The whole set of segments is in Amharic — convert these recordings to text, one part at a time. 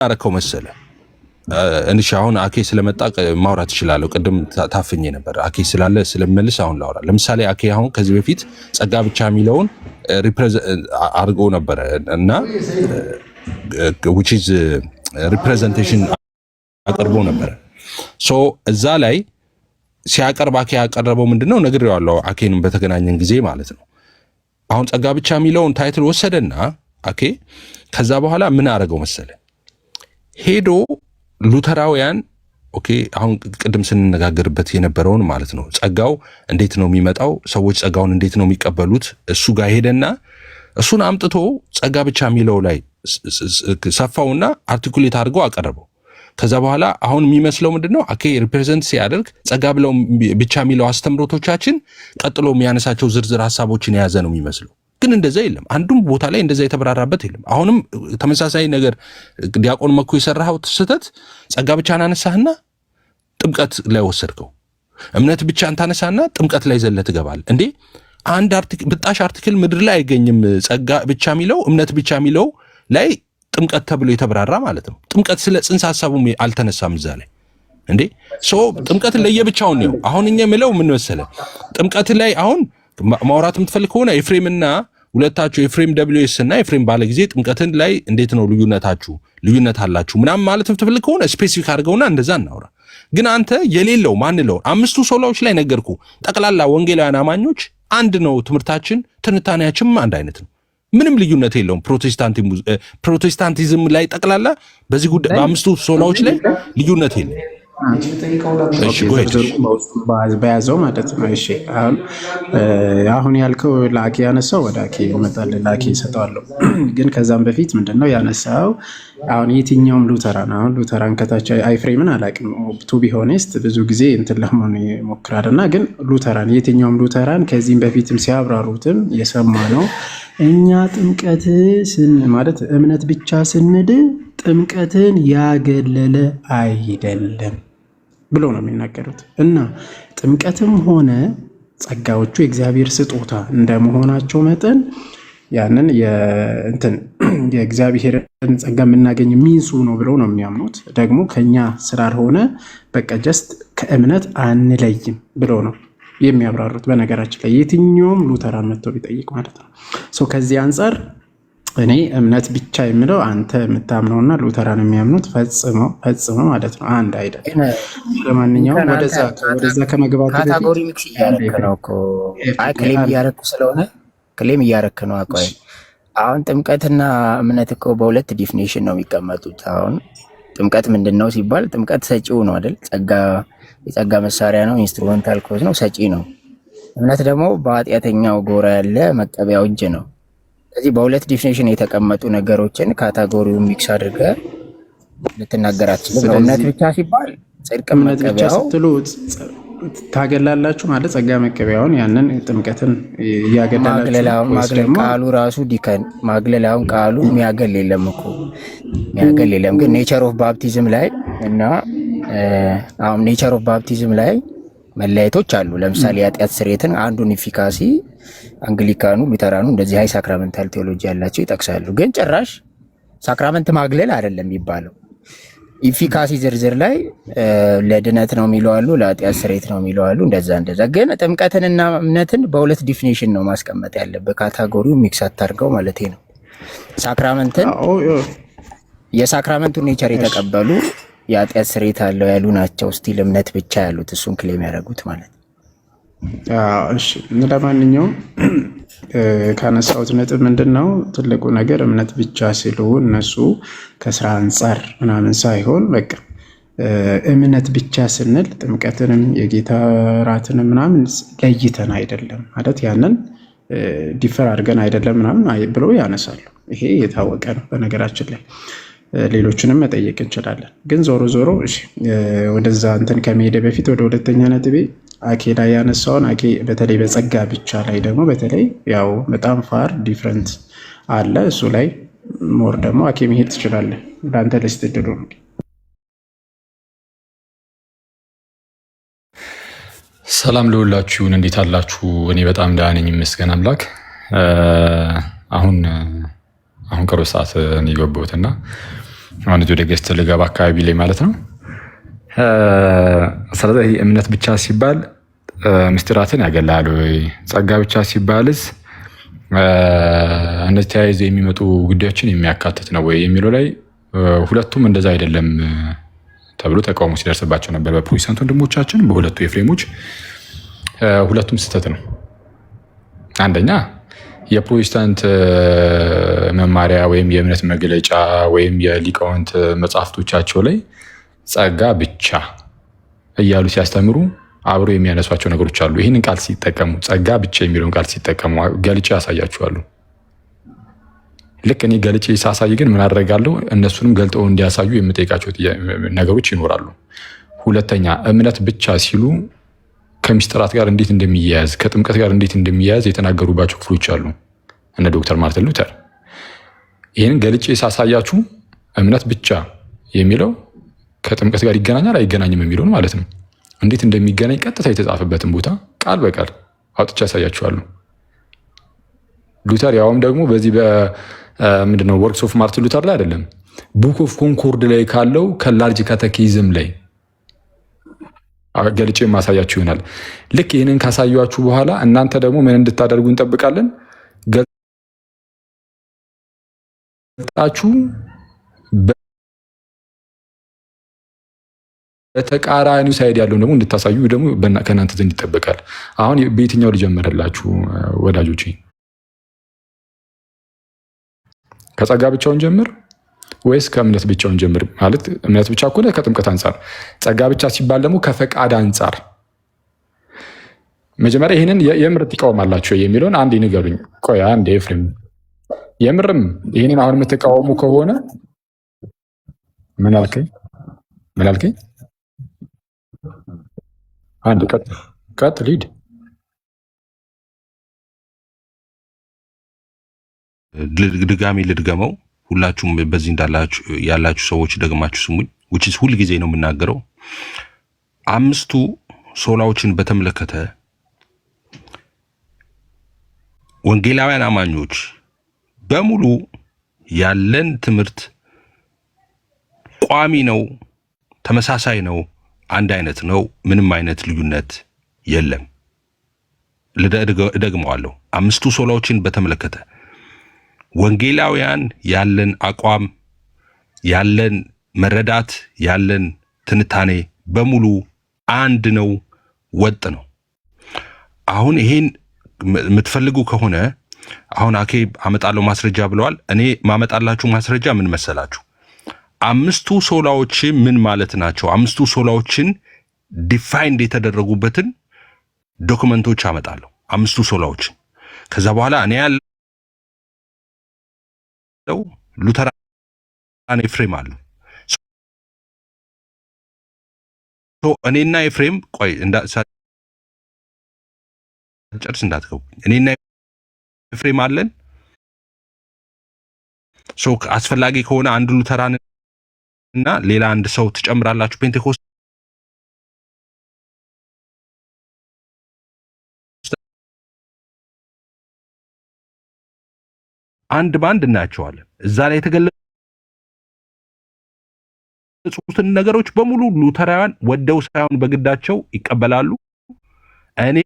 አረከው መሰለ እንሽ አሁን አኬ ስለመጣ ማውራት ይችላል። ቅድም ታፍኜ ነበር። አኬ ስላለ ስለምልስ አሁን ላውራ። ለምሳሌ አኬ አሁን ከዚህ በፊት ጸጋ ብቻ የሚለውን ሪፕሬዘንት አድርጎ ነበር እና which is representation አቀርቦ ነበር። ሶ እዛ ላይ ሲያቀርብ አኬ ያቀረበው ምንድነው ነግሬዋለሁ። አኬንም በተገናኘን ጊዜ ማለት ነው። አሁን ጸጋ ብቻ የሚለውን ታይትል ወሰደና አኬ ከዛ በኋላ ምን አረገው መሰለ ሄዶ ሉተራውያን ኦኬ አሁን ቅድም ስንነጋገርበት የነበረውን ማለት ነው ጸጋው እንዴት ነው የሚመጣው ሰዎች ጸጋውን እንዴት ነው የሚቀበሉት እሱ ጋር ሄደና እሱን አምጥቶ ጸጋ ብቻ የሚለው ላይ ሰፋውና አርቲኩሌት አድርገው አቀረበው። ከዛ በኋላ አሁን የሚመስለው ምንድነው አኬ ሪፕሬዘንት ሲያደርግ ጸጋ ብለው ብቻ የሚለው አስተምሮቶቻችን ቀጥሎ የሚያነሳቸው ዝርዝር ሐሳቦችን የያዘ ነው የሚመስለው። ግን እንደዛ የለም። አንዱም ቦታ ላይ እንደዛ የተብራራበት የለም። አሁንም ተመሳሳይ ነገር ዲያቆን መኩ የሰራው ስህተት ጸጋ ብቻን አነሳህና ጥምቀት ላይ ወሰድከው። እምነት ብቻን ታነሳና ጥምቀት ላይ ዘለ ትገባል እንዴ? አንድ አርቲክል ብጣሽ አርቲክል ምድር ላይ አይገኝም። ጸጋ ብቻ የሚለው እምነት ብቻ የሚለው ላይ ጥምቀት ተብሎ የተብራራ ማለት ነው። ጥምቀት ስለ ጽንሰ ሐሳቡም አልተነሳም እዛ ላይ እንዴ? ሶ ጥምቀት ለየብቻው ነው። አሁን እኛ የምለው ምን መሰለ ጥምቀት ላይ አሁን ማውራት የምትፈልግ ከሆነ ኤፍሬምና ሁለታችሁ ኤፍሬም ደብሊውኤስ እና ኤፍሬም ባለ ጊዜ ጥምቀትን ላይ እንዴት ነው ልዩነት አላችሁ ምናምን ማለት የምትፈልግ ከሆነ ስፔሲፊክ አድርገውና እንደዛ እናውራ። ግን አንተ የሌለው ማንለው አምስቱ ሶላዎች ላይ ነገርኩ። ጠቅላላ ወንጌላውያን አማኞች አንድ ነው ትምህርታችን፣ ትንታኔያችንም አንድ አይነት ነው። ምንም ልዩነት የለውም። ፕሮቴስታንቲዝም ላይ ጠቅላላ በዚህ ጉዳይ በአምስቱ ሶላዎች ላይ ልዩነት የለም። በያዘው ማለት ነው። እሺ አሁን ያልከው ለአኬ ያነሳው ወደ አኬ ይመጣል፣ ለአኬ ይሰጠዋለሁ። ግን ከዛም በፊት ምንድነው ያነሳው? አሁን የትኛውም ሉተራን አሁን ሉተራን ከታች አይፍሬምን አላውቅም ቱ ቢ ሆኔስት ብዙ ጊዜ እንትን ለመሆን ይሞክራልና ግን ሉተራን የትኛውም ሉተራን ከዚህም በፊትም ሲያብራሩትም የሰማ ነው እኛ ጥምቀት ማለት እምነት ብቻ ስንል ጥምቀትን ያገለለ አይደለም ብሎ ነው የሚናገሩት። እና ጥምቀትም ሆነ ጸጋዎቹ የእግዚአብሔር ስጦታ እንደመሆናቸው መጠን ያንን የእግዚአብሔርን ጸጋ የምናገኝ ሚንሱ ነው ብለው ነው የሚያምኑት። ደግሞ ከኛ ስላልሆነ በቃ ጀስት ከእምነት አንለይም ብሎ ነው የሚያብራሩት። በነገራችን ላይ የትኛውም ሉተራን መጥቶ ቢጠይቅ ማለት ነው። ከዚህ አንጻር እኔ እምነት ብቻ የሚለው አንተ የምታምነውና ሉተራን የሚያምኑት ፈጽሞ ማለት ነው አንድ አይደለም። ለማንኛውም ወደዛ ከመግባት ካታጎሪ ሚክስ እያደረክ ነው እኮ ክሌም እያደረክ ስለሆነ ክሌም እያደረክ ነው። አቋይ አሁን ጥምቀትና እምነት እኮ በሁለት ዲፊኒሽን ነው የሚቀመጡት። አሁን ጥምቀት ምንድን ነው ሲባል ጥምቀት ሰጪው ነው አይደል? የጸጋ መሳሪያ ነው፣ ኢንስትሩሜንታል ኮዝ ነው፣ ሰጪ ነው። እምነት ደግሞ በኃጢአተኛው ጎራ ያለ መቀበያው እጅ ነው። ስለዚህ በሁለት ዲፊኒሽን የተቀመጡ ነገሮችን ካታጎሪውን ሚክስ አድርገህ ልትናገር አትችልም። እምነት ብቻ ሲባል ጽድቅ መቀበያው ታገላላችሁ ማለት ጸጋ መቀበያውን ያንን ጥምቀትን እያገላላችሁ ቃሉ ራሱ ዲከን ማግለላውን ቃሉ የሚያገል የለም እኮ የሚያገል የለም። ግን ኔቸር ኦፍ ባፕቲዝም ላይ እና አሁን ኔቸር ኦፍ ባፕቲዝም ላይ መለያየቶች አሉ። ለምሳሌ የኃጢአት ስርየትን አንዱን ኢፊካሲ አንግሊካኑ ሉተራኑ እንደዚህ ሃይ ሳክራመንታል ቴዎሎጂ ያላቸው ይጠቅሳሉ። ግን ጭራሽ ሳክራመንት ማግለል አይደለም የሚባለው። ኢፊካሲ ዝርዝር ላይ ለድነት ነው የሚለው አሉ፣ ለኃጢአት ስርየት ነው የሚለው አሉ። እንደዛ ግን ጥምቀትንና እምነትን በሁለት ዲፊኒሽን ነው ማስቀመጥ ያለበት። ካታጎሪው ሚክስ አታርገው ማለት ነው። ሳክራመንትን የሳክራመንቱን ኔቸር የተቀበሉ የኃጢአት ስርየት አለው ያሉ ናቸው ስቲል እምነት ብቻ ያሉት እሱን ክሌም ያደረጉት ማለት ነው። እሺ ለማንኛውም ካነሳሁት ነጥብ ምንድነው ትልቁ ነገር እምነት ብቻ ሲሉ እነሱ ከስራ አንጻር ምናምን ሳይሆን በቃ እምነት ብቻ ስንል ጥምቀትንም የጌታ ራትንም ምናምን ለይተን አይደለም ማለት ያንን ዲፈር አድርገን አይደለም ምናምን ብለው ያነሳሉ። ይሄ የታወቀ ነው በነገራችን ላይ ሌሎችንም መጠየቅ እንችላለን። ግን ዞሮ እሺ ወደዛ እንትን ከመሄደ በፊት ወደ ሁለተኛ ነጥቤ አኬ ላይ ያነሳውን አኬ በተለይ በጸጋ ብቻ ላይ ደግሞ በተለይ ያው በጣም ፋር ዲፍረንት አለ። እሱ ላይ ሞር ደግሞ አኬ መሄድ ትችላለህ። ለአንተ ልስጥ ድሉ ነው። ሰላም ለሁላችሁን፣ እንዴት አላችሁ? እኔ በጣም ደህና ነኝ ይመስገን አምላክ። አሁን ቅርብ ሰዓት ነው የገባሁትና አሁን ወደ ገስት ልገባ አካባቢ ላይ ማለት ነው። ስለዚህ እምነት ብቻ ሲባል ምስጢራትን ያገላል ወይ? ጸጋ ብቻ ሲባልስ እነዚህ ተያይዘው የሚመጡ ጉዳዮችን የሚያካትት ነው ወይ የሚለው ላይ ሁለቱም እንደዛ አይደለም ተብሎ ተቃውሞ ሲደርስባቸው ነበር በፕሮቴስታንት ወንድሞቻችን፣ በሁለቱ ኤፍሬሞች። ሁለቱም ስህተት ነው። አንደኛ የፕሮቴስታንት መማሪያ ወይም የእምነት መግለጫ ወይም የሊቃውንት መጽሐፍቶቻቸው ላይ ጸጋ ብቻ እያሉ ሲያስተምሩ አብሮ የሚያነሷቸው ነገሮች አሉ። ይህንን ቃል ሲጠቀሙ ጸጋ ብቻ የሚለውን ቃል ሲጠቀሙ ገልጬ ያሳያችኋሉ። ልክ እኔ ገልጬ ሳሳይ ግን ምን አደርጋለሁ? እነሱንም ገልጠው እንዲያሳዩ የምጠይቃቸው ነገሮች ይኖራሉ። ሁለተኛ እምነት ብቻ ሲሉ ከምስጢራት ጋር እንዴት እንደሚያያዝ ከጥምቀት ጋር እንዴት እንደሚያያዝ የተናገሩባቸው ክፍሎች አሉ እነ ዶክተር ማርቲን ሉተር። ይህንን ገልጬ ሳሳያችሁ እምነት ብቻ የሚለው ከጥምቀት ጋር ይገናኛል አይገናኝም የሚለውን ማለት ነው እንዴት እንደሚገናኝ ቀጥታ የተጻፈበትን ቦታ ቃል በቃል አውጥቼ ያሳያችኋለሁ። ሉተር ያውም ደግሞ በዚህ ምንድነው ወርክስ ኦፍ ማርቲን ሉተር ላይ አይደለም፣ ቡክ ኦፍ ኮንኮርድ ላይ ካለው ከላርጅ ካተኪዝም ላይ ገልጬ ማሳያችሁ ይሆናል። ልክ ይህንን ካሳያችሁ በኋላ እናንተ ደግሞ ምን እንድታደርጉ እንጠብቃለን? ገልጣችሁ በተቃራኒው ሳይድ ያለውን ደግሞ እንድታሳዩ ደግሞ ከእናንተ ዘንድ ይጠበቃል። አሁን በየትኛው ልጀምርላችሁ ወዳጆች? ከጸጋ ብቻውን ጀምር ወይስ ከእምነት ብቻውን ጀምር? ማለት እምነት ብቻ እኮ ከጥምቀት አንጻር፣ ጸጋ ብቻ ሲባል ደግሞ ከፈቃድ አንጻር። መጀመሪያ ይህንን የምር ትቃወማላችሁ የሚለውን አንድ ንገሩኝ። ቆይ አንድ ኤፍሬም፣ የምርም ይህንን አሁን የምትቃወሙ ከሆነ ምን አልከኝ? አንድ ቀጥ ሊድ ድጋሚ ልድገመው። ሁላችሁም በዚህ ያላችሁ ሰዎች ደግማችሁ ስሙኝ። which ሁል ጊዜ ነው የምናገረው። አምስቱ ሶላዎችን በተመለከተ ወንጌላውያን አማኞች በሙሉ ያለን ትምህርት ቋሚ ነው፣ ተመሳሳይ ነው፣ አንድ አይነት ነው። ምንም አይነት ልዩነት የለም። እደግመዋለሁ። አምስቱ ሶላዎችን በተመለከተ ወንጌላውያን ያለን አቋም፣ ያለን መረዳት፣ ያለን ትንታኔ በሙሉ አንድ ነው፣ ወጥ ነው። አሁን ይሄን የምትፈልጉ ከሆነ አሁን አኬ አመጣለሁ ማስረጃ ብለዋል። እኔ ማመጣላችሁ ማስረጃ ምን መሰላችሁ? አምስቱ ሶላዎች ምን ማለት ናቸው? አምስቱ ሶላዎችን ዲፋይንድ የተደረጉበትን ዶክመንቶች አመጣለሁ። አምስቱ ሶላዎችን ከዛ በኋላ እኔ ያለው ሉተራን ኤፍሬም አለ። እኔና ኤፍሬም ቆይ ጨርስ እንዳትገቡ። እኔና ኤፍሬም አለን። አስፈላጊ ከሆነ አንድ ሉተራን እና ሌላ አንድ ሰው ትጨምራላችሁ። ፔንቴኮስት አንድ ባንድ እናያቸዋለን። እዛ ላይ የተገለጹትን ነገሮች በሙሉ ሉተራውያን ወደው ሳይሆን በግዳቸው ይቀበላሉ። እኔ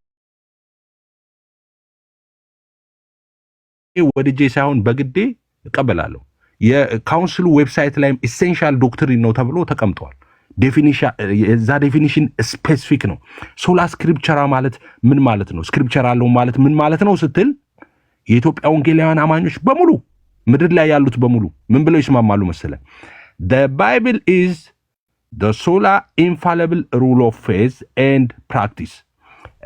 ወድጄ ሳይሆን በግዴ እቀበላለሁ። የካውንስሉ ዌብሳይት ላይም ኢሴንሻል ዶክትሪን ነው ተብሎ ተቀምጧል። ዴፊኒሽን የዛ ዴፊኒሽን ስፔሲፊክ ነው። ሶላ ስክሪፕቸራ ማለት ምን ማለት ነው? ስክሪፕቸር አለው ማለት ምን ማለት ነው ስትል የኢትዮጵያ ወንጌላውያን አማኞች በሙሉ ምድር ላይ ያሉት በሙሉ ምን ብለው ይስማማሉ መሰለ? the bible is the sola infallible rule of faith and practice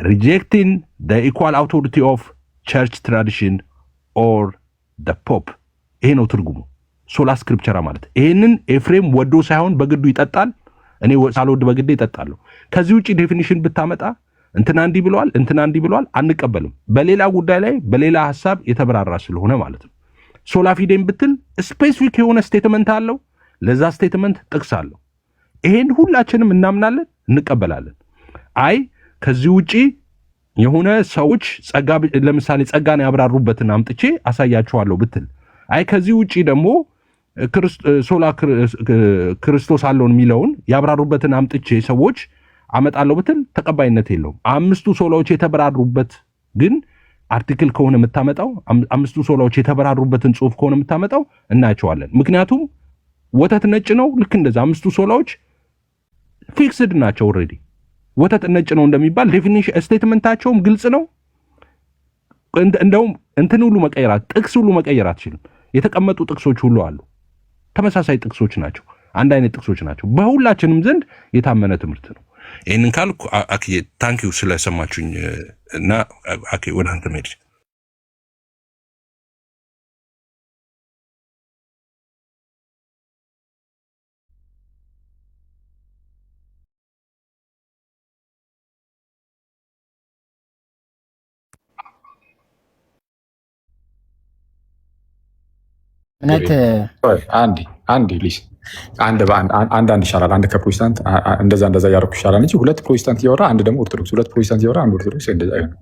rejecting the equal authority of church tradition or the pope። ይሄ ነው ትርጉሙ ሶላ ስክሪፕቸራ ማለት። ይሄንን ኤፍሬም ወዶ ሳይሆን በግዱ ይጠጣል። እኔ ሳልወድ በግዴ ይጠጣለሁ። ከዚህ ውጪ ዴፊኒሽን ብታመጣ እንትና እንዲህ ብለዋል እንትና እንዲህ ብለዋል አንቀበልም። በሌላ ጉዳይ ላይ በሌላ ሐሳብ የተበራራ ስለሆነ ማለት ነው። ሶላ ፊዴም ብትል ስፔሲፊክ የሆነ ስቴትመንት አለው። ለዛ ስቴትመንት ጥቅስ አለው። ይሄን ሁላችንም እናምናለን፣ እንቀበላለን። አይ ከዚህ ውጪ የሆነ ሰዎች ጸጋ ለምሳሌ ጸጋን ያብራሩበትን አምጥቼ አሳያችኋለሁ ብትል፣ አይ ከዚህ ውጪ ደግሞ ሶላ ክርስቶስ አለውን የሚለውን ያብራሩበትን አምጥቼ ሰዎች አመጣለሁ ብትል ተቀባይነት የለውም። አምስቱ ሶላዎች የተበራሩበት ግን አርቲክል ከሆነ የምታመጣው አምስቱ ሶላዎች የተበራሩበትን ጽሁፍ ከሆነ የምታመጣው እናያቸዋለን። ምክንያቱም ወተት ነጭ ነው። ልክ እንደዛ አምስቱ ሶላዎች ፊክስድ ናቸው። ኦልሬዲ ወተት ነጭ ነው እንደሚባል ዴፊኒሽን ስቴትመንታቸውም ግልጽ ነው። እንደውም እንትን ሁሉ መቀየራት ጥቅስ ሁሉ መቀየር አትችልም። የተቀመጡ ጥቅሶች ሁሉ አሉ። ተመሳሳይ ጥቅሶች ናቸው። አንድ አይነት ጥቅሶች ናቸው። በሁላችንም ዘንድ የታመነ ትምህርት ነው። ይህንን ካልኩ አክዬ ታንኪዩ ስለሰማችሁኝ እና አኬ ወደ አንተ መሄድ እውነት አንድ ሊስ አንድ ይሻላል። አንድ ከፕሮቴስታንት እንደዛ ያደረኩ ይሻላል እንጂ ሁለት ፕሮቴስታንት እያወራ አንድ ደግሞ ኦርቶዶክስ፣ ሁለት ፕሮቴስታንት እያወራ አንድ ኦርቶዶክስ እንደዛ አይሆንም።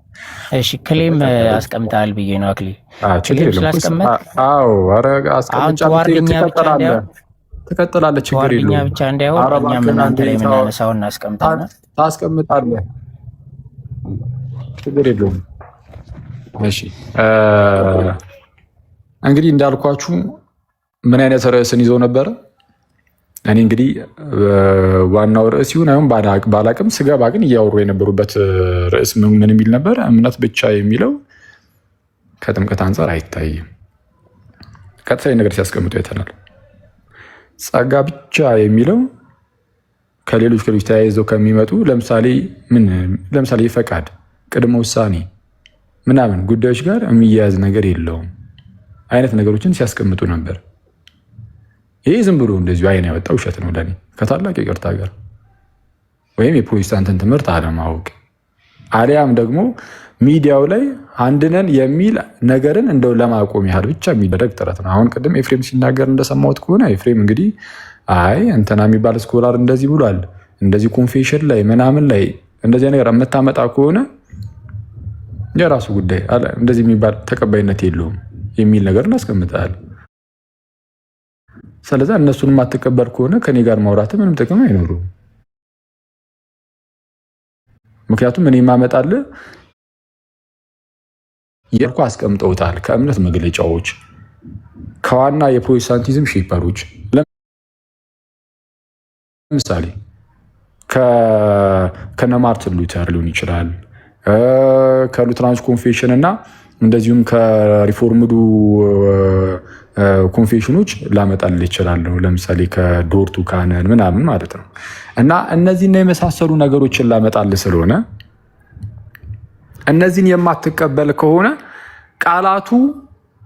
እሺ ክሌም አስቀምጣል ብዬ ነው። አክሊ ክሌም ስላስቀመጥ ትቀጥላለህ፣ ችግር የለውም። ዋርድኛ ብቻ እንዳይሆን እኛም እናንተ ላይ የምናነሳውን እናስቀምጣለን። ታስቀምጣለህ፣ ችግር የለውም። እሺ እንግዲህ እንዳልኳችሁ ምን አይነት ርዕስን ይዘው ነበረ? እኔ እንግዲህ ዋናው ርዕስ ይሁን አይሁን ባላቅም ስገባ ግን እያወሩ የነበሩበት ርዕስ ምን የሚል ነበር? እምነት ብቻ የሚለው ከጥምቀት አንጻር አይታይም። ቀጥታ ነገር ሲያስቀምጡ አይተናል። ጸጋ ብቻ የሚለው ከሌሎች ተያይዘው ከሚመጡ ለምሳሌ ፈቃድ፣ ቅድመ ውሳኔ ምናምን ጉዳዮች ጋር የሚያያዝ ነገር የለውም አይነት ነገሮችን ሲያስቀምጡ ነበር። ይህ ዝም ብሎ እንደዚሁ አይን ያወጣ ውሸት ነው ለኔ ከታላቅ ይቅርታ ጋር፣ ወይም የፕሮቴስታንትን ትምህርት አለማወቅ አሊያም ደግሞ ሚዲያው ላይ አንድነን የሚል ነገርን እንደው ለማቆም ያህል ብቻ የሚደረግ ጥረት ነው። አሁን ቅድም ኤፍሬም ሲናገር እንደሰማሁት ከሆነ ኤፍሬም እንግዲህ አይ እንትና የሚባል ስኮላር እንደዚህ ብሏል፣ እንደዚህ ኮንፌሽን ላይ ምናምን ላይ እንደዚህ ነገር የምታመጣ ከሆነ የራሱ ጉዳይ አለ፣ እንደዚህ የሚባል ተቀባይነት የለውም የሚል ነገር እናስቀምጣል። ስለዚህ እነሱን የማትቀበል ከሆነ ከኔ ጋር ማውራት ምንም ጥቅም አይኖሩም። ምክንያቱም እኔ የማመጣልህ የርኩ አስቀምጠውታል ከእምነት መግለጫዎች ከዋና የፕሮቴስታንቲዝም ሼፐሮች ለምሳሌ ከነ ማርቲን ሉተር ሊሆን ይችላል፣ ከሉትራንስ ኮንፌሽን እና እንደዚሁም ከሪፎርምዱ ኮንፌሽኖች ላመጣል ይችላል። ለምሳሌ ከዶርቱ ካነን ምናምን ማለት ነው። እና እነዚህና የመሳሰሉ ነገሮችን ላመጣል ስለሆነ እነዚህን የማትቀበል ከሆነ ቃላቱ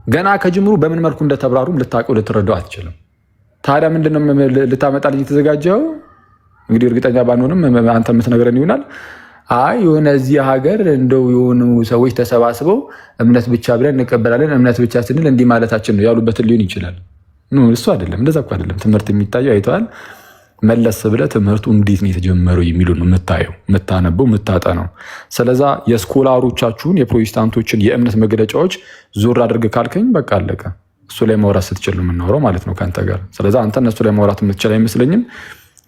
ገና ከጅምሩ በምን መልኩ እንደተብራሩም ልታውቀው ልትረዳው አትችልም። ታዲያ ምንድነው ልታመጣልኝ የተዘጋጀው? እንግዲህ እርግጠኛ ባንሆንም አንተ የምትነግረን ይሆናል። አይ የሆነ እዚህ ሀገር እንደው የሆኑ ሰዎች ተሰባስበው እምነት ብቻ ብለን እንቀበላለን፣ እምነት ብቻ ስንል እንዲህ ማለታችን ነው ያሉበትን ሊሆን ይችላል። እሱ አይደለም፣ እንደዛ እኮ አይደለም። ትምህርት የሚታየው አይተዋል። መለስ ብለህ ትምህርቱ እንዴት ነው የተጀመረው የሚሉ ነው የምታየው፣ የምታነበው፣ የምታጠነው። ስለዛ የስኮላሮቻችሁን የፕሮቴስታንቶችን የእምነት መግለጫዎች ዞር አድርግ ካልከኝ በቃ አለቀ። እሱ ላይ ማውራት ስትችል ነው የምናወራው ማለት ነው ከአንተ ጋር። ስለዛ አንተ እነሱ ላይ ማውራት የምትችል አይመስለኝም።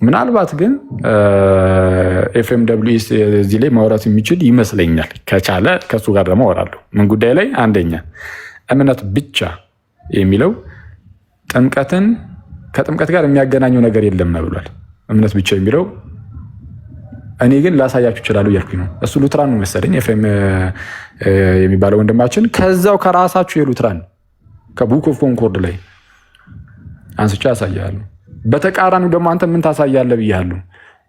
ምናልባት ግን ኤፍኤም ደብሊውኤስ እዚህ ላይ ማውራት የሚችል ይመስለኛል። ከቻለ ከእሱ ጋር ደግሞ አወራለሁ። ምን ጉዳይ ላይ? አንደኛ እምነት ብቻ የሚለው ከጥምቀት ጋር የሚያገናኘው ነገር የለም ብሏል። እምነት ብቻ የሚለው እኔ ግን ላሳያችሁ ይችላሉ እያልኩኝ ነው። እሱ ሉትራን ነው መሰለኝ ኤፍኤም የሚባለው ወንድማችን ከዛው ከራሳችሁ የሉትራን ከቡክ ኦፍ ኮንኮርድ ላይ አንስቼ ያሳያሉ። በተቃራኒው ደግሞ አንተ ምን ታሳያለህ ብያለሁ።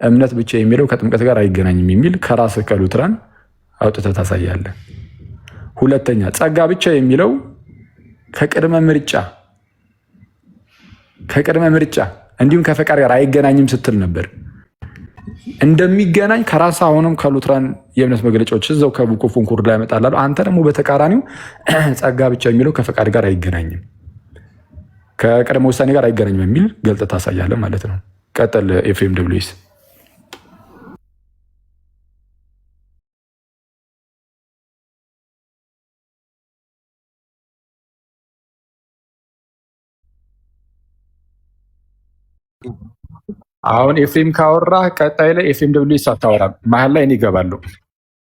እምነት ብቻ የሚለው ከጥምቀት ጋር አይገናኝም የሚል ከራስህ ከሉትራን አውጥተህ ታሳያለህ። ሁለተኛ ጸጋ ብቻ የሚለው ከቅድመ ምርጫ እንዲሁም ከፈቃድ ጋር አይገናኝም ስትል ነበር። እንደሚገናኝ ከራስ አሁንም ከሉትራን የእምነት መግለጫዎች እዛው ከቡክ ኦፍ ኮንኮርድ ላይ ያመጣላሉ። አንተ ደግሞ በተቃራኒው ጸጋ ብቻ የሚለው ከፈቃድ ጋር አይገናኝም፣ ከቅድመ ውሳኔ ጋር አይገናኝም የሚል ገልጠህ ታሳያለህ ማለት ነው። ቀጠል ኤፍኤም ደብሊውኤስ። አሁን ኤፍሬም ካወራ ቀጣይ ላይ ኤፍሬም ደብሊው ሳታወራ መሀል ላይ እኔ እገባለሁ።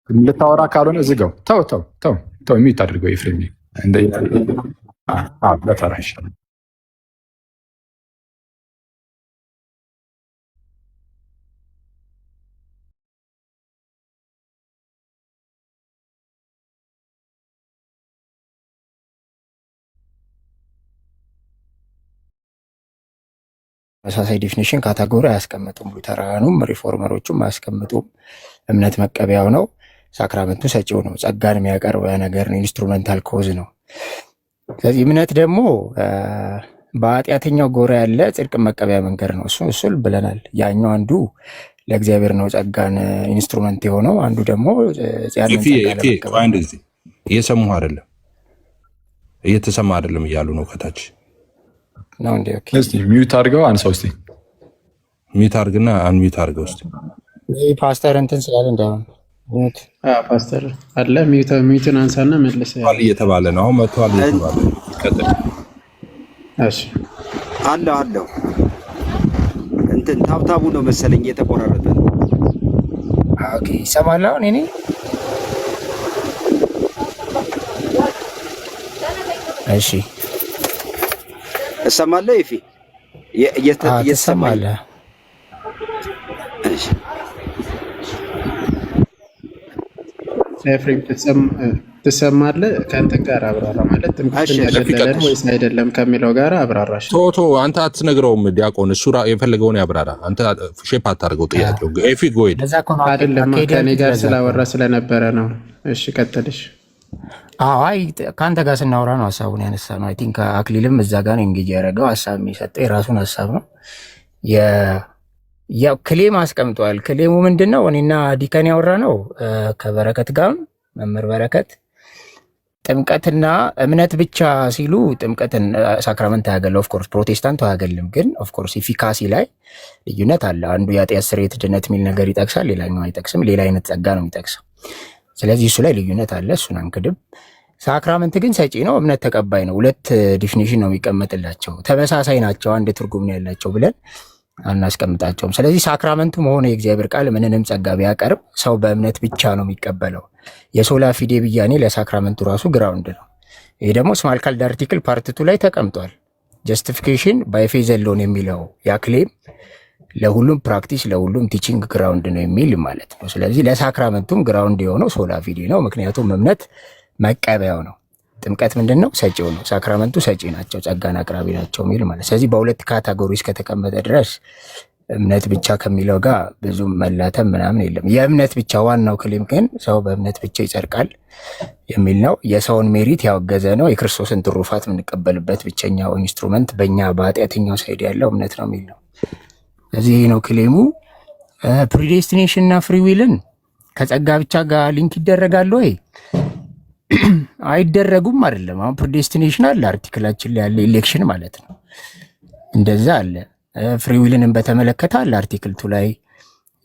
ልታወራ ካልሆነ ዝጋው። ተው የሚት አድርገው ኤፍሬም ለተራ ይሻላል። ተመሳሳይ ዲፊኒሽን ካታጎሪ አያስቀምጡም። ሉተራኑም ሪፎርመሮቹም አያስቀምጡም። እምነት መቀበያው ነው፣ ሳክራመንቱ ሰጪው ነው፣ ጸጋን የሚያቀርበ ነገር ነው፣ ኢንስትሩሜንታል ኮዝ ነው። ስለዚህ እምነት ደግሞ በኃጢአተኛው ጎራ ያለ ጽድቅ መቀበያ መንገድ ነው። እሱን ብለናል። ያኛው አንዱ ለእግዚአብሔር ነው ጸጋን ኢንስትሩመንት የሆነው፣ አንዱ ደግሞ እየሰሙ አይደለም እየተሰማ አይደለም እያሉ ነው ከታች ነው እንዴ? ኦኬ እስቲ ሚዩት አድርገው አንሳው። እስቲ ሚዩት አድርግና አንሚዩት አድርገው። እስቲ ፓስተር እንትን ስላለ እንዳሁን ሚዩት ፓስተር አለ ሚዩትን አንሳና መልሰ እየተባለ ነው። አሁን መጥቷል እየተባለ ቀጥል። እሺ አለው እንትን ታብታቡ ነው መሰለኝ እየተቆራረጠ ነው። ኦኬ ይሰማል አሁን እኔ እሺ እሰማለሁ። ይፊ እየተሰማለ እሺ ኤፍሬም ትሰማለህ? ከእንትን ጋር አብራራ ማለት ጥምቀትን ያገለለ ወይስ አይደለም ከሚለው ጋር አብራራሽ። ቶቶ አንተ አትነግረውም። ዲያቆን እሱ የፈለገውን ያብራራ። አንተ ሼፕ አታርገው ጥያቄው። ኤፊ ጎይድ አይደለም ከኔ ጋር ስላወራ ስለነበረ ነው። እሺ ቀጥልሽ። አይ ከአንተ ጋር ስናወራ ነው ሀሳቡን ያነሳ ነው። አይ ቲንክ አክሊልም እዛ ጋር ነው እንግዲህ ያደረገው ሀሳብ የሚሰጠው የራሱን ሀሳብ ነው። ያው ክሌም አስቀምጧል። ክሌሙ ምንድን ነው? እኔና ዲከን ያወራ ነው ከበረከት ጋር መምህር በረከት ጥምቀትና እምነት ብቻ ሲሉ ጥምቀትን ሳክራመንት አያገል ኦፍኮርስ ፕሮቴስታንቱ አያገልም፣ ግን ኦፍኮርስ ኢፊካሲ ላይ ልዩነት አለ። አንዱ የኃጢአት ስርየት ድነት የሚል ነገር ይጠቅሳል፣ ሌላኛው አይጠቅስም። ሌላ አይነት ጸጋ ነው የሚጠቅሰው። ስለዚህ እሱ ላይ ልዩነት አለ፣ እሱን አንክድም። ሳክራመንት ግን ሰጪ ነው፣ እምነት ተቀባይ ነው። ሁለት ዲፊኒሽን ነው የሚቀመጥላቸው፣ ተመሳሳይ ናቸው፣ አንድ ትርጉም ነው ያላቸው ብለን አናስቀምጣቸውም። ስለዚህ ሳክራመንቱ መሆነ የእግዚአብሔር ቃል ምንንም ጸጋ ቢያቀርብ ሰው በእምነት ብቻ ነው የሚቀበለው። የሶላ ፊዴ ብያኔ ለሳክራመንቱ ራሱ ግራውንድ ነው። ይሄ ደግሞ ስማል ካልድ አርቲክል ፓርትቱ ላይ ተቀምጧል። ጀስቲፊኬሽን ባይ ፌዝ አሎን የሚለው ያ ክሌም ለሁሉም ፕራክቲስ ለሁሉም ቲቺንግ ግራውንድ ነው የሚል ማለት ነው። ስለዚህ ለሳክራመንቱም ግራውንድ የሆነው ሶላ ፊዴ ነው፣ ምክንያቱም እምነት መቀበያው ነው። ጥምቀት ምንድን ነው? ሰጪው ነው። ሳክራመንቱ ሰጪ ናቸው፣ ጸጋን አቅራቢ ናቸው የሚል ማለት። ስለዚህ በሁለት ካታጎሪ እስከተቀመጠ ድረስ እምነት ብቻ ከሚለው ጋር ብዙ መላተም ምናምን የለም። የእምነት ብቻ ዋናው ክሌም ግን ሰው በእምነት ብቻ ይጸድቃል የሚል ነው። የሰውን ሜሪት ያወገዘ ነው። የክርስቶስን ትሩፋት የምንቀበልበት ብቸኛው ኢንስትሩመንት በእኛ በኃጢአተኛው ሳይድ ያለው እምነት ነው የሚል ነው። ስለዚህ ይህ ነው ክሌሙ። ፕሪዴስቲኔሽን እና ፍሪዊልን ከጸጋ ብቻ ጋር ሊንክ ይደረጋሉ ወይ? አይደረጉም አይደለም። አሁን ፕሪዴስቲኔሽን አለ አርቲክላችን ላይ ያለ ኢሌክሽን ማለት ነው፣ እንደዛ አለ። ፍሪዊልንም በተመለከተ አለ አርቲክል 2 ላይ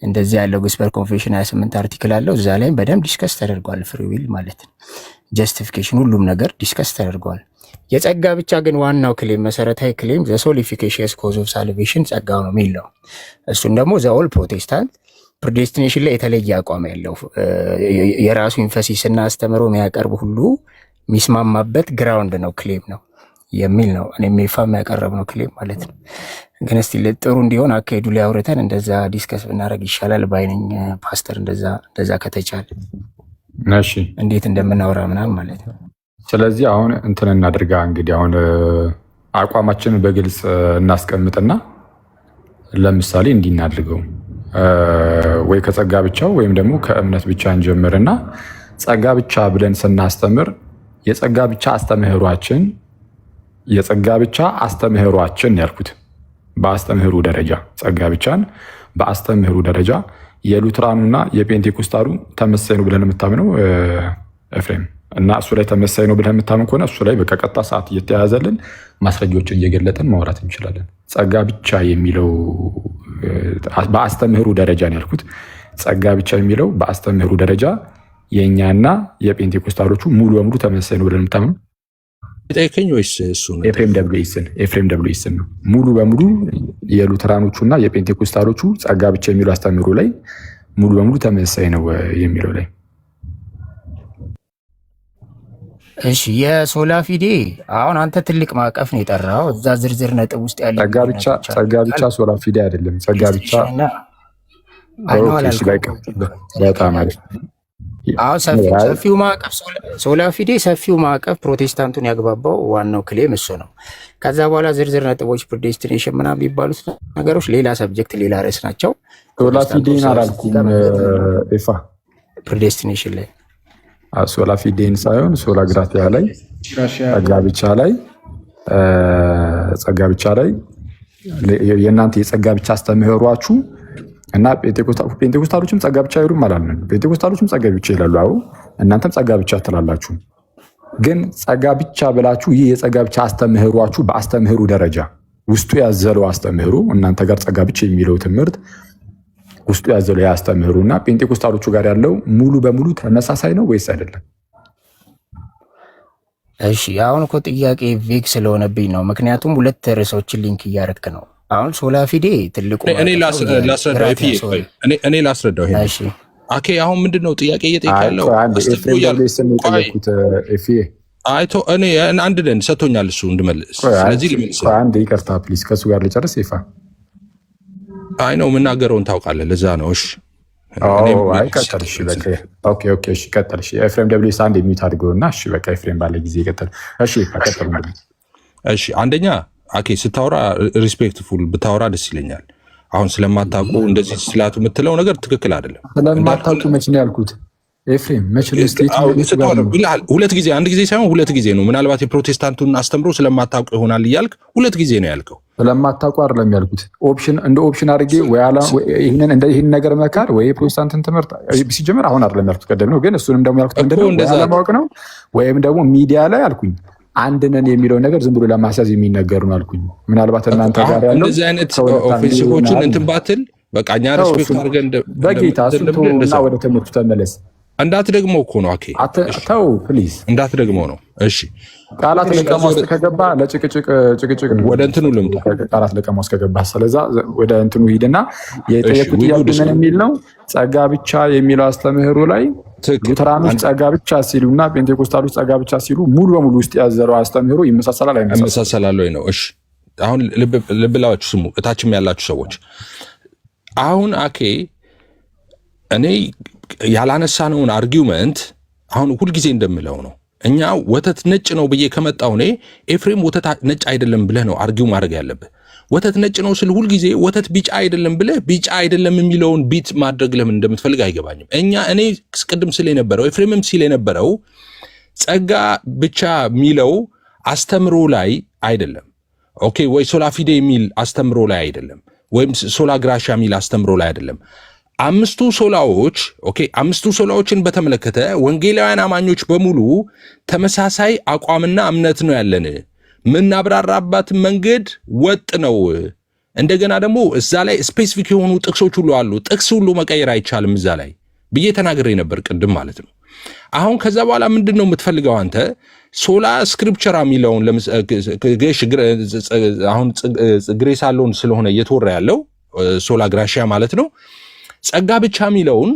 እንደዚህ ያለው ጎስፐል ኮንፌሽን 28 አርቲክል አለው። እዛ ላይም በደንብ ዲስከስ ተደርጓል ፍሪዊል ማለት ነው። ጀስቲፊኬሽን ሁሉም ነገር ዲስከስ ተደርጓል። የጸጋ ብቻ ግን ዋናው ክሌም መሰረታዊ ክሌም ዘ ሶል ኢፊኬሽስ ኮዝ ኦፍ ሳልቬሽን ጸጋው ነው የሚለው። እሱን ደግሞ ዘ ኦል ፕሮቴስታንት ፕሪዴስቲኔሽን ላይ የተለየ አቋም ያለው የራሱ ኢንፈሲስ እና አስተምሮ የሚያቀርብ ሁሉ የሚስማማበት ግራውንድ ነው ክሌም ነው የሚል ነው። እኔ ሜፋም ያቀረብ ነው ክሌም ማለት ነው። ግን እስቲ ጥሩ እንዲሆን አካሄዱ ላይ አውርተን እንደዛ ዲስከስ ብናደርግ ይሻላል ባይነኝ ፓስተር። እንደዛ ከተቻለ እሺ፣ እንዴት እንደምናወራ ምናምን ማለት ነው። ስለዚህ አሁን እንትን እናድርጋ እንግዲህ አሁን አቋማችንን በግልጽ እናስቀምጥና ለምሳሌ እንዲህ እናድርገው ወይ ከጸጋ ብቻ ወይም ደግሞ ከእምነት ብቻ እንጀምርና ጸጋ ብቻ ብለን ስናስተምር የጸጋ ብቻ አስተምህሯችን ያልኩት በአስተምህሩ ደረጃ ጸጋ ብቻን በአስተምህሩ ደረጃ የሉትራኑና የፔንቴኮስታሉ ተመሳይ ነው ብለን የምታምነው ኤፍሬም? እና እሱ ላይ ተመሳይ ነው ብለን የምታምን ከሆነ እሱ ላይ በቀጥታ ሰዓት እየተያያዘልን ማስረጃዎችን እየገለጠን ማውራት እንችላለን። ጸጋ ብቻ የሚለው በአስተምህሩ ደረጃ ነው ያልኩት። ጸጋ ብቻ የሚለው በአስተምህሩ ደረጃ የእኛና የጴንቴኮስታሎቹ ሙሉ በሙሉ ተመሳሳይ ነው ብለን የምታምነው? ጠይቀኝ ወይስ እሱ ነው? ኤፍሬም ደብሊውስን ነው ሙሉ በሙሉ የሉተራኖቹና የጴንቴኮስታሎቹ ጸጋ ብቻ የሚለው አስተምህሮ ላይ ሙሉ በሙሉ ተመሳሳይ ነው የሚለው ላይ። እሺ የሶላ ፊዴ አሁን አንተ ትልቅ ማዕቀፍ ነው የጠራው። እዛ ዝርዝር ነጥብ ውስጥ ያለ ጸጋ ብቻ ሶላ ፊዴ አይደለም። ጸጋ ብቻ በጣም አሪፍ። አሁን ሰፊው ማዕቀፍ ሶላ ፊዴ ሰፊው ማዕቀፍ ፕሮቴስታንቱን ያግባባው ዋናው ክሌም እሱ ነው። ከዛ በኋላ ዝርዝር ነጥቦች ፕሬዲስቲኔሽን ምናምን የሚባሉት ነገሮች ሌላ ሰብጀክት ሌላ ርዕስ ናቸው። ሶላ ፊዴን አላልኩም ኤፋ ፕሬዲስቲኔሽን ላይ ሶላ ፊዴን ሳይሆን ሶላ ግራቲያ ላይ ጸጋ ብቻ ላይ የእናንተ የጸጋ ብቻ አስተምህሯችሁ እና ጴንጤኮስታሎችም ጸጋ ብቻ ይሉም አላልንም። ጴንጤኮስታሎችም ጸጋ ብቻ ይላሉ። አዎ እናንተም ጸጋ ብቻ ትላላችሁ። ግን ጸጋ ብቻ ብላችሁ ይህ የጸጋ ብቻ አስተምህሯችሁ በአስተምህሩ ደረጃ ውስጡ ያዘለው አስተምህሩ እናንተ ጋር ጸጋ ብቻ የሚለው ትምህርት ውስጡ ያዘለው ያ አስተምህሩ እና ጴንጤኮስታሎቹ ጋር ያለው ሙሉ በሙሉ ተመሳሳይ ነው ወይስ አይደለም? እሺ አሁን እኮ ጥያቄ ቬግ ስለሆነብኝ ነው። ምክንያቱም ሁለት ርዕሶችን ሊንክ እያደረክ ነው። አሁን ሶላ ፊዴ ትልቁ እኔ ላስረዳው ይሄ አኬ አሁን ምንድነው ጥያቄ እየጠየቀ ያለው? አይቶ እኔ አንድ ደን ሰጥቶኛል እሱ እንድመልስ። ስለዚህ ልመልስ። አንድ ይቅርታ ፕሊዝ፣ ከሱ ጋር ልጨርስ። ይፋ አይ ነው የምናገረውን ታውቃለህ፣ ለዛ ነው። እሺ ኤፍሬም ደብሊውኤስ አንድ የሚዩት አድርገውና፣ እሺ በቃ ኤፍሬም ባለ ጊዜ ይቀጥል። እሺ አንደኛ አኬ ስታወራ ሪስፔክትፉል ብታወራ ደስ ይለኛል። አሁን ስለማታውቁ እንደዚህ ስላቱ የምትለው ነገር ትክክል አይደለም። ስለማታውቁ መች ነው ያልኩት? ኤፍሬም መች ሁለት ጊዜ አንድ ጊዜ ሳይሆን ሁለት ጊዜ ነው። ምናልባት የፕሮቴስታንቱን አስተምሮ ስለማታውቁ ይሆናል እያልክ ሁለት ጊዜ ነው ያልከው። ስለማታውቁ አይደለም ያልኩት። እንደ ኦፕሽን አድርጌ ይህን ነገር መካድ ወይ የፕሮቴስታንትን ትምህርት ሲጀመር አሁን አይደለም ያልኩት፣ ቀደም ነው። ግን እሱንም ደግሞ ያልኩት ምንድነው ለማወቅ ነው። ወይም ደግሞ ሚዲያ ላይ አልኩኝ አንድ ነን የሚለው ነገር ዝም ብሎ ለማስያዝ የሚነገር ነው አልኩኝ። ምናልባት እናንተ ጋር ያለው እንደዚህ አይነት ኦፌንሲቮችን እንትን ባትል በቃ እኛ ሪስፔክት አድርገን በጌታ እና ወደ ትምህርቱ ተመለስ። እንዳትደግመው እኮ ነው። ኦኬ ተው ፕሊዝ፣ እንዳትደግመው ነው። እሺ ቃላት ለቀማ ውስጥ ከገባ ጭቅጭቅ ወደ እንትኑ ልምጣ። ቃላት ለቀማ ውስጥ ከገባ ስለዛ ወደ እንትኑ ሂድና የጠየቁት ጥያቄ ምን የሚል ነው? ጸጋ ብቻ የሚለው አስተምህሮ ላይ ሉተራኖች ጸጋ ብቻ ሲሉና ጴንጤኮስታሎች ጸጋ ብቻ ሲሉ ሙሉ በሙሉ ውስጥ ያዘረው አስተምህሮ ይመሳሰላል አይመሳሰላል ወይ ነው? እሺ አሁን ልብ ብላችሁ ስሙ፣ እታችም ያላችሁ ሰዎች። አሁን አኬ እኔ ያላነሳነውን አርጊውመንት አሁን ሁልጊዜ እንደምለው ነው። እኛ ወተት ነጭ ነው ብዬ ከመጣው እኔ ኤፍሬም ወተት ነጭ አይደለም ብለህ ነው አርጊው ማድረግ ያለብህ። ወተት ነጭ ነው ስል ሁልጊዜ ወተት ቢጫ አይደለም ብለህ ቢጫ አይደለም የሚለውን ቢት ማድረግ ለምን እንደምትፈልግ አይገባኝም። እኔ ቅድም ስል የነበረው ኤፍሬምም ሲል የነበረው ጸጋ ብቻ የሚለው አስተምሮ ላይ አይደለም። ኦኬ ወይ ሶላ ፊዴ የሚል አስተምሮ ላይ አይደለም፣ ወይም ሶላ ግራሻ የሚል አስተምሮ ላይ አይደለም። አምስቱ ሶላዎችን በተመለከተ ወንጌላውያን አማኞች በሙሉ ተመሳሳይ አቋምና እምነት ነው ያለን። ምናብራራባት መንገድ ወጥ ነው። እንደገና ደግሞ እዛ ላይ ስፔሲፊክ የሆኑ ጥቅሶች ሁሉ አሉ። ጥቅስ ሁሉ መቀየር አይቻልም እዛ ላይ ብዬ ተናግሬ ነበር ቅድም ማለት ነው። አሁን ከዛ በኋላ ምንድን ነው የምትፈልገው አንተ? ሶላ ስክሪፕቸራ የሚለውን አሁን ግሬስ አለውን ስለሆነ እየተወራ ያለው ሶላ ግራሺያ ማለት ነው። ጸጋ ብቻ የሚለውን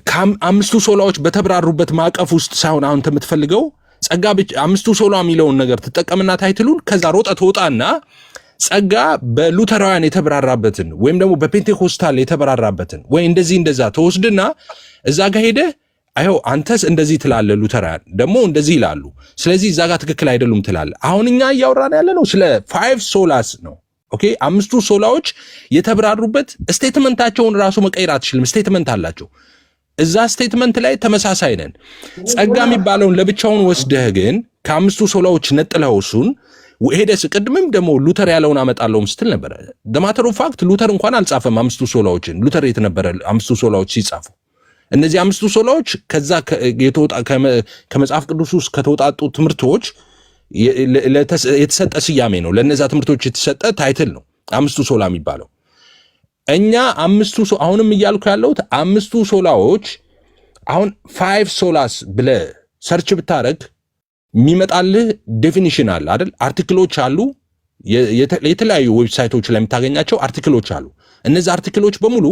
ከአምስቱ ሶላዎች በተብራሩበት ማዕቀፍ ውስጥ ሳይሆን አሁን የምትፈልገው ጸጋ ብቻ አምስቱ ሶላ የሚለውን ነገር ትጠቀምና ታይትሉን ከዛ ሮጠ ትወጣና ጸጋ በሉተራውያን የተብራራበትን ወይም ደግሞ በፔንቴኮስታል የተብራራበትን ወይ እንደዛ ተወስድና እዛ ጋር ሄደህ አይው አንተስ እንደዚህ ትላለህ፣ ሉተራውያን ደግሞ እንደዚህ ይላሉ፣ ስለዚህ እዛ ጋር ትክክል አይደሉም ትላለህ። አሁን እኛ እያወራን ያለ ነው ስለ 5 ሶላስ ነው። ኦኬ አምስቱ ሶላዎች የተብራሩበት ስቴትመንታቸውን ራሱ መቀየር አትችልም። ስቴትመንት አላቸው። እዛ ስቴትመንት ላይ ተመሳሳይ ነን። ጸጋ የሚባለውን ለብቻውን ወስደህ ግን ከአምስቱ ሶላዎች ነጥለው እሱን ሄደህ ቅድምም ደግሞ ሉተር ያለውን አመጣለሁም ስትል ነበረ። ደማተር ኦፍ ፋክት ሉተር እንኳን አልጻፈም አምስቱ ሶላዎችን። ሉተር የት ነበረ አምስቱ ሶላዎች ሲጻፉ? እነዚህ አምስቱ ሶላዎች ከዛ ከመጽሐፍ ቅዱስ ውስጥ ከተውጣጡ ትምህርቶች የተሰጠ ስያሜ ነው። ለነዛ ትምህርቶች የተሰጠ ታይትል ነው አምስቱ ሶላ የሚባለው። እኛ አሁንም እያልኩ ያለሁት አምስቱ ሶላዎች አሁን 5 ሶላስ ብለህ ሰርች ብታረግ የሚመጣልህ ዴፊኒሽን አለ አይደል? አርቲክሎች አሉ፣ የተለያዩ ዌብሳይቶች ላይ የምታገኛቸው አርቲክሎች አሉ። እነዚህ አርቲክሎች በሙሉ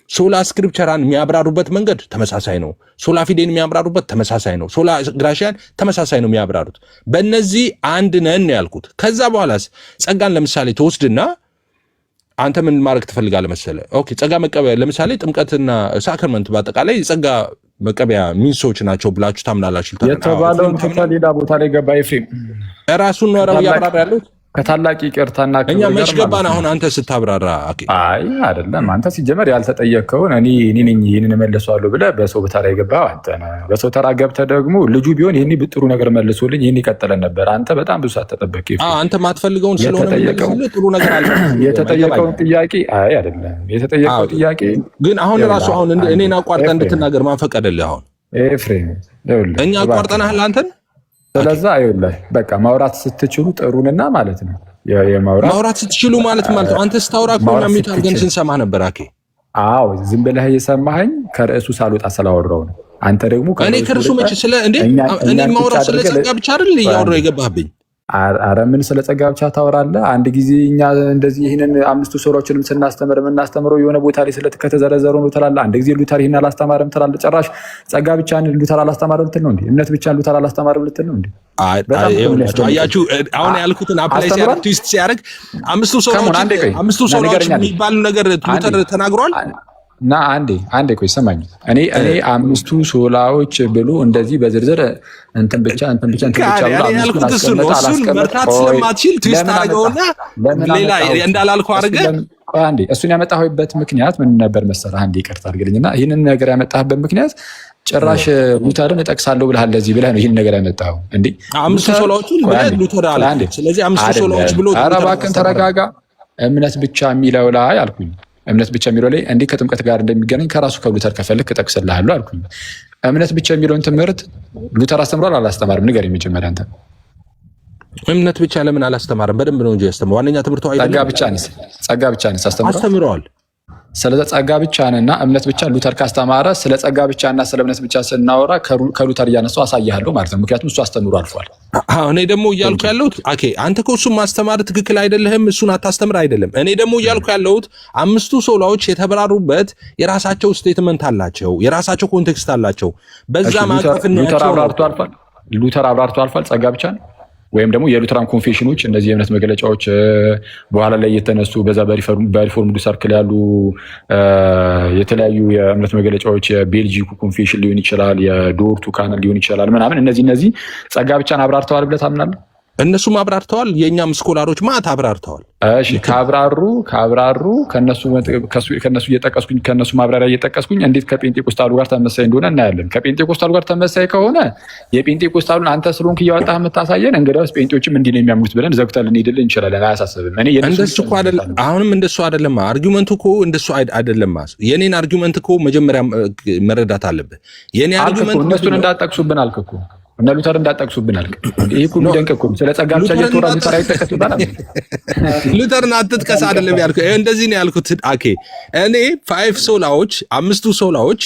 ሶላ ስክሪፕቸራን የሚያብራሩበት መንገድ ተመሳሳይ ነው። ሶላ ፊዴን የሚያብራሩበት ተመሳሳይ ነው። ሶላ ግራሺያን ተመሳሳይ ነው የሚያብራሩት። በእነዚህ አንድ ነን ያልኩት። ከዛ በኋላስ ጸጋን ለምሳሌ ተወስድና አንተ ምን ማድረግ ትፈልጋለህ መሰለ? ኦኬ ጸጋ መቀበያ ለምሳሌ ጥምቀትና ሳክራመንት በአጠቃላይ ጸጋ መቀበያ ሚንሶች ናቸው ብላችሁ ታምናላችሁ? የተባለውን ሌላ ቦታ ላይ ገባ ኤፍሬም ራሱን ነው አረብ ያብራራ ያለው ከታላቅ ይቅርታና እኛ መች ገባን? አሁን አንተ ስታብራራ አይ አይደለም። አንተ ሲጀመር ያልተጠየቅከውን እኔ ነኝ ይህንን እመልሰዋለሁ ብለህ በሰው ተራ የገባህ አንተ ነህ። በሰው ተራ ገብተህ ደግሞ ልጁ ቢሆን ይህን ጥሩ ነገር መልሶልኝ ይህን ይቀጥለን ነበር። አንተ በጣም ብዙ ሰዓት ተጠበቅ። አንተ ማትፈልገውን ስለሆነ ጥሩ ነገር አለ። የተጠየቀውን ጥያቄ አይ አይደለም የተጠየቀው ጥያቄ ግን አሁን ራሱ አሁን እኔን አቋርጠህ እንድትናገር ማን ፈቀደልህ? አሁን ኤፍሬም እኛ አቋርጠናል አንተን። ስለዛ አይውልህ በቃ ማውራት ስትችሉ ጥሩንና ማለት ነው። ማውራት ስትችሉ ማለት አንተ ስታወራ እኮ እኛ ሚት አድርገን ስንሰማ ነበር። አኬ አዎ ዝም ብለህ እየሰማኸኝ ከርዕሱ ሳልወጣ ስላወራው ነው። አንተ ደግሞ እኔ ከርዕሱ መቼ ስለ እንዴ እኔ ማውራት ስለ ጸጋ ብቻ አይደል እያወራሁ የገባህብኝ? አረ ምን ስለ ጸጋ ብቻ ታወራለህ? አንድ ጊዜ እኛ እንደዚህ ይህንን 5 ሶሎችንም ስናስተምር የምናስተምረው የሆነ ቦታ ላይ ከተዘረዘሩ ነው ትላለህ። አንድ ጊዜ ሉተር ይህን አላስተማረም ትላለህ። ጭራሽ ጸጋ ብቻ ሉተር አላስተማረም ልትል ነው እንዴ? እምነት ብቻ ሉተር አላስተማረም ልትል ነው እንዴ? አያችሁ አሁን ያልኩትን አፕላይ ሲያደርግ ትዊስት ሲያደርግ 5 ሶሎች የሚባሉ ነገር ሉተር ተናግሯል። እና አንዴ ቆይ ሰማኝ። እኔ 5 ሶላዎች ብሎ እንደዚህ በዝርዝር እንትን ብቻ ያልኩት እሱ ነው። እሱን መርታት ስለማትችል ትዊስት አድርገውና ሌላ እንዳላልኩ አድርገህ አንዴ እሱን ያመጣሁበት ምክንያት ምን ነበር መሰለህ? አንዴ ይቅርታ አድርግልኝና ይህንን ነገር ያመጣህበት ምክንያት ጭራሽ ሉተርን እጠቅሳለሁ ብለሃል። ለዚህ ብለህ ነው ይህን ነገር ያመጣኸው እንዴ? 5 ሶላዎችን ብለህ ሉተር አለ። ስለዚህ 5 ሶላዎች ብሎ ኧረ እባክህን ተረጋጋ። እምነት ብቻ የሚለው ላይ አልኩኝ። እምነት ብቻ የሚለው ላይ እንዴ ከጥምቀት ጋር እንደሚገናኝ ከራሱ ከሉተር ከፈለክ እጠቅስልሃለሁ አልኩኝ። እምነት ብቻ የሚለውን ትምህርት ሉተር አስተምሯል አላስተማርም? ንገረኝ መጀመሪያ አንተ። እምነት ብቻ ለምን አላስተማርም? በደንብ ነው እንጂ ያስተምረው። ዋነኛ ትምህርቱ አይደለም። ጸጋ ብቻ ነስ አስተምረዋል። ስለ ጸጋ ብቻ ነና እምነት ብቻ ሉተር ካስተማረ ስለ ጸጋ ብቻና ስለ እምነት ብቻ ስናወራ ከሉተር እያነሳው አሳያለሁ ማለት ነው። ምክንያቱም እሱ አስተምሮ አልፏል። እኔ ደግሞ እያልኩ ያለሁት ኦኬ አንተ እኮ እሱን ማስተማር ትክክል አይደለህም፣ እሱን አታስተምር አይደለም። እኔ ደግሞ እያልኩ ያለሁት 5 ሶላዎች የተበራሩበት የራሳቸው ስቴትመንት አላቸው፣ የራሳቸው ኮንቴክስት አላቸው። በዛ ማቀፍና ሉተር አብራርቶ አልፏል። ጸጋ ብቻ ነው ወይም ደግሞ የሉተራን ኮንፌሽኖች እነዚህ የእምነት መገለጫዎች በኋላ ላይ የተነሱ በዛ በሪፎርምድ ሰርክል ያሉ የተለያዩ የእምነት መገለጫዎች የቤልጂኩ ኮንፌሽን ሊሆን ይችላል፣ የዶርቱ ካናል ሊሆን ይችላል ምናምን እነዚህ ጸጋ ብቻን አብራርተዋል ብለህ ታምናለህ? እነሱም አብራርተዋል፣ የእኛም ስኮላሮች ማት አብራርተዋል። እሺ ካብራሩ ከነሱ እየጠቀስኩኝ ከነሱ ማብራሪያ እየጠቀስኩኝ እንዴት ከጴንጤቆስታሉ ጋር ተመሳሳይ እንደሆነ እናያለን። ከጴንጤቆስታሉ ጋር ተመሳሳይ ከሆነ የጴንጤቆስታሉን አንተ ስለሆንክ እያወጣህ የምታሳየን እንግዲያውስ ጴንጤዎችም እንዲህ ነው የሚያምኑት ብለን ዘግተን ልንሄድልህ እንችላለን። አያሳስብም። እኔ እንደሱ እኮ አይደለም። አሁንም እንደሱ አይደለም። አርጊውመንቱ እኮ እንደሱ አይደለም። የኔን አርጊውመንት እኮ መጀመሪያ መረዳት አለብህ። የኔ አርጊውመንት እነሱን እንዳጠቅሱብን አልክ እኮ እና ሉተር እንዳጠቅሱብን አልክ። ይሄ እኮ የሚደንቅ እኮ ስለ ጸጋ ብቻ እየተወራ ሉተር አይጠቀስብን አለ። ሉተርን አትጥቀስ አይደለም ያልኩት፣ እንደዚህ ነው ያልኩት። ኦኬ እኔ 5 ሶላዎች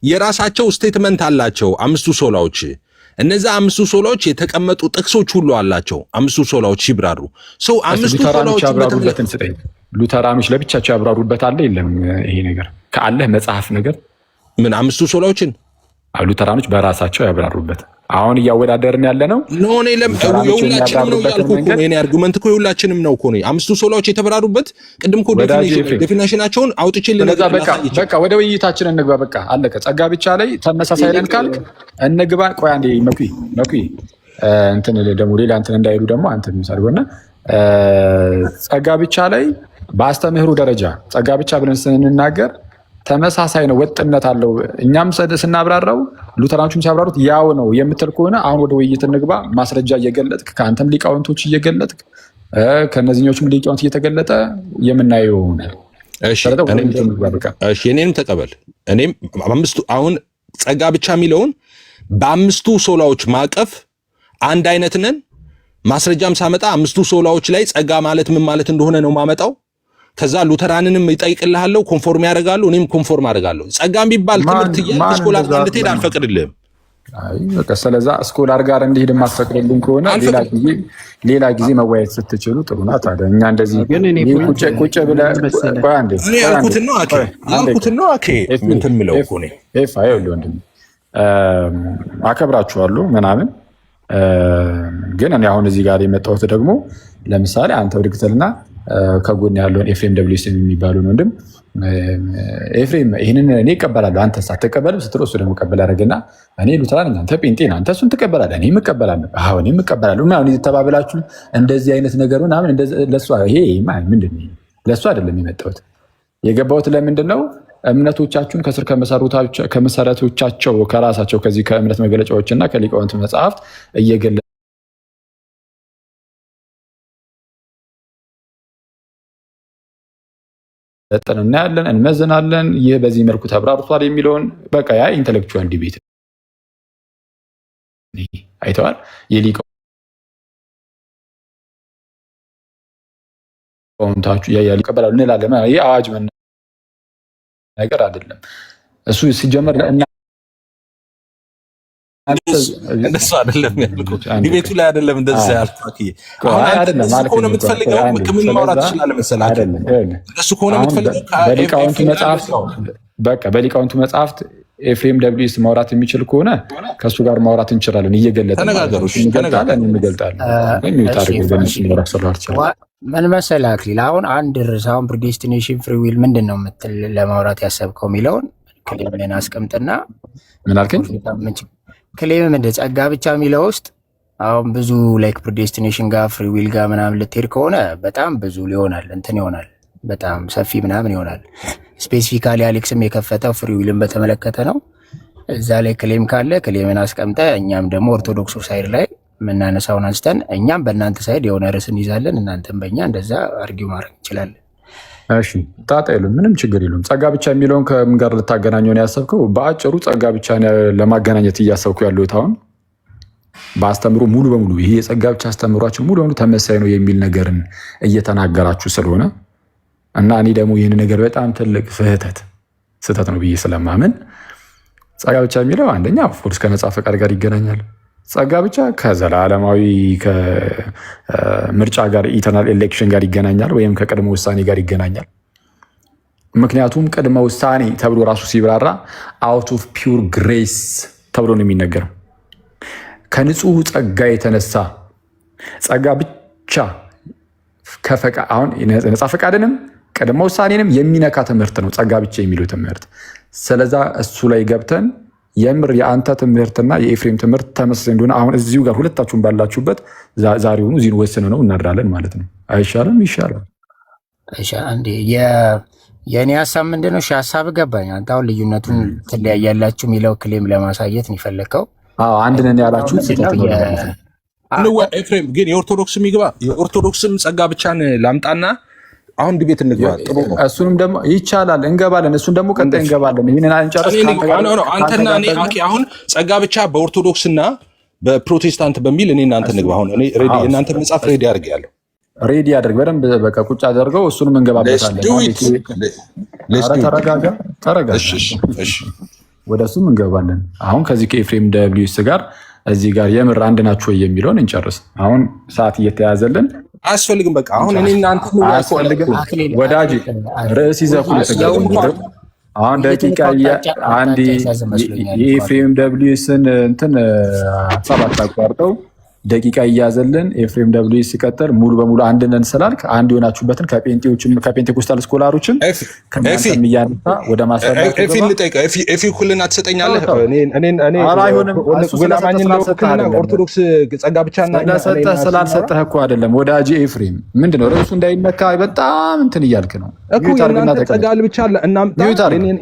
የራሳቸው ስቴትመንት አላቸው። 5 ሶላዎች እነዛ 5 ሶላዎች የተቀመጡ ጥቅሶች ሁሉ አላቸው። 5 ሶላዎች ሲብራሩ ሰው 5 ሶላዎች ያብራሩበትን ስጠኝ። ሉተራኖች ለብቻቸው ያብራሩበት አለ የለም? ይሄ ነገር ካለህ መጽሐፍ ነገር ምን 5 ሶላዎችን ሉተራኖች በራሳቸው ያብራሩበት አሁን እያወዳደርን ያለ ነው። እኔ የሁላችንም ነው ያልኩህ እኮ ነው። የኔ አርጉመንት እኮ የሁላችንም ነው እኮ ነው። 5 ሶላዎች የተበራሩበት ቅድም እኮ ዴፊኒሽናቸውን አውጥቼ በቃ ወደ ውይይታችን እንግባ። በቃ አለቀ። ጸጋ ብቻ ላይ ተመሳሳይ ነን ካልክ እንግባ። ቆይ አንዴ መኩይ እንትን ደግሞ ሌላ እንትን እንዳይሉ ደግሞ አንተ የሚሳልጎና ጸጋ ብቻ ላይ በአስተምህሩ ደረጃ ጸጋ ብቻ ብለን ስንናገር ተመሳሳይ ነው፣ ወጥነት አለው። እኛም ስናብራራው ሉተራኖቹም ሲያብራሩት ያው ነው የምትል ከሆነ አሁን ወደ ውይይት እንግባ። ማስረጃ እየገለጥክ ከአንተም ሊቃውንቶች እየገለጥክ ከነዚህኞቹም ሊቃውንት እየተገለጠ የምናየው ይሆናል። እሺ እኔንም ተቀበል። እኔም አሁን ጸጋ ብቻ የሚለውን በ5 ሶላዎች ማቀፍ አንድ አይነት ነን። ማስረጃም ሳመጣ 5 ሶላዎች ላይ ጸጋ ማለት ምን ማለት እንደሆነ ነው ማመጣው። ከዛ ሉተራንንም ይጠይቅልሃለሁ፣ ኮንፎርም ያደርጋሉ፣ እኔም ኮንፎርም አደርጋለሁ። ጸጋም ቢባል ትምህርት ስኮላር እንድትሄድ አልፈቅድልህም። አይ በቃ ስለዛ ስኮላር ጋር እንዲሄድ የማትፈቅድልን ከሆነ ሌላ ጊዜ መወያየት ስትችሉ ጥሩ ናት። ታዲያ እኛ እንደዚህ ቁጭ ብለህ እንትን የምለው እኮ እኔ ይኸውልህ ወንድሜ አከብራችኋለሁ ምናምን፣ ግን እኔ አሁን እዚህ ጋር የመጣሁት ደግሞ ለምሳሌ አንተ ብድግትልና ከጎን ያለውን ኤፍሬም ደብሊውስ የሚባለውን ወንድም ኤፍሬም ይህንን እኔ እቀበላለሁ አንተ ሳትቀበልም ስትለው እሱ ደግሞ ቀበል ያደረገና እኔ ሉተራን አንተ ጴንጤ ነህ አንተ እሱን ትቀበላለህ እኔም እቀበላለሁ እኔም እቀበላለሁ ምናምን የተባበላችሁ እንደዚህ አይነት ነገር ምናምን ለእሱ ይሄ ምንድን ነው? ለእሱ አይደለም የመጣሁት። የገባሁት ለምንድን ነው? እምነቶቻችሁን ከስር ከመሰረቶቻቸው ከራሳቸው ከዚህ ከእምነት መገለጫዎችና ከሊቃውንት መጽሐፍት እየገለ ለጥን እናያለን እንመዝናለን። ይህ በዚህ መልኩ ተብራርቷል የሚለውን በቃ ያ ኢንተሌክቹዋል ዲቤት አይተዋል። የሊቃውንታችሁ ይቀበላሉ እንላለን። ይህ አዋጅ ነገር አይደለም። እሱ ሲጀመር እንደሱ አይደለም ያልኩት፣ ዲቤቱ ላይ አይደለም እንደዛ ያልኩት። ከሆነ የምትፈልገው ምን ማውራት ትችላለህ መሰለህ? እሱ ከሆነ የምትፈልገው በሊቃውንቱ መጽሐፍት ኤፍሬም ደብሊውስ ማውራት የሚችል ከሆነ ከእሱ ጋር ማውራት እንችላለን። እየገለጠ ምን መሰለህ አክሊል፣ አሁን አንድ ርዕስ አሁን ፕሪዴስቲኔሽን ፍሪ ዊል ምንድን ነው የምትል ለማውራት ያሰብከው የሚለውን ክሌምን አስቀምጥና ምን አልከኝ? ክሌም ምንድን ጸጋ ብቻ የሚለው ውስጥ አሁን ብዙ ላይክ ፕሪዴስቲኔሽን ጋር ፍሪ ዊል ጋር ምናምን ልትሄድ ከሆነ በጣም ብዙ ሊሆናል እንትን ይሆናል፣ በጣም ሰፊ ምናምን ይሆናል። ስፔሲፊካሊ አሌክስም የከፈተው ፍሪ ዊልን በተመለከተ ነው። እዛ ላይ ክሌም ካለ ክሌምን አስቀምጠ እኛም ደግሞ ኦርቶዶክሱ ሳይድ ላይ የምናነሳውን አንስተን እኛም በእናንተ ሳይድ የሆነ ርዕስ እንይዛለን፣ እናንተም በእኛ እንደዛ አርጊው ማድረግ እንችላለን። እሺ ጣጣ የለም፣ ምንም ችግር የለም። ጸጋ ብቻ የሚለውን ከምን ጋር ልታገናኘው ነው ያሰብከው? በአጭሩ ጸጋ ብቻ ለማገናኘት እያሰብኩ ያለሁት አሁን በአስተምሮ ሙሉ በሙሉ ይሄ የጸጋ ብቻ አስተምሯችን ሙሉ በሙሉ ተመሳይ ነው የሚል ነገርን እየተናገራችሁ ስለሆነ እና እኔ ደግሞ ይህን ነገር በጣም ትልቅ ስህተት ነው ብዬ ስለማምን ጸጋ ብቻ የሚለው አንደኛ ኦፍኮርስ ከነጻ ፈቃድ ጋር ይገናኛል። ጸጋ ብቻ ከዘላለማዊ ከምርጫ ጋር ኢተርናል ኤሌክሽን ጋር ይገናኛል፣ ወይም ከቅድመ ውሳኔ ጋር ይገናኛል። ምክንያቱም ቅድመ ውሳኔ ተብሎ ራሱ ሲብራራ አውት ኦፍ ፒውር ግሬስ ተብሎ ነው የሚነገረው። ከንጹህ ጸጋ የተነሳ ጸጋ ብቻ አሁን ነጻ ፈቃድንም ቅድመ ውሳኔንም የሚነካ ትምህርት ነው ጸጋ ብቻ የሚለው ትምህርት። ስለዛ እሱ ላይ ገብተን የምር የአንተ ትምህርትና የኤፍሬም ትምህርት ተመሳሳይ እንደሆነ አሁን እዚሁ ጋር ሁለታችሁም ባላችሁበት ዛሬውኑ እዚህን ወስነ ነው እናድራለን ማለት ነው። አይሻልም? ይሻላል። የእኔ ሀሳብ ምንድን ነው? ሀሳብ ገባኝ። አንተ አሁን ልዩነቱን ትለያያላችሁ የሚለው ክሌም ለማሳየት ነው የፈለግከው። አንድ ነን ያላችሁት ስህተት ነው። ኤፍሬም ግን የኦርቶዶክስ የሚግባ የኦርቶዶክስም ጸጋ ብቻን ላምጣና አሁን ዲቤት እንግባ። ጥሩ ነው። እሱንም ደግሞ ይቻላል እንገባለን። እሱን ደግሞ ቀጣይ እንገባለን። ይሄንን አንጨርስ። አንተና እኔ አሁን ጸጋ ብቻ በኦርቶዶክስና በፕሮቴስታንት በሚል እኔ እናንተ እንግባ። አሁን እኔ ሬዲ እናንተ መጽሐፍ ሬዲ አድርጌያለሁ። ሬዲ አድርግ በደንብ በቃ ቁጭ አድርገው። እሱንም እንገባበታለን። ተረጋጋ። እሺ ወደ እሱም እንገባለን። አሁን ከዚህ ከኤፍሬም ደብሊውስ ጋር እዚህ ጋር የምር አንድ ናችሁ ወይ የሚለውን እንጨርስ። አሁን ሰዓት እየተያዘልን አያስፈልግም። በቃ አሁን እኔ እናንተ ወዳጅ ርዕስ ይዘህ አሁን ደቂቃ አንድ የኤፍሬም ደብሊውስን እንትን ሀሳብ አታቋርጠው። ደቂቃ እያዘልን ኤፍሬም ደብሊውስ ሲቀጥል ሙሉ በሙሉ አንድ ነን ስላልክ አንድ የሆናችሁበትን ከፔንቴኮስታል ስኮላሮችን ከእናንተም እያነሳ ወደ ማስረዳት ኤፊ እኩልና ትሰጠኛለህ። ኦርቶዶክስ ጸጋ ብቻ ስላልሰጠህ እኮ አይደለም ወዳጅ ኤፍሬም። ምንድን ነው ርዕሱ እንዳይነካ በጣም እንትን እያልክ ነው። ጸጋ ለብቻ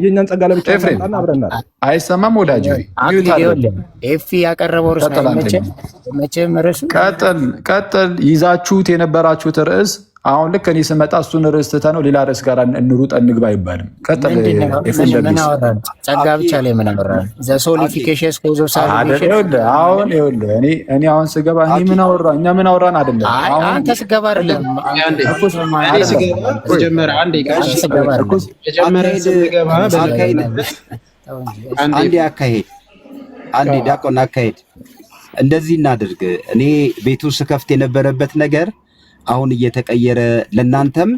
የእኛን ጸጋ ለብቻ አብረናል። አይሰማም ወዳጅ ኤፊ ያቀረበው ርዕስ ቀጥል ይዛችሁት የነበራችሁት ርዕስ አሁን ልክ እኔ ስመጣ እሱን ርዕስ ትተነው ሌላ ርዕስ ጋር እንሩጥ እንግባ አይባልም። ቀጥል። ጸጋ ብቻ ላይ ምን አወራን? ዘሶሊፊኬሽንስ ኮዝ ኦፍ ሳልቬሽን። አሁን እኔ አሁን ስገባ እኔ ምን አወራ እኛ ምን አወራን አይደለም። አንተ ስገባ አይደለም አንዴ አካሄድ አንዴ ዲያቆን አካሄድ እንደዚህ እናድርግ። እኔ ቤቱ ስከፍት የነበረበት ነገር አሁን እየተቀየረ ለናንተም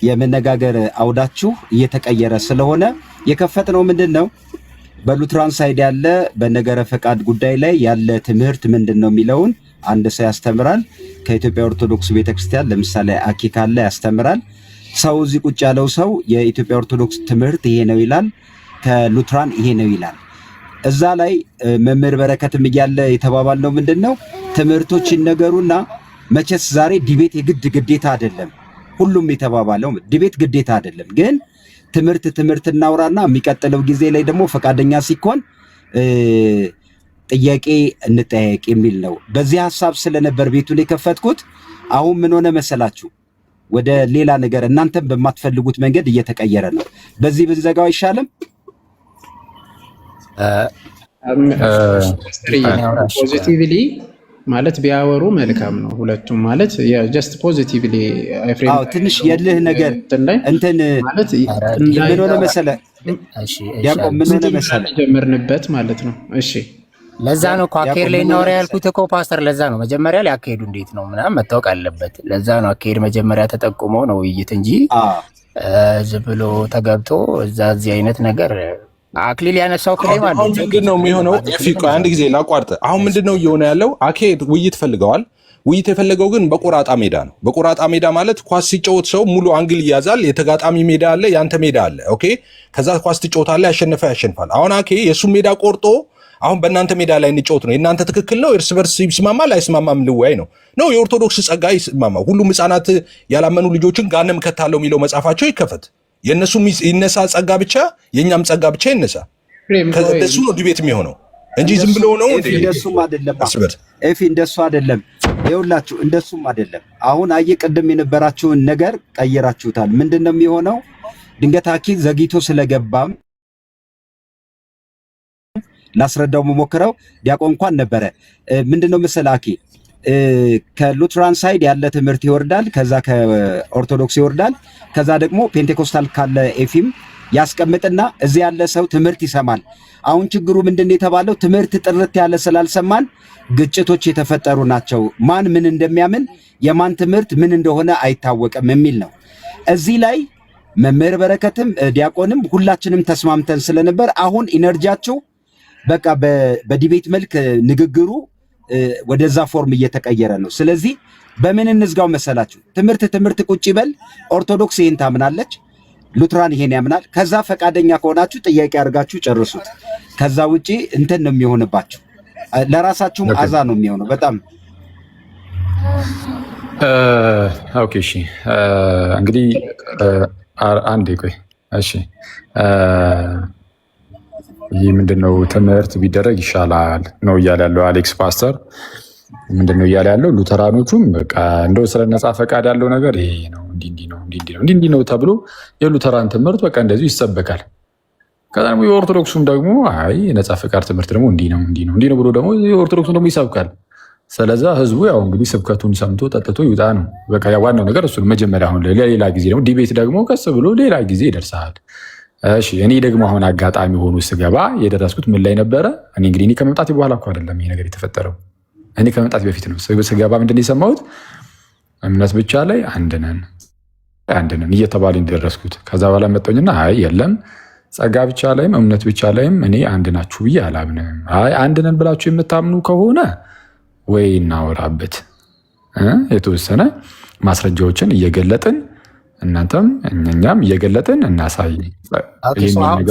የመነጋገር አውዳችሁ እየተቀየረ ስለሆነ የከፈትነው ምንድነው በሉትራን ሳይድ ያለ በነገረ ፈቃድ ጉዳይ ላይ ያለ ትምህርት ምንድነው የሚለውን አንድ ሰው ያስተምራል። ከኢትዮጵያ ኦርቶዶክስ ቤተክርስቲያን ለምሳሌ አኪ ካለ ያስተምራል። ሰው እዚህ ቁጭ ያለው ሰው የኢትዮጵያ ኦርቶዶክስ ትምህርት ይሄ ነው ይላል፣ ከሉትራን ይሄ ነው ይላል። እዛ ላይ መምህር በረከትም እያለ የተባባልነው ምንድነው ትምህርቶች ይነገሩና መቼስ ዛሬ ዲቤት የግድ ግዴታ አይደለም። ሁሉም የተባባለው ዲቤት ግዴታ አይደለም፣ ግን ትምህርት እናውራና የሚቀጥለው ጊዜ ላይ ደግሞ ፈቃደኛ ሲኮን ጥያቄ እንጠያየቅ የሚል ነው። በዚህ ሐሳብ ስለነበር ቤቱን የከፈትኩት። አሁን ምን ሆነ መሰላችሁ? ወደ ሌላ ነገር እናንተም በማትፈልጉት መንገድ እየተቀየረ ነው። በዚህ ብንዘጋው አይሻልም? ፖዚቲቭሊ ማለት ቢያወሩ መልካም ነው። ሁለቱም ማለት ጀስት ፖዚቲቭሊ ትንሽ የልህ ነገር እንትን ማለት ምን ሆነ መሰለህ ዲያቆን ምን ሆነ መሰለህ ጀመርንበት ማለት ነው። እሺ ለዛ ነው እኮ አካሄድ ላይ እናወራ ያልኩት እኮ ፓስተር። ለዛ ነው መጀመሪያ ላይ አካሄዱ እንዴት ነው ምናምን መታወቅ አለበት። ለዛ ነው አካሄድ መጀመሪያ ተጠቁሞ ነው ውይይት እንጂ ዝም ብሎ ተገብቶ እዚህ አይነት ነገር አክሊል ያነሳው ክሌም አለ። ምንድን ነው የሚሆነው? አንድ ጊዜ ላቋርጥ። አሁን ምንድን ነው እየሆነ ያለው? አካሄድ ውይይት ፈልገዋል። ውይይት የፈለገው ግን በቆራጣ ሜዳ ነው። በቆራጣ ሜዳ ማለት ኳስ ሲጫወት ሰው ሙሉ አንግል ይያዛል። የተጋጣሚ ሜዳ አለ፣ ያንተ ሜዳ አለ። ኦኬ፣ ከዛ ኳስ ትጫወታለህ፣ ያሸነፈ ያሸንፋል። አሁን የሱ ሜዳ ቆርጦ አሁን በእናንተ ሜዳ ላይ እንጫወት ነው። የእናንተ ትክክል ነው፣ እርስ በርስ ይስማማል አይስማማም ልወያይ ነው። የኦርቶዶክስ ጸጋ ይስማማ። ሁሉም ህፃናት ያላመኑ ልጆችን ጋንም ከታለው የሚለው መጽሐፋቸው ይከፈት። የእነሱም ይነሳ ጸጋ ብቻ፣ የእኛም ጸጋ ብቻ ይነሳ። ከደሱ ነው ዲቤት የሚሆነው እንጂ ዝም ብለው ነው። እንደሱም አይደለም እንደሱ አይደለም። ይኸውላችሁ እንደሱም አይደለም። አሁን ቅድም የነበራችሁን ነገር ቀይራችሁታል። ምንድነው የሚሆነው? ድንገት አኪ ዘግይቶ ስለገባም ላስረዳው መሞክረው ዲያቆን እንኳን ነበረ። ምንድነው መሰለህ አኪ ከሉትራን ሳይድ ያለ ትምህርት ይወርዳል፣ ከዛ ከኦርቶዶክስ ይወርዳል፣ ከዛ ደግሞ ፔንቴኮስታል ካለ ኤፊም ያስቀምጥና እዚህ ያለ ሰው ትምህርት ይሰማል። አሁን ችግሩ ምንድነው የተባለው? ትምህርት ጥርት ያለ ስላልሰማን ግጭቶች የተፈጠሩ ናቸው። ማን ምን እንደሚያምን የማን ትምህርት ምን እንደሆነ አይታወቅም የሚል ነው። እዚህ ላይ መምህር በረከትም ዲያቆንም ሁላችንም ተስማምተን ስለነበር አሁን ኢነርጂያቸው በቃ በዲቤት መልክ ንግግሩ ወደዛ ፎርም እየተቀየረ ነው። ስለዚህ በምን እንዝጋው መሰላችሁ? ትምህርት ቁጭ ይበል። ኦርቶዶክስ ይሄን ታምናለች፣ ሉትራን ይሄን ያምናል። ከዛ ፈቃደኛ ከሆናችሁ ጥያቄ አድርጋችሁ ጨርሱት። ከዛ ውጪ እንትን ነው የሚሆንባችሁ፣ ለራሳችሁም አዛ ነው የሚሆነው በጣም። ኦኬ እሺ፣ እንግዲህ አንዴ ቆይ። እሺ ይህ ምንድነው? ትምህርት ቢደረግ ይሻላል ነው እያለ ያለው አሌክስ ፓስተር። ምንድነው እያለ ያለው? ሉተራኖቹም በቃ እንደው ስለ ነፃ ፈቃድ ያለው ነገር ይሄ ነው እንዲህ ነው ተብሎ የሉተራን ትምህርት በቃ እንደዚሁ ይሰበካል። ከዛ ደግሞ የኦርቶዶክሱም ደግሞ አይ የነፃ ፈቃድ ትምህርት ደግሞ እንዲህ ነው ብሎ ደግሞ የኦርቶዶክሱም ደግሞ ይሰብካል። ስለዛ ህዝቡ ያው እንግዲህ ስብከቱን ሰምቶ ጠጥቶ ይውጣ ነው በቃ። ዋናው ነገር እሱን መጀመሪያ አሁን ሌላ ጊዜ ደግሞ ዲቤት ደግሞ ቀስ ብሎ ሌላ ጊዜ ይደርሳል። እሺ እኔ ደግሞ አሁን አጋጣሚ ሆኖ ስገባ የደረስኩት ምን ላይ ነበረ? እኔ ከመምጣቴ በኋላ እኮ አይደለም ይሄ ነገር የተፈጠረው። እኔ ከመምጣቴ በፊት ነው። ስገባ ምንድን ነው የሰማሁት? እምነት ብቻ ላይ አንድ ነን እየተባለ እንደደረስኩት። ከዛ በኋላ መጣሁኝና አይ የለም ጸጋ ብቻ ላይም እምነት ብቻ ላይም እኔ አንድ ናችሁ ብዬ አላምንም። አይ አንድ ነን ብላችሁ የምታምኑ ከሆነ ወይ እናወራበት፣ የተወሰነ ማስረጃዎችን እየገለጥን እናንተም እኛም እየገለጥን እናሳይ።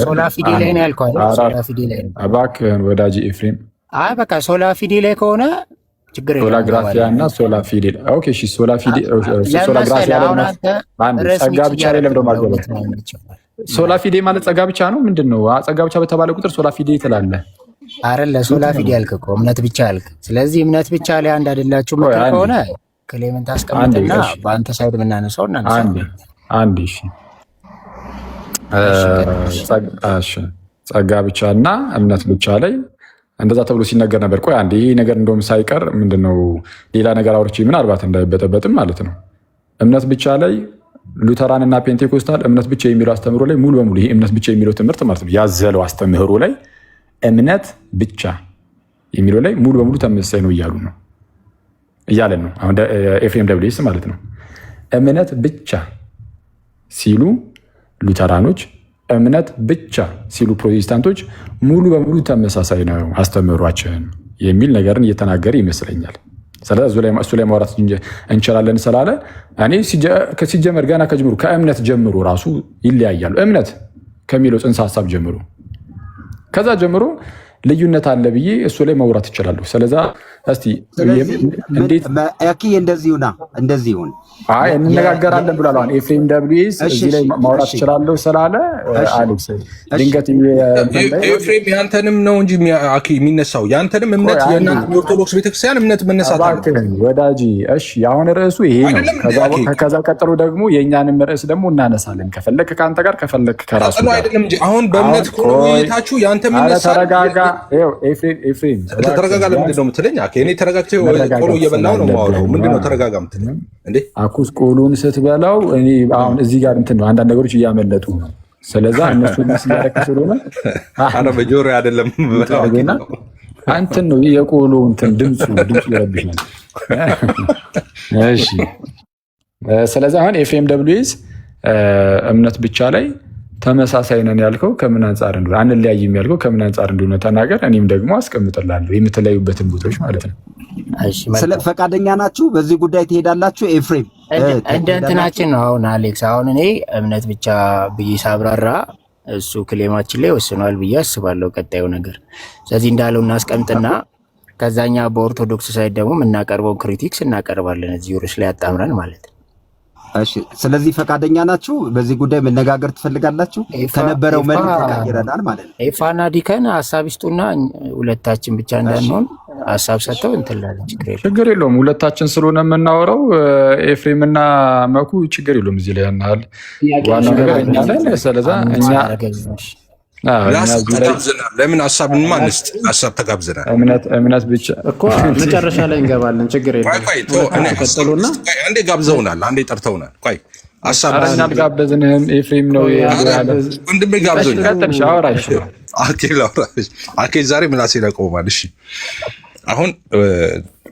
ሶላ ፊዴ ላይ ነው ያልከው አይደል? እባክህን ወዳጅ ኤፍሬም። አይ በቃ ሶላ ፊዴ ላይ ከሆነ ችግር የለም። ሶላ ግራፊያ እና ሶላ ፊዴ። ኦኬ እሺ፣ ሶላ ፊዴ ሶላ ግራፊያ ላይ ጸጋ ብቻ ላይ ለምዶ ማገበት። ሶላ ፊዴ ማለት ጸጋ ብቻ ነው ምንድነው? ጸጋ ብቻ በተባለ ቁጥር ሶላ ፊዴ ትላለህ አይደለ? ሶላ ፊዴ ያልክ እኮ እምነት ብቻ ያልክ። ስለዚህ እምነት ብቻ ላይ አንድ አይደላችሁ ምትል ከሆነ ክሌመንት አስቀምጥና በአንተ ሳይድ የምናነሳው አንድ እሺ፣ ጸጋ ብቻ እና እምነት ብቻ ላይ እንደዛ ተብሎ ሲነገር ነበር። ቆይ አንድ ይሄ ነገር እንደውም ሳይቀር ምንድነው ሌላ ነገር አውርቼ ምናልባት እንዳይበጠበጥም ማለት ነው። እምነት ብቻ ላይ ሉተራን እና ፔንቴኮስታል እምነት ብቻ የሚለው አስተምህሮ ላይ ሙሉ በሙሉ ይሄ እምነት ብቻ የሚለው ትምህርት ማለት ነው ያዘለው አስተምህሮ ላይ እምነት ብቻ የሚለው ላይ ሙሉ በሙሉ ተመሳሳይ ነው እያለን ነው። አሁን ኤፍሬም ደብሊስ ማለት ነው። እምነት ብቻ ሲሉ ሉተራኖች፣ እምነት ብቻ ሲሉ ፕሮቴስታንቶች ሙሉ በሙሉ ተመሳሳይ ነው አስተምህሯችን የሚል ነገርን እየተናገረ ይመስለኛል። ስለዚህ እሱ ላይ ማውራት እንችላለን ስላለ እኔ ሲጀመር ገና ከጅምሩ ከእምነት ጀምሮ ራሱ ይለያያሉ። እምነት ከሚለው ጽንሰ ሀሳብ ጀምሮ ከዛ ጀምሮ ልዩነት አለ ብዬ እሱ ላይ ማውራት ይችላሉ። ስለዛ እስቲ እንዴት እንደዚህ ይሁን እንነጋገራለን ብሏል። አሁን ኤፍሬም ደብሊስ እዚህ ላይ ማውራት ይችላል ስላለ አሌክስ ድንገት ኤፍሬም ያንተንም ነው እንጂ የሚነሳው ያንተንም እምነት የእናንተ ኦርቶዶክስ ቤተክርስቲያን እምነት መነሳት አለ ወዳጂ። እሺ አሁን ርዕሱ ይሄ ነው። ከዛ ቀጥሎ ደግሞ የእኛንም ርዕስ ደግሞ እናነሳለን። ከፈለክ ከአንተ ጋር ከፈለክ ከራሱ ጋር አይደለም እንጂ አሁን በእምነት ቆይታችሁ ያንተም ይነሳል። ኤፍሬም ተረጋጋ። ለምንድን ነው የምትለኝ? እኔ ተረጋግቼ ቆሎ እየበላሁ ነው የማወራው። ምንድን ነው ተረጋጋ የምትለኝ እንዴ? አኩስ ቆሎን ስትበላው እኔ አሁን እዚህ ጋር እንትን ነው አንዳንድ ነገሮች እያመለጡ ነው። ስለዛ እነሱ ሲያረክ ስለሆነ አረ በጆሮ አይደለም አንተን ነው የቆሎ እንትን ድምፁ ይረብሻል። እሺ ስለዛ አሁን ኤፍኤም ደብሊውኤስ እምነት ብቻ ላይ ተመሳሳይ ነን ያልከው ከምን አንጻር እንደሆነ አንለያይም ያልከው ከምን አንጻር እንደሆነ ተናገር። እኔም ደግሞ አስቀምጥላለሁ የምትለዩበትን ቦታዎች ማለት ነው። ስለ ፈቃደኛ ናችሁ በዚህ ጉዳይ ትሄዳላችሁ? ኤፍሬም እንደ እንትናችን ነው። አሁን አሌክስ አሁን እኔ እምነት ብቻ ብዬ ሳብራራ እሱ ክሌማችን ላይ ወስኗል ብዬ አስባለሁ ቀጣዩ ነገር። ስለዚህ እንዳለው እናስቀምጥና ከዛኛ በኦርቶዶክስ ሳይድ ደግሞ የምናቀርበው ክሪቲክስ እናቀርባለን እዚህ ርዕስ ላይ አጣምረን ማለት ነው። እሺ ስለዚህ ፈቃደኛ ናችሁ? በዚህ ጉዳይ መነጋገር ትፈልጋላችሁ? ከነበረው መልክ ተቀይረናል ማለት ነው። ኤፋና ዲከን ሀሳብ ይስጡና ሁለታችን ብቻ እንዳንሆን ሀሳብ ሰጥተው እንትላለን። ችግር የለውም። ሁለታችን ስለሆነ የምናወራው ኤፍሬምና መኩ ችግር የለውም። እዚህ ላይ ያናል ዋናው ነገር እኛ ላይ ስለዛ እኛ ተጋብዘናል። ለምን ሀሳብን ማንስት ሀሳብ ተጋብዘናል። እምነት ብቻ እኮ መጨረሻ ላይ እንገባለን። ችግር የለም። ቀጥሉና አንዴ ጋብዘውናል፣ አንዴ ጠርተውናል። ቆይ ሀሳብ አልጋበዝንህም። ኤፍሬም ነው ወንድሜ ጋብዘውኝ ቀጥልሽ አወራሽ አኬ ዛሬ ምላሴ ለቆማል። እሺ አሁን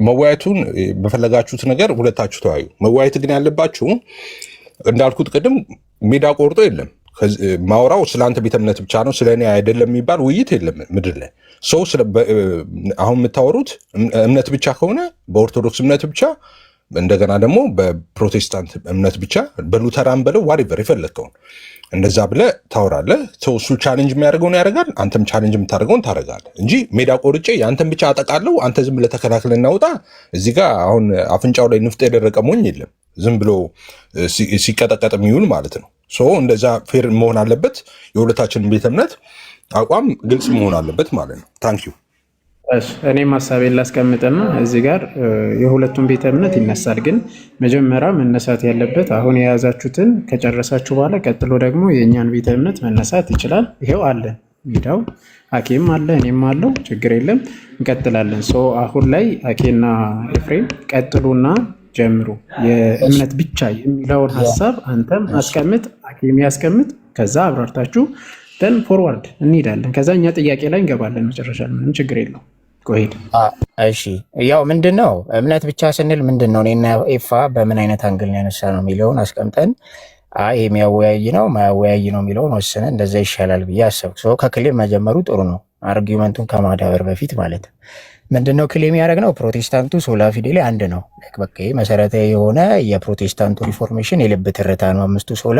መወያየቱን በፈለጋችሁት ነገር ሁለታችሁ ተወያዩ። መወያየት ግን ያለባችሁ እንዳልኩት ቅድም ሜዳ ቆርጦ የለም። ማውራው ስለ አንተ ቤተ እምነት ብቻ ነው ስለ እኔ አይደለም የሚባል ውይይት የለም ምድር ላይ። ሰው አሁን የምታወሩት እምነት ብቻ ከሆነ በኦርቶዶክስ እምነት ብቻ፣ እንደገና ደግሞ በፕሮቴስታንት እምነት ብቻ፣ በሉተራን በለው ዋሪቨር የፈለግከውን እንደዛ ብለህ ታወራለህ። እሱ ቻሌንጅ የሚያደርገውን ያደርጋል፣ አንተም ቻሌንጅ የምታደርገውን ታደርጋለህ እንጂ ሜዳ ቆርጬ የአንተን ብቻ አጠቃለሁ አንተ ዝም ብለህ ተከላክል እናውጣ። እዚህ ጋር አሁን አፍንጫው ላይ ንፍጥ የደረቀ ሞኝ የለም ዝም ብሎ ሲቀጠቀጥ የሚውል ማለት ነው። እንደዛ ፌር መሆን አለበት። የሁለታችንን ቤተ እምነት አቋም ግልጽ መሆን አለበት ማለት ነው። ታንኪዩ። እኔም ሀሳቤን ላስቀምጥና እዚህ ጋር የሁለቱም ቤተ እምነት ይነሳል። ግን መጀመሪያ መነሳት ያለበት አሁን የያዛችሁትን ከጨረሳችሁ በኋላ ቀጥሎ ደግሞ የእኛን ቤተ እምነት መነሳት ይችላል። ይሄው አለ ሜዳው፣ አኬም አለ እኔም አለው፣ ችግር የለም እንቀጥላለን። አሁን ላይ አኬና ኤፍሬም ቀጥሉና ጀምሩ። የእምነት ብቻ የሚለውን ሀሳብ አንተም አስቀምጥ፣ አኬም ያስቀምጥ። ከዛ አብራርታችሁ ደን ፎርዋርድ እንሄዳለን። ከዛ እኛ ጥያቄ ላይ እንገባለን መጨረሻ። ምንም ችግር የለው። ቆሄድ እሺ። ያው ምንድን ነው እምነት ብቻ ስንል ምንድን ነው እኔና ኤፋ በምን አይነት አንግል ያነሳ ነው የሚለውን አስቀምጠን ይሄ የሚያወያይ ነው ማያወያይ ነው የሚለውን ወስነን እንደዛ ይሻላል ብዬ አሰብኩ። ከክሌም መጀመሩ ጥሩ ነው፣ አርጊመንቱን ከማዳበር በፊት ማለት ነው። ምንድነው ክሌም ያደረግነው? ፕሮቴስታንቱ ሶላ ፊዴሌ አንድ ነው። በቃ መሰረታዊ የሆነ የፕሮቴስታንቱ ሪፎርሜሽን የልብ ትርታ ነው። አምስቱ ሶላ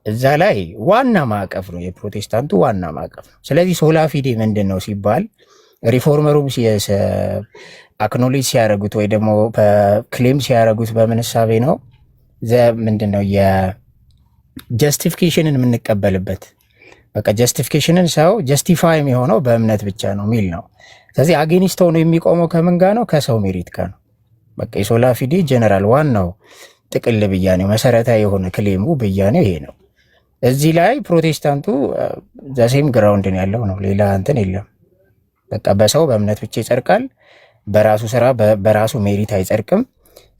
እዛ ላይ ዋና ማዕቀፍ ነው፣ የፕሮቴስታንቱ ዋና ማዕቀፍ ነው። ስለዚህ ሶላ ፊዴ ምንድን ነው ሲባል ሪፎርመሩም አክኖሌጅ ሲያደርጉት ወይ ደግሞ ክሌም ሲያደርጉት በምን እሳቤ ነው? ምንድነው የጀስቲፊኬሽንን የምንቀበልበት በቃ ጀስቲፊኬሽንን ሰው ጀስቲፋይ የሚሆነው በእምነት ብቻ ነው የሚል ነው። ስለዚህ አጌኒስት ሆኖ የሚቆመው ከምን ጋር ነው? ከሰው ሜሪት ጋር ነው። በቃ የሶላ ፊዴ ጀነራል ዋናው ጥቅል ብያኔው መሰረታዊ የሆነ ክሌሙ ብያኔው ይሄ ነው። እዚህ ላይ ፕሮቴስታንቱ ዘሴም ግራውንድን ያለው ነው፣ ሌላ እንትን የለም። በቃ በሰው በእምነት ብቻ ይጸድቃል፣ በራሱ ስራ በራሱ ሜሪት አይጸድቅም።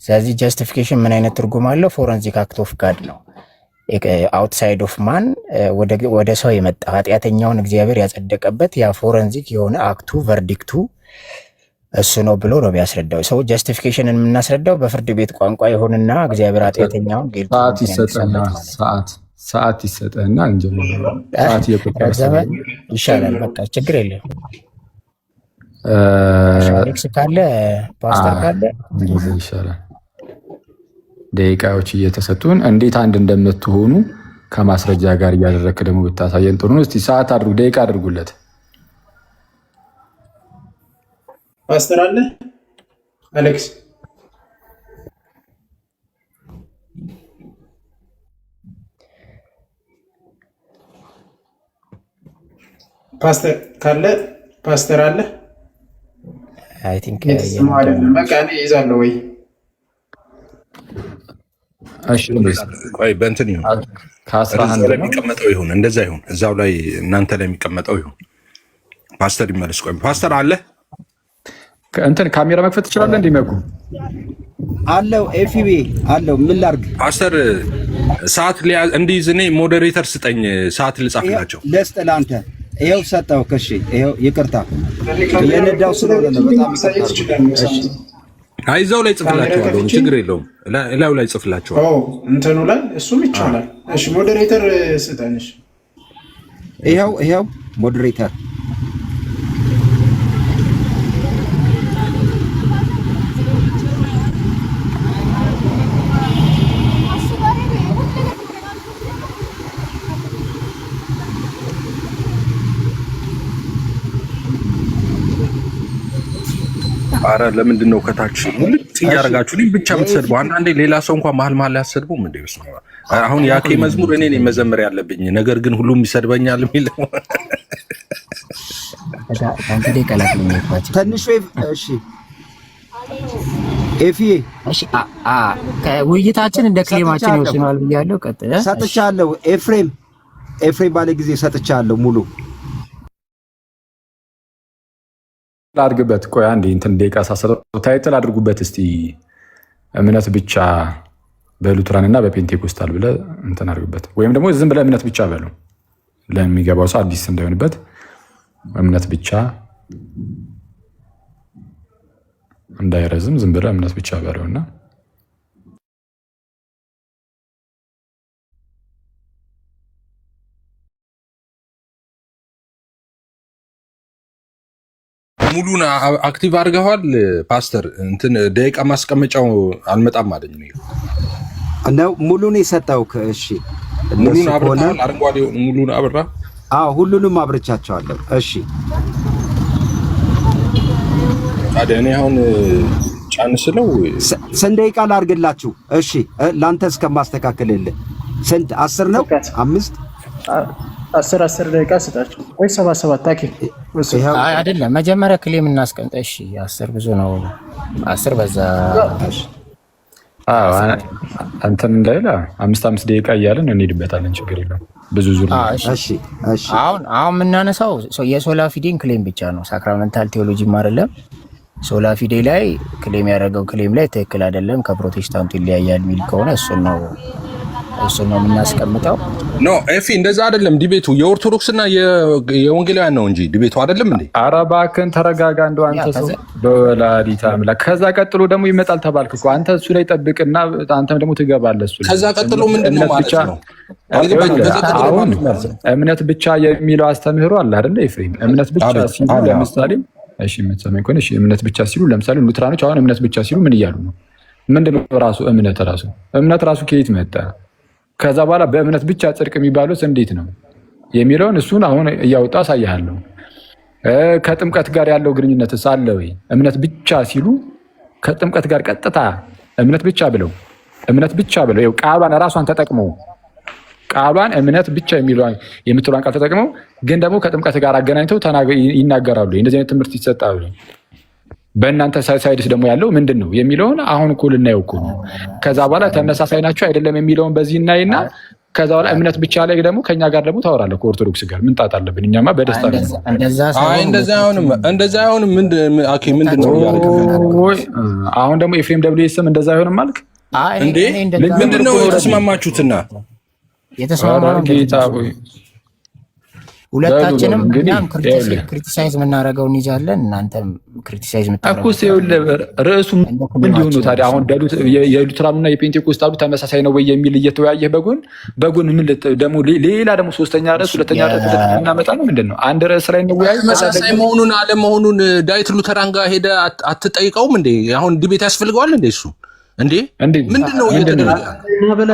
ስለዚህ ጀስቲፊኬሽን ምን አይነት ትርጉም አለው? ፎረንዚክ አክት ኦፍ ጋድ ነው። አውትሳይድ ኦፍ ማን ወደ ሰው የመጣ ኃጢአተኛውን እግዚአብሔር ያጸደቀበት ያ ፎረንዚክ የሆነ አክቱ ቨርዲክቱ እሱ ነው ብሎ ነው የሚያስረዳው። ሰው ጀስቲፊኬሽንን የምናስረዳው በፍርድ ቤት ቋንቋ ይሆንና እግዚአብሔር ኃጢአተኛውን ሰዓት ይሰጠህና እንጀምር። ይሻላል። በቃ ችግር የለም። ሻሌክስ ካለ ፓስተር ካለ ይሻላል። ደቂቃዎች እየተሰጡን እንዴት አንድ እንደምትሆኑ ከማስረጃ ጋር እያደረግክ ደግሞ ብታሳየን ጥሩ ነው። እስቲ ሰዓት አድርጉ፣ ደቂቃ አድርጉለት። ፓስተር አለ አሌክስ ፓስተር ካለ ፓስተር አለ። አይ ቲንክ በቃ እኔ ይዛለሁ ወይ እሺ ቆይ በእንትን ይሁን ከ11 ለሚቀመጠው ይሁን እንደዛ ይሁን እዛው ላይ እናንተ ላይ የሚቀመጠው ይሁን። ፓስተር ይመለስ። ቆይ ፓስተር አለ እንትን ካሜራ መክፈት ትችላለህ? እንዲመጉ አለው ኤፊቢ አለው። ምን ላድርግ ፓስተር? ሰዓት እንዲይዝ እኔ ሞዴሬተር ስጠኝ፣ ሰዓት ልጻፍላቸው። ልስጥ ለአንተ። ይኸው ሰጠው። እሺ ይኸው ይቅርታ፣ የነዳው ስለሆነ ነው። በጣም ይቅርታ። እዛው ላይ ጽፍላቸዋለሁ፣ ችግር የለውም። እላዩ ላይ ጽፍላቸዋለሁ እንትኑ ላይ እሱም ይቻላል። እሺ ሞዴሬተር ስጠኝ። ይኸው ሞዴሬተር አረ ለምንድን ነው ከታች ልጥ እያደረጋችሁልኝ ብቻ የምትሰድቡ? አንዳንዴ ሌላ ሰው እንኳን መሀል ላይ አሰድቡም እንዴ? አሁን ያኬ መዝሙር እኔ ነኝ መዘመር ያለብኝ፣ ነገር ግን ሁሉም ይሰድበኛል የሚለው ትንሹ። እሺ ኤፊዬ፣ ውይይታችን እንደ ክሌማችን ይወስነዋል ብያለሁ። ቀጥታ ሰጥቻለሁ። ኤፍሬም ባለ ጊዜ ሰጥቻለሁ ሙሉ አድርግበት። ቆይ አንዴ እንትን ደቂቃ ሳሰጠው ታይትል አድርጉበት እስቲ። እምነት ብቻ በሉትራን እና በፔንቴኮስታል ብለህ እንትን አድርግበት፣ ወይም ደግሞ ዝም ብለህ እምነት ብቻ በሉ። ለሚገባው ሰው አዲስ እንዳይሆንበት እምነት ብቻ እንዳይረዝም ዝም ብለህ እምነት ብቻ በለውና ሙሉን አክቲቭ አድርገዋል። ፓስተር እንትን ደቂቃ ማስቀመጫው አልመጣም አለኝ ነው። ሙሉን የሰጠው። እሺ ሙሉን አብርታል። አረንጓዴው ሙሉን አብራ። አዎ ሁሉንም አብርቻቸዋለሁ። እሺ ታዲያ እኔ አሁን ጫን ስለው ስንት ደቂቃ ላድርግላችሁ? እሺ ለአንተ እስከማስተካከልልህ ስንት 10 ነው? 5 10 ደቂቃ ስጣቸው ወይ 7 ታኪ አይደለም። መጀመሪያ ክሌም እናስቀምጠ። እሺ 10 ብዙ ነው። 10 በዛ። እንትን እንዳይላ 5 ደቂቃ እያለን እንሄድበታለን። ችግር የለውም። ብዙ ዙር ነው። እሺ አሁን የምናነሳው የሶላ ፊዴን ክሌም ብቻ ነው። ሳክራመንታል ቴዎሎጂም አይደለም። ሶላ ፊዴ ላይ ክሌም ያደረገው ክሌም ላይ ትክክል አይደለም፣ ከፕሮቴስታንቱ ይለያያል የሚል ከሆነ እሱን ነው የምናስቀምጠው። ኖ ኤፊ እንደዛ አይደለም። ዲቤቱ የኦርቶዶክስና የወንጌላውያን ነው እንጂ ዲቤቱ አይደለም እንዴ? ኧረ እባክህን ተረጋጋ። እንደው አንተ ሰው በወላዲተ አምላክ። ከዛ ቀጥሎ ደግሞ ይመጣል ተባልክ እኮ አንተ እሱ ላይ ጠብቅና አንተም ደግሞ ትገባለህ እሱ ላይ። ከዛ ቀጥሎ ምንድነው ማለት ነው? አሁን እምነት ብቻ የሚለው አስተምህሮ አለ አይደል ኤፍሬም? እምነት ብቻ ሲሉ ለምሳሌ እሺ የምትሰማኝ ከሆነ እሺ እምነት ብቻ ሲሉ ለምሳሌ ሉትራኖች አሁን እምነት ብቻ ሲሉ ምን እያሉ ነው? ምንድነው ራሱ እምነት ራሱ ከየት መጣ? ከዛ በኋላ በእምነት ብቻ ጽድቅ የሚባሉት እንዴት ነው የሚለውን እሱን አሁን እያወጣ አሳያለሁ። ከጥምቀት ጋር ያለው ግንኙነት አለ ወይ? እምነት ብቻ ሲሉ ከጥምቀት ጋር ቀጥታ እምነት ብቻ ብለው ይኸው ቃሏን ራሷን ተጠቅመው ቃሏን እምነት ብቻ የምትሏን ቃል ተጠቅመው ግን ደግሞ ከጥምቀት ጋር አገናኝተው ይናገራሉ። እንደዚህ አይነት ትምህርት ይሰጣሉ። በእናንተ ሳይድስ ደግሞ ያለው ምንድን ነው የሚለውን አሁን እኮ ልናየው እኮ ነው። ከዛ በኋላ ተመሳሳይ ናቸው አይደለም የሚለውን በዚህ እናይና ከዛ በኋላ እምነት ብቻ ላይ ደግሞ ከኛ ጋር ደግሞ ታወራለህ ከኦርቶዶክስ ጋር ምን ጣጣ አለብን? እኛማ በደስታ ነው። እንደዛ አይሆንም። ምንድን ነው አሁን ደግሞ ኤፍሬም ደብሊውኤስም እንደዛ አይሆንም አልክ እንዴ? ምንድን ነው የተስማማችሁትና? የተስማማው ጌታ ሆይ ሁለታችንም እኛም ክሪቲሳይዝ የምናደርገው እንይዛለን፣ እናንተም ክሪቲሳይዝ የምታደርጉት ርዕሱ እንዲሆኑ ታዲያ አሁን የሉትራኑና የፔንቴኮስታሉ ተመሳሳይ ነው ወይ የሚል እየተወያየህ በጎን ምን ደግሞ ሌላ ደግሞ ሶስተኛ ርዕስ ሁለተኛ ርዕስ እናመጣ ነው ምንድን ነው? አንድ ርዕስ ላይ እንወያይ። ተመሳሳይ መሆኑን አለመሆኑን ዳዊት ሉተራን ጋር ሄደ አትጠይቀውም እንዴ? አሁን ዲቤት ያስፈልገዋል እንዴ? እሱ እንዴ ምንድነው እየተደረገ?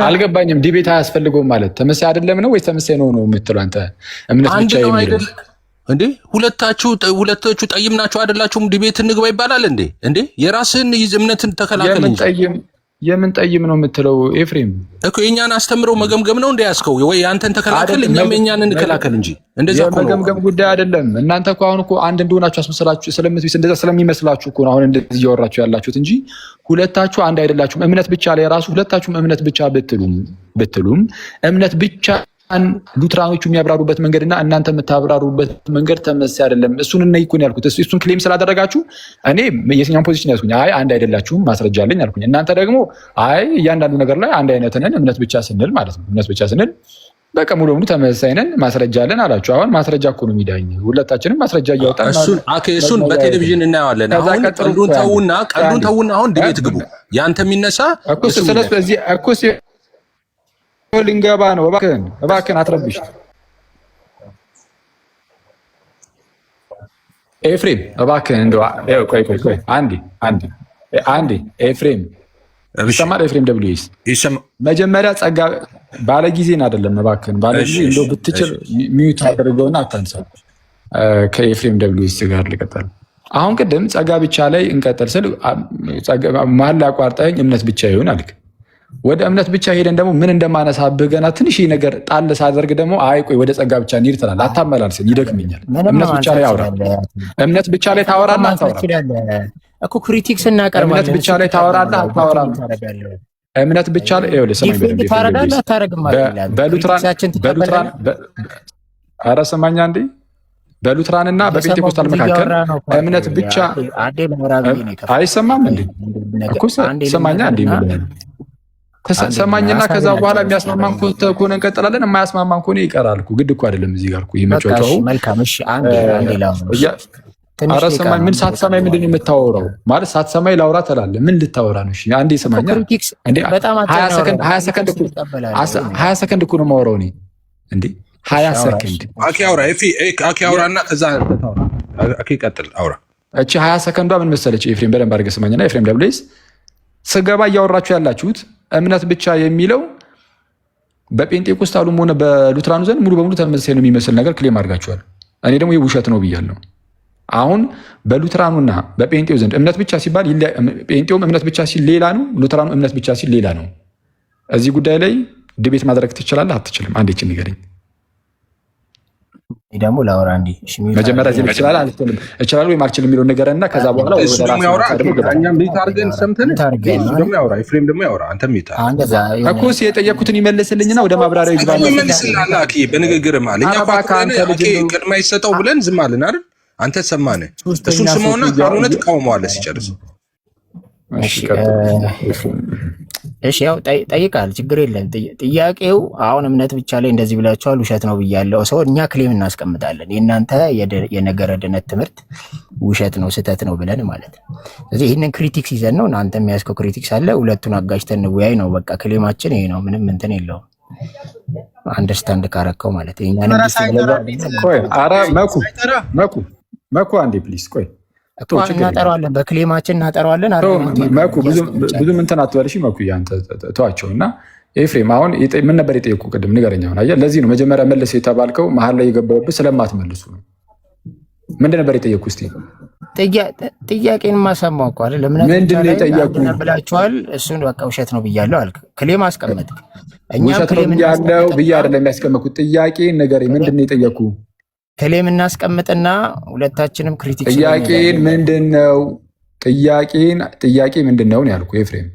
አልገባኝም። ዲቤት አያስፈልገውም ማለት ተመሳሳይ አይደለም ነው ወይስ ተመሳሳይ ነው የምትለው አንተ? እምነት ብቻ የሚለው እንዴ? ሁለታችሁ ጠይም ናችሁ አይደላችሁም? ዲቤት እንግባ ይባላል እንዴ? የራስን እምነትን ተከላከል እንጂ የምን ጠይም ነው የምትለው? ኤፍሬም እኮ የኛን አስተምረው መገምገም ነው እንዲያስከው ወይ አንተን ተከላከል፣ እኛም የኛን እንከላከል እንጂ እንደዛ እኮ ነው። መገምገም ጉዳይ አይደለም። እናንተ እኮ አሁን እኮ አንድ እንደሆናችሁ አስመሰላችሁ እንደዛ ስለሚመስላችሁ እኮ ነው አሁን እንደዚህ እያወራችሁ ያላችሁት እንጂ ሁለታችሁ አንድ አይደላችሁም። እምነት ብቻ ላይ ራሱ ሁለታችሁም እምነት ብቻ ብትሉም እምነት ብቻ ሉትራኖቹ የሚያብራሩበት መንገድና እናንተ የምታብራሩበት መንገድ ተመሳሳይ አይደለም። እሱን እና ይኩን ያልኩት እሱን ክሌም ስላደረጋችሁ እኔ የትኛውን ፖዚሽን ያዝኩኝ? አይ አንድ አይደላችሁም ማስረጃ አለኝ አልኩኝ። እናንተ ደግሞ አይ እያንዳንዱ ነገር ላይ አንድ አይነት ነን እምነት ብቻ ስንል ማለት ነው። እምነት ብቻ ስንል በቃ ሙሉ በሙሉ ተመሳሳይ ነን ማስረጃ አለን አላችሁ። አሁን ማስረጃ እኮ ነው የሚዳኝ። ሁለታችንም ማስረጃ እያወጣን እሱን በቴሌቪዥን እናየዋለን። አሁን ቀልዱን ተውና አሁን ዲቤት ግቡ። ያንተ የሚነሳ እኮ ልንገባ ነው። እባክህን አትረብሽ ኤፍሬም፣ እባክህን እንደው ቆይ አንዴ ኤፍሬም ይሰማል? ኤፍሬም ደብሊውኤስ መጀመሪያ ጸጋ ባለጊዜን አይደለም፣ እባክህን ባለጊዜ እንደው ብትችል ሚዩት አድርገውና አታንሳው። ከኤፍሬም ደብሊውኤስ ጋር ልቀጥል። አሁን ቅድም ጸጋ ብቻ ላይ እንቀጥል ስል መሀል ላይ አቋርጠኝ እምነት ብቻ ይሆን አልክ። ወደ እምነት ብቻ ሄደን ደግሞ ምን እንደማነሳብህ ገና ትንሽ ነገር ጣል ሳደርግ ደግሞ አይ ቆይ ወደ ጸጋ ብቻ እንሂድ ትላለህ። አታመላልሰኝ፣ ይደክመኛል። እምነት ብቻ ላይ አውራ። እምነት ብቻ ላይ ታወራለህ አታወራም እኮ ክሪቲክስ እናቀርባለን። እምነት ብቻ ላይ ታወራለህ አታወራም? እምነት ብቻ ላይ ይኸውልህ ስማኝ፣ በሉትራን ኧረ ስማኝ አንዴ በሉትራንና በፔንቴኮስታል መካከል እምነት ብቻ አይሰማም እንዴ? እኮ ሰማኛ እንዴ? ሰማኝና ከዛ በኋላ የሚያስማማን ከሆነ እንቀጥላለን፣ የማያስማማን ከሆነ ይቀራል እኮ። ግድ እኮ አይደለም እዚህ ጋር እኮ ይመጫጫው። ኧረ ሰማኝ። ምን ሳትሰማኝ ምንድን ነው የምታወራው? ማለት ሳትሰማኝ ላውራ ትላለህ። ምን ልታወራ ነው? እሺ አንዴ ሰማኛ። 20 ሰከንድ እኮ ነው የማወራው እኔ እንዴ 20 ሰከንድ አኪ አውራና ከዛ አኪ ቀጥል አውራ። እቺ 20 ሰከንዷ ምን መሰለች ኤፍሬም፣ በደንብ አድርገህ ስማኝና ኤፍሬም ደብሌስ ስገባ እያወራችሁ ያላችሁት እምነት ብቻ የሚለው በጴንጤቆስታሉም ሆነ በሉትራኑ ዘንድ ሙሉ በሙሉ ተመሳሳይ ነው የሚመስል ነገር ክሌም አድርጋችኋል። እኔ ደግሞ ይህ ውሸት ነው ብያለሁ። አሁን በሉትራኑና በጴንጤው ዘንድ እምነት ብቻ ሲባል ጴንጤውም እምነት ብቻ ሲል ሌላ ነው፣ ሉትራኑ እምነት ብቻ ሲል ሌላ ነው። እዚህ ጉዳይ ላይ ድቤት ማድረግ ትችላለህ አትችልም? አንዴችን ንገረኝ። ደግሞ ላውራ እንዲ መጀመሪያ እዚህ እችላለሁ ወይም አልችልም የሚለውን ነገርና ከዛ በኋላ እኮ የጠየኩትን ይመልስልኝና ወደ ማብራሪያ ይግባ። በንግግር ቅድማ ይሰጠው ብለን ዝም አልን አይደል? አንተ ሰማን፣ እሱን ስማውና ካልሆነ ትቃወመዋለህ ሲጨርስ። እሺ ያው ጠይቃል፣ ችግር የለም። ጥያቄው አሁን እምነት ብቻ ላይ እንደዚህ ብላችኋል ውሸት ነው ብያለሁ። ሰው እኛ ክሌም እናስቀምጣለን፣ የእናንተ የነገረ ድነት ትምህርት ውሸት ነው ስህተት ነው ብለን ማለት ነው። ስለዚህ ይህንን ክሪቲክስ ይዘን ነው እናንተ የሚያስከው ክሪቲክስ አለ፣ ሁለቱን አጋጅተን እንወያይ ነው በቃ። ክሌማችን ይሄ ነው፣ ምንም እንትን የለውም። አንደርስታንድ ካረከው ማለት መኩ አንዴ ፕሊዝ ቆይ እናጠራዋለን፣ በክሌማችን እናጠራዋለን። መኩ ብዙ እንትን አትበልሽ መኩ፣ ያንተ ተዋቸው እና ኤፍሬም አሁን ምን ነበር የጠየቁ ቅድም ንገረኝ። አሁን አየህ፣ ለዚህ ነው መጀመሪያ መለስ የተባልከው፣ መሀል ላይ የገባሁብህ ስለማትመልሱ ነው። ምንድን ነበር የጠየቁ? እስኪ ጥያቄን ማሰማው እኮ አይደል? ምንድን ነው የጠየቁ ብላችኋል? እሱን በቃ ውሸት ነው ብያለሁ አልክ። ክሌም አስቀመጥ። ውሸት ነው ብያለሁ ብዬ አይደለም የሚያስቀመጥኩት። ጥያቄ ንገረኝ፣ ምንድን ነው የጠየቁ? ክሌም እናስቀምጥና ሁለታችንም ክሪቲክስ። ጥያቄን ምንድን ነው? ጥያቄ ምንድን ነው ያልኩ ኤፍሬም።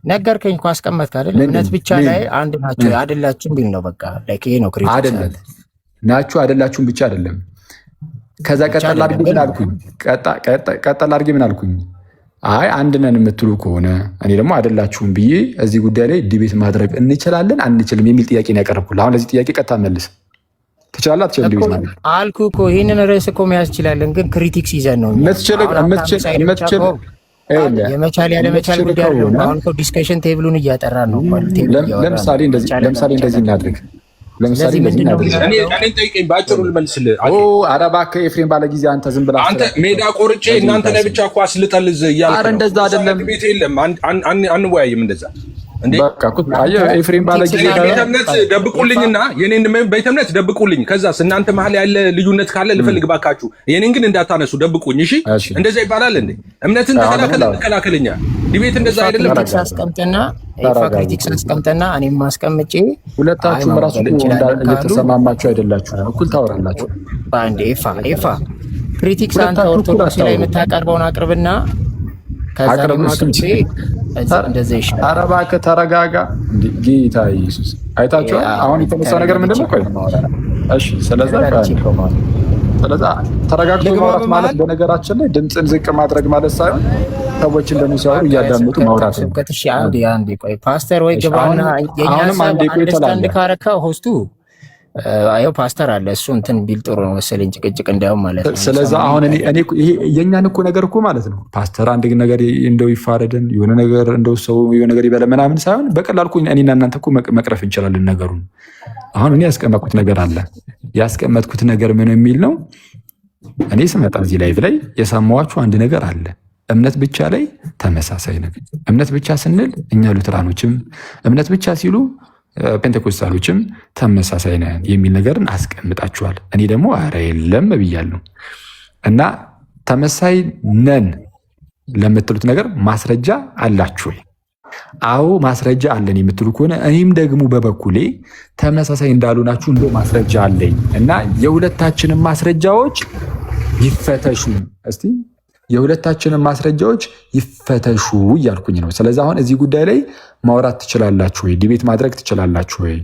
ነገርከኝ እኮ አስቀመጥክ አይደል? እምነት ብቻ ላይ አንድ ናቸው አይደላችሁም ቢል ነው በቃ። ላይክ ይሄ ነው ክሪቲክስ አይደለም። ናችሁ አይደላችሁም ብቻ አይደለም። ከዛ ቀጠል አድርጌ ምን አልኩኝ? አይ አንድ ነን የምትሉ ከሆነ እኔ ደግሞ አይደላችሁም ብዬ እዚህ ጉዳይ ላይ ዲቤት ማድረግ እንችላለን አንችልም የሚል ጥያቄ ነው ያቀረብኩልህ። አሁን ለዚህ ጥያቄ ቀጥታ መልስ። ትችላለህ አትችልም? ዲቤት ማድረግ አልኩህ እኮ ይሄንን ርዕስ እኮ መያዝ እንችላለን፣ ግን ክሪቲክስ ይዘን ነው የምትችል የመቻል ያለመቻል ጉዳይ ነው። አሁን እኮ ዲስከሽን ቴብሉን እያጠራን ነው። ለምሳሌ እንደዚህ እናድርግ። ለምሳሌ እኔን ጠይቀኝ፣ ባጭሩ ልመልስልህ። ኧረ እባክህ ኤፍሬም ባለ ጊዜ አንተ ዝም ብለህ አንተ ሜዳ ቆርጬ እናንተ ላይ ብቻ ኳስ ልጠልዝ እያልክ ነው። ኧረ እንደዛ አይደለም። ቤት የለም አንወያይም እንደዛ እንዴ። በቃ ኤፍሬም ባለ ጊዜ ቤተ እምነት ደብቁልኝና የኔን ቤተ እምነት ደብቁልኝ። ከዛስ እናንተ መሀል ያለ ልዩነት ካለ ልፈልግ ባካችሁ። የኔን ግን እንዳታነሱ ደብቁኝ። እሺ እንደዛ ይባላል እንዴ? እምነትን ተከላከለኛ ዲቤት እንደዛ አይደለም። ክሪቲክስ አስቀምጥና ክሪቲክስ አስቀምጥና እኔም ማስቀምጬ ሁለታችሁም ራሱ እየተሰማማችሁ አይደላችሁ፣ እኩል ታወራላችሁ። በአንዴ ኤፋ ክሪቲክስ አንተ ኦርቶዶክስ ላይ የምታቀርበውን አቅርብና ኧረ እባክህ ተረጋጋ። ጌታ ኢየሱስ አይታችኋል። አሁን የተነሳው ነገር ምንድን ነው? ቆይ እሺ፣ ስለዛ ተረጋግቶ ማውራት ማለት በነገራችን ላይ ድምፅን ዝቅ ማድረግ ማለት ሳይሆን ሰዎችን ደግሞ ሲያወሩ እያዳመጡ ማውራት ነው። አንዴ ቆይ ፓስተር ወይ ግባና የኛንም አንድ ካረካ ሆስቱ አየው ፓስተር አለ እሱ እንትን ቢል ጥሩ ነው መሰለኝ፣ ጭቅጭቅ እንዳውም ማለት ነው። ስለዛ አሁን እኔ ይሄ የኛን እኮ ነገር እኮ ማለት ነው ፓስተር አንድ ነገር እንደው ይፋረደን የሆነ ነገር እንደው ሰው የሆነ ነገር ይበለ ምናምን ሳይሆን በቀላል እኮ እኔና እናንተ እኮ መቅረፍ እንችላለን ነገሩን። አሁን እኔ ያስቀመጥኩት ነገር አለ። ያስቀመጥኩት ነገር ምን የሚል ነው? እኔ ስመጣ እዚህ ላይቭ ላይ የሰማኋችሁ አንድ ነገር አለ። እምነት ብቻ ላይ ተመሳሳይ ነገር። እምነት ብቻ ስንል እኛ ሉተራኖችም እምነት ብቻ ሲሉ ፔንቴኮስታሎችም ተመሳሳይ ነን የሚል ነገርን አስቀምጣችኋል። እኔ ደግሞ አረ የለም ብያለሁ። እና ተመሳሳይ ነን ለምትሉት ነገር ማስረጃ አላችሁ ወይ? አዎ ማስረጃ አለን የምትሉ ከሆነ እኔም ደግሞ በበኩሌ ተመሳሳይ እንዳልሆናችሁ እንደ ማስረጃ አለኝ እና የሁለታችንም ማስረጃዎች ይፈተሹ። እስቲ የሁለታችንን ማስረጃዎች ይፈተሹ እያልኩኝ ነው። ስለዚህ አሁን እዚህ ጉዳይ ላይ ማውራት ትችላላችሁ ወይ? ዲቤት ማድረግ ትችላላችሁ ወይ?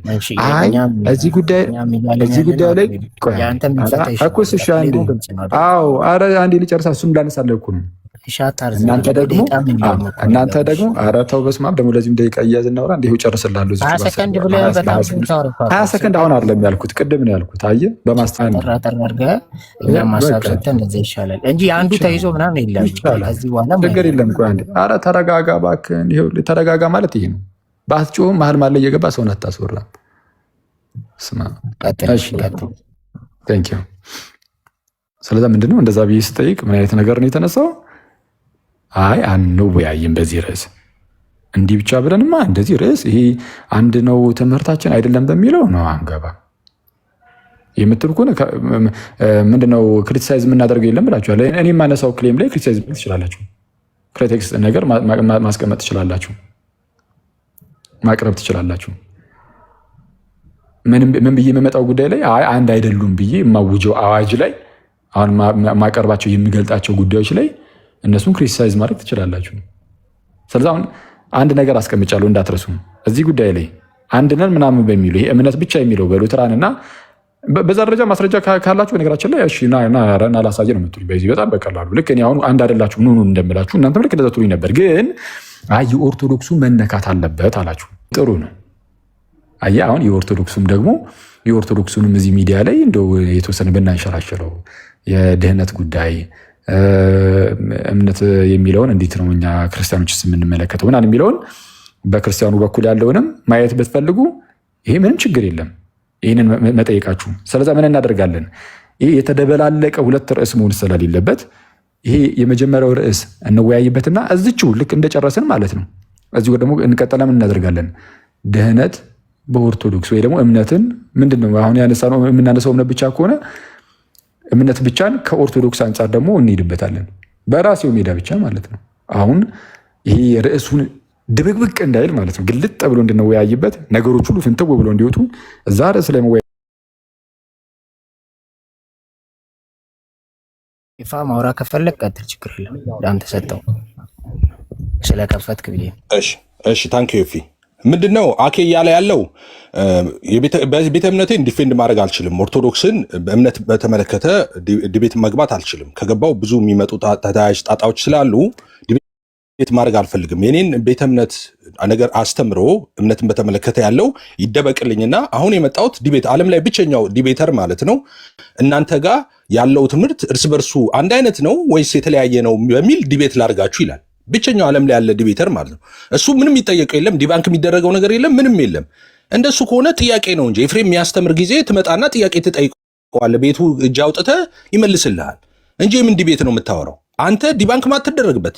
አይ እዚህ ጉዳይ ላይ እኮስ እሺ፣ ኧረ አንዴ ልጨርሳ። እሱም ላነሳለህ እኮ ነው። እናንተ ደግሞ ኧረ ተው በስመ አብ ደግሞ ለዚህም ደቂቃ እያዝ እናውራ። እንዲሁ ጨርስላለሁ። 20 ሰከንድ አሁን አይደለም ያልኩት፣ ቅድም ነው ያልኩት። አየህ በማስተካከል እንጂ አንዱ ተይዞ ምናምን የለም። ከዚህ በኋላ ችግር የለም። ቆይ አንዴ ኧረ ተረጋጋ እባክህ። ይኸው ተረጋጋ ማለት ይሄ ነው። ባትጮህም መሀል ማለ እየገባ ሰውን አታስወራም። ስማ እሺ፣ ቴንክ ዩ። ስለዛ ምንድነው እንደዛ ብዬ ስጠይቅ ምን አይነት ነገር ነው የተነሳው? አይ አንወያይም በዚህ ርዕስ እንዲህ ብቻ ብለንማ እንደዚህ ርዕስ ይሄ አንድ ነው ትምህርታችን አይደለም በሚለው ነው አንገባ የምትሉ ከሆነ ምንድነው ክሪቲሳይዝ የምናደርገው የለም ብላችኋል። እኔ የማነሳው ክሌም ላይ ክሪቲሳይዝ ትችላላችሁ፣ ክሪቲክስ ነገር ማስቀመጥ ትችላላችሁ፣ ማቅረብ ትችላላችሁ። ምን ብዬ የምመጣው ጉዳይ ላይ አይ አንድ አይደሉም ብዬ የማውጀው አዋጅ ላይ አሁን ማቀርባቸው የሚገልጣቸው ጉዳዮች ላይ እነሱን ክሪቲሳይዝ ማድረግ ትችላላችሁ። ስለዚህ አሁን አንድ ነገር አስቀምጫለሁ እንዳትረሱ። እዚህ ጉዳይ ላይ አንድ ነን ምናምን በሚሉ ይሄ እምነት ብቻ የሚለው በሉተራን እና በዛ ደረጃ ማስረጃ ካላችሁ ነገራችን ላይ እሺ ና ላሳየ ነው የምትሉኝ። በዚህ በጣም በቀላሉ ልክ እኔ አሁን አንድ አይደላችሁ ኑ እንደምላችሁ እናንተም ልክ እንደዛ ትሉኝ ነበር። ግን አይ የኦርቶዶክሱ መነካት አለበት አላችሁ። ጥሩ ነው። አየህ አሁን የኦርቶዶክሱንም እዚህ ሚዲያ ላይ እንደው የተወሰነ ብናንሸራሸረው የድህነት ጉዳይ እምነት የሚለውን እንዴት ነው እኛ ክርስቲያኖችስ የምንመለከተው ምናምን የሚለውን በክርስቲያኑ በኩል ያለውንም ማየት ብትፈልጉ ይሄ ምንም ችግር የለም፣ ይህንን መጠየቃችሁ። ስለዛ ምን እናደርጋለን? ይሄ የተደበላለቀ ሁለት ርዕስ መሆን ስለሌለበት ይሄ የመጀመሪያው ርዕስ እንወያይበትና እዚችው ልክ እንደጨረስን ማለት ነው እዚሁ ደግሞ እንቀጠላ ምን እናደርጋለን? ድህነት በኦርቶዶክስ ወይ ደግሞ እምነትን ምንድን ነው አሁን የምናነሳው እምነት ብቻ ከሆነ እምነት ብቻን ከኦርቶዶክስ አንጻር ደግሞ እንሄድበታለን፣ በራሴው ሜዳ ብቻ ማለት ነው። አሁን ይሄ ርዕሱን ድብቅብቅ እንዳይል ማለት ነው ግልጥ ብሎ እንድንወያይበት ነገሮች ሁሉ ፍንትው ብሎ እንዲወጡ እዛ ርዕስ ላይ መወያይ ይፋ ማውራት ከፈለግ ቀጥል፣ ችግር የለም። ለአንተ ሰጠው ስለከፈትክ ብዬ። እሺ ታንክ ዩ ፊ ምንድነው አኬ እያለ ያለው ቤተ እምነቴን ዲፌንድ ማድረግ አልችልም። ኦርቶዶክስን በእምነት በተመለከተ ዲቤት መግባት አልችልም። ከገባው ብዙ የሚመጡ ተያያዥ ጣጣዎች ስላሉ ዲቤት ማድረግ አልፈልግም። የኔን ቤተ እምነት ነገር አስተምሮ እምነትን በተመለከተ ያለው ይደበቅልኝና አሁን የመጣሁት ዲቤት ዓለም ላይ ብቸኛው ዲቤተር ማለት ነው እናንተ ጋር ያለው ትምህርት እርስ በርሱ አንድ አይነት ነው ወይስ የተለያየ ነው በሚል ዲቤት ላርጋችሁ ይላል። ብቸኛው ዓለም ላይ ያለ ዲቤተር ማለት ነው። እሱ ምንም የሚጠየቀው የለም፣ ዲባንክ የሚደረገው ነገር የለም፣ ምንም የለም። እንደሱ ከሆነ ጥያቄ ነው እንጂ ኤፍሬም የሚያስተምር ጊዜ ትመጣና ጥያቄ ትጠይቀዋለህ፣ ቤቱ እጅ አውጥተህ ይመልስልሃል እንጂ ምን ዲቤት ነው የምታወራው? አንተ ዲባንክ ማትደረግበት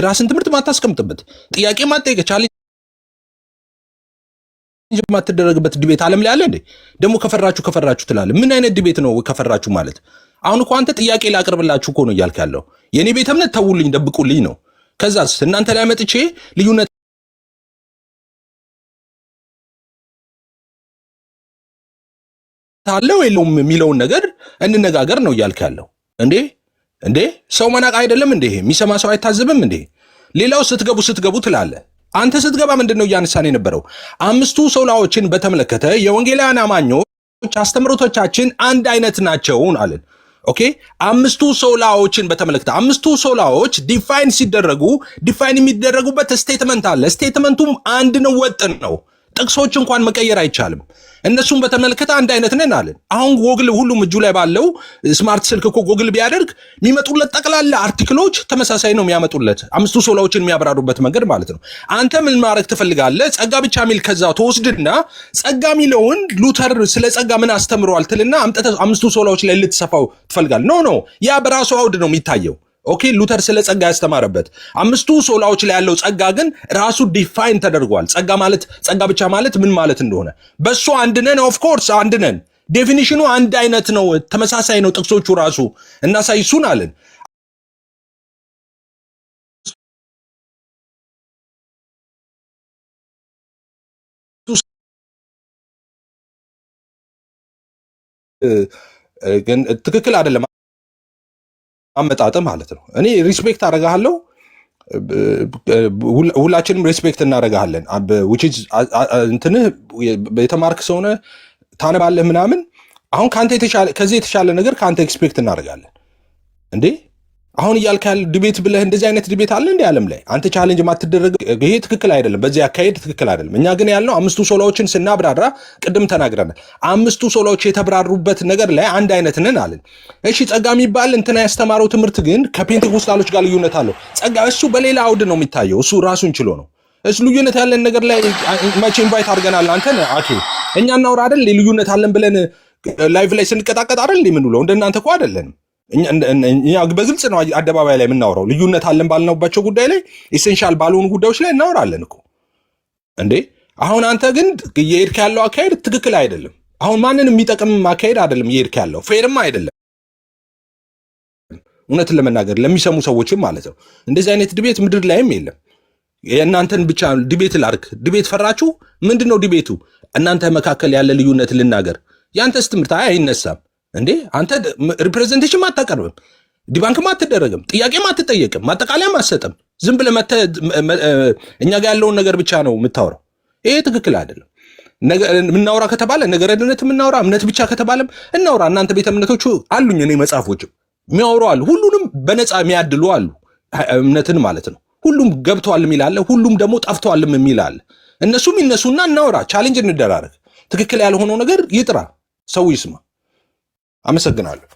ራስን ትምህርት ማታስቀምጥበት ጥያቄ ማጠየቅ ቻሌንጅ ማትደረግበት ዲቤት ዓለም ላይ አለ እንዴ? ደግሞ ከፈራችሁ ትላለህ። ምን አይነት ዲቤት ነው ከፈራችሁ ማለት? አሁን እኮ አንተ ጥያቄ ላቅርብላችሁ እኮ ነው እያልክ ያለው። የኔ ቤተ እምነት ተውልኝ፣ ደብቁልኝ ነው። ከዛስ እናንተ ላይ መጥቼ ልዩነት አለው የለውም የሚለውን ነገር እንነጋገር ነው እያልክ ያለው እንዴ ሰው መናቅ አይደለም እንዴ? የሚሰማ ሰው አይታዘብም እንዴ? ሌላው ስትገቡ ትላለ። አንተ ስትገባ ምንድን ነው እያነሳን የነበረው? አምስቱ ሶላዎችን በተመለከተ የወንጌላውያን አማኞች አስተምሮቶቻችን አንድ አይነት ናቸው አለን። ኦኬ፣ አምስቱ ሶላዎችን በተመለከተ አምስቱ ሶላዎች ዲፋይን ሲደረጉ ዲፋይን የሚደረጉበት ስቴትመንት አለ። ስቴትመንቱም አንድ ነው፣ ወጥ ነው። ጥቅሶች እንኳን መቀየር አይቻልም። እነሱም በተመለከተ አንድ አይነት ነን አለን። አሁን ጎግል ሁሉም እጁ ላይ ባለው ስማርት ስልክ እኮ ጎግል ቢያደርግ የሚመጡለት ጠቅላላ አርቲክሎች ተመሳሳይ ነው የሚያመጡለት፣ አምስቱ ሶላዎችን የሚያብራሩበት መንገድ ማለት ነው። አንተ ምን ማድረግ ትፈልጋለህ? ጸጋ ብቻ ሚል ከዛ ተወስድና ጸጋ ሚለውን ሉተር ስለ ጸጋ ምን አስተምሯል ትልና አምጥተህ አምስቱ ሶላዎች ላይ ልትሰፋው ትፈልጋለህ። ኖ ያ በራሱ አውድ ነው የሚታየው። ኦኬ፣ ሉተር ስለ ጸጋ ያስተማረበት አምስቱ ሶላዎች ላይ ያለው ጸጋ ግን ራሱ ዲፋይን ተደርጓል። ጸጋ ብቻ ማለት ምን ማለት እንደሆነ በሱ አንድ ነን። ኦፍ ኮርስ አንድ ነን። ዴፊኒሽኑ አንድ አይነት ነው፣ ተመሳሳይ ነው። ጥቅሶቹ ራሱ እናሳይሱን አለን። ግን ትክክል አይደለም አመጣጥ ማለት ነው። እኔ ሪስፔክት አደርጋለሁ፣ ሁላችንም ሪስፔክት እናደርጋለን። እንትንህ የተማርክ ሰውነ ታነባለህ ምናምን። አሁን ከዚህ የተሻለ ነገር ከአንተ ኤክስፔክት እናደርጋለን እንዴ? አሁን እያልክ ያለ ዲቤት ብለህ እንደዚህ አይነት ዲቤት አለ እንዴ ዓለም ላይ? አንተ ቻሌንጅ ማትደረግ ይሄ ትክክል አይደለም። በዚህ አካሄድ ትክክል አይደለም። እኛ ግን ያልነው አምስቱ ሶላዎችን ስናብራራ ቅድም ተናግረናል። አምስቱ ሶላዎች የተብራሩበት ነገር ላይ አንድ አይነት ነን አለን። እሺ ጸጋ የሚባል እንትና ያስተማረው ትምህርት ግን ከፔንቴኮስታሎች ጋር ልዩነት አለው። ጸጋ እሱ በሌላ አውድ ነው የሚታየው። እሱ ራሱን ችሎ ነው። እሱ ልዩነት ያለን ነገር ላይ መቼ ኢንቫይት አድርገናል? አንተን አኬ እኛ እናውራ አይደል? ልዩነት አለን ብለን ላይቭ ላይ ስንቀጣቀጥ አይደል የምንውለው? እንደናንተ እኮ አይደለንም። እኛ በግልጽ ነው አደባባይ ላይ የምናወራው። ልዩነት አለን ባልነውባቸው ጉዳይ ላይ ኢሴንሻል ባልሆኑ ጉዳዮች ላይ እናወራለን እኮ እንዴ። አሁን አንተ ግን እየሄድክ ያለው አካሄድ ትክክል አይደለም። አሁን ማንንም የሚጠቅም አካሄድ አይደለም እየሄድክ ያለው፣ ፌርም አይደለም እውነትን ለመናገር ለሚሰሙ ሰዎችም ማለት ነው። እንደዚህ አይነት ዲቤት ምድር ላይም የለም። የእናንተን ብቻ ዲቤት ላርክ። ዲቤት ፈራችሁ? ምንድን ነው ዲቤቱ? እናንተ መካከል ያለ ልዩነት ልናገር። ያንተስ ትምህርት አይነሳም እንዴ? አንተ ሪፕሬዘንቴሽን አታቀርብም፣ ዲባንክም አትደረግም፣ ጥያቄም አትጠየቅም፣ ማጠቃለያም አትሰጥም። ዝም ብለህ እኛ ጋር ያለውን ነገር ብቻ ነው የምታወራው። ይሄ ትክክል አይደለም። የምናወራ ከተባለ ነገረ ድነት የምናወራ እምነት ብቻ ከተባለም እናውራ። እናንተ ቤተ እምነቶቹ አሉኝ፣ እኔ መጽሐፎችም የሚያወሩ አሉ፣ ሁሉንም በነፃ የሚያድሉ አሉ። እምነትን ማለት ነው። ሁሉም ገብተዋል የሚል አለ፣ ሁሉም ደግሞ ጠፍተዋልም የሚል አለ። እነሱም ይነሱና እናውራ፣ ቻሌንጅ እንደራረግ። ትክክል ያልሆነው ነገር ይጥራ፣ ሰው ይስማ። አመሰግናለሁ።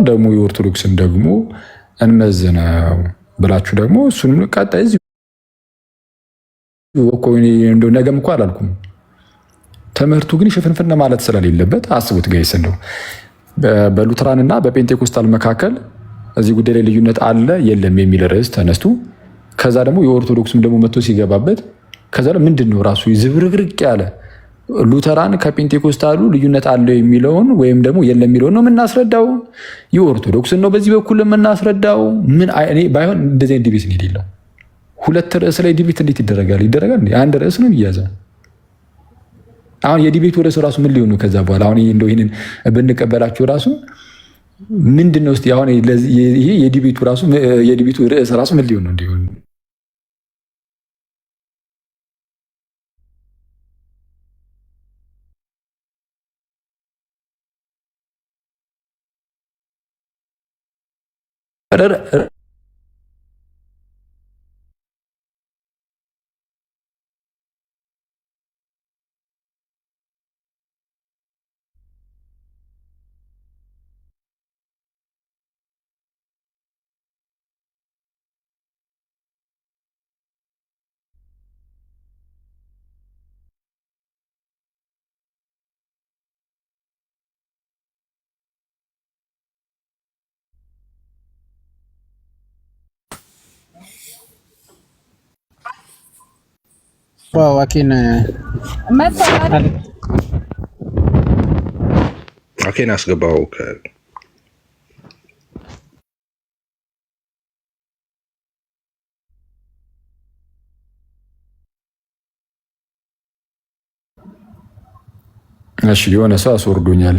ደግሞ የኦርቶዶክስን ደግሞ እንመዝነው ብላችሁ ደግሞ እሱንም ቀጣይ ነገም እኮ አላልኩም። ትምህርቱ ግን ሽፍንፍን ማለት ስለሌለበት አስቡት ጋይስ። እንደው በሉትራንና በፔንቴኮስታል መካከል እዚህ ጉዳይ ላይ ልዩነት አለ የለም የሚል ርዕስ ተነስቶ ከዛ ደግሞ የኦርቶዶክስም ደግሞ መጥቶ ሲገባበት ከዛ ምንድን ነው ራሱ ዝብርቅርቅ ያለ ሉተራን ከፔንቴኮስታሉ ልዩነት አለው የሚለውን ወይም ደግሞ የለም የሚለውን ነው የምናስረዳው። የኦርቶዶክስን ነው በዚህ በኩል የምናስረዳው። ምን እኔ ባይሆን እንደዚህ አይነት ዲቤት ነው የሌለው። ሁለት ርዕስ ላይ ዲቤት እንዴት ይደረጋል? ይደረጋል እንዴ? አንድ ርዕስ ነው የሚያዘው። አሁን የዲቤቱ ርዕስ ራሱ ምን ሊሆን ነው? ከዛ በኋላ አሁን እንደው ይሄንን ብንቀበላችሁ ራሱ ምንድን ነው እስቲ አሁን ይሄ የዲቤቱ ርዕስ ራሱ ምን ሊሆን ነው? እንዲሆን አኬን አስገባው። እሺ የሆነ ሰው አስወርዶኛል።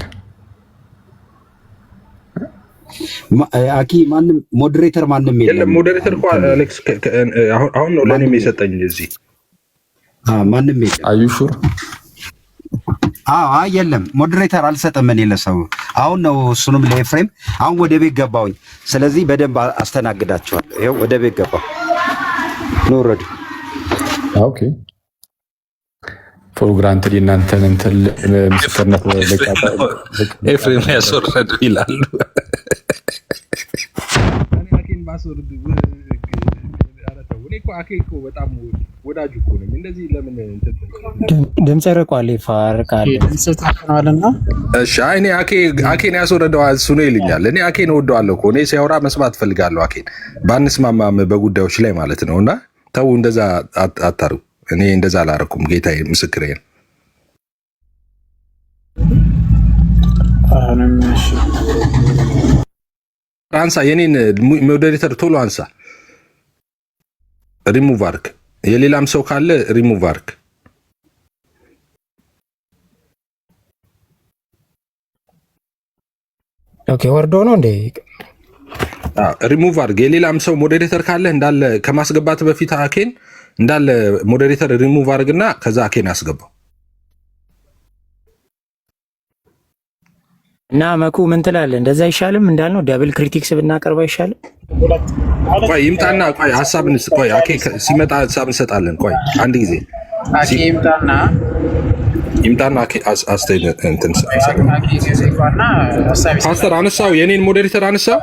አኪ ማንም ሞዴሬተር ማንም የለም። ሞዴሬተር እኮ አሌክስ አሁን ነው ለኔ የሰጠኝ እዚህ ማንም የለም። አዩ ሹር? አዎ የለም ሞዴሬተር አልሰጠም እኔ ለሰው። አሁን ነው እሱንም ለኤፍሬም አሁን ወደ ቤት ገባሁኝ። ስለዚህ በደንብ አስተናግዳቸዋለሁ። ይኸው ወደ ቤት ገባሁ ነው ረዱ። ኦኬ ፎር ግራንትድ እናንተን እንትን ምስክርነት ኤፍሬም ያስወረዱ ይላሉ። ድምፅ ርቋል ይፋርቃል። እሺ እኔ አኬን ያስወረደው እሱ ነው ይልኛል። እኔ አኬን እወደዋለሁ እኮ እኔ ሲያወራ መስማት ፈልጋለሁ። አኬን ባንስማማም በጉዳዮች ላይ ማለት ነው። እና ተው እንደዛ አታሩ። እኔ እንደዛ አላረኩም። ጌታዬ ምስክሬ ነው። አንሳ የኔን ሞዴሬተር ቶሎ አንሳ። ሪሙቭ አርክ። የሌላም ሰው ካለ ሪሙቭ አርክ። ኦኬ ወርዶ ነው እንዴ? ሪሙቭ አርግ። የሌላም ሰው ሞዴሬተር ካለ እንዳለ ከማስገባት በፊት አኬን እንዳለ ሞዴሬተር ሪሙቭ አርግና ከዛ አኬን አስገባው። እና መኩ ምን ትላለህ? እንደዛ አይሻልም? እንዳልነው ዳብል ክሪቲክስ ብናቀርብ አይሻልም? ቆይ ይምጣና ቆይ ሐሳብ ቆይ አኬ ሲመጣ ሐሳብ እንሰጣለን። ቆይ አንድ ጊዜ አኬ ይምጣና አኬ አስተያየት እንትን ፓስተር አነሳው። የኔን ሞዴሬተር አነሳው።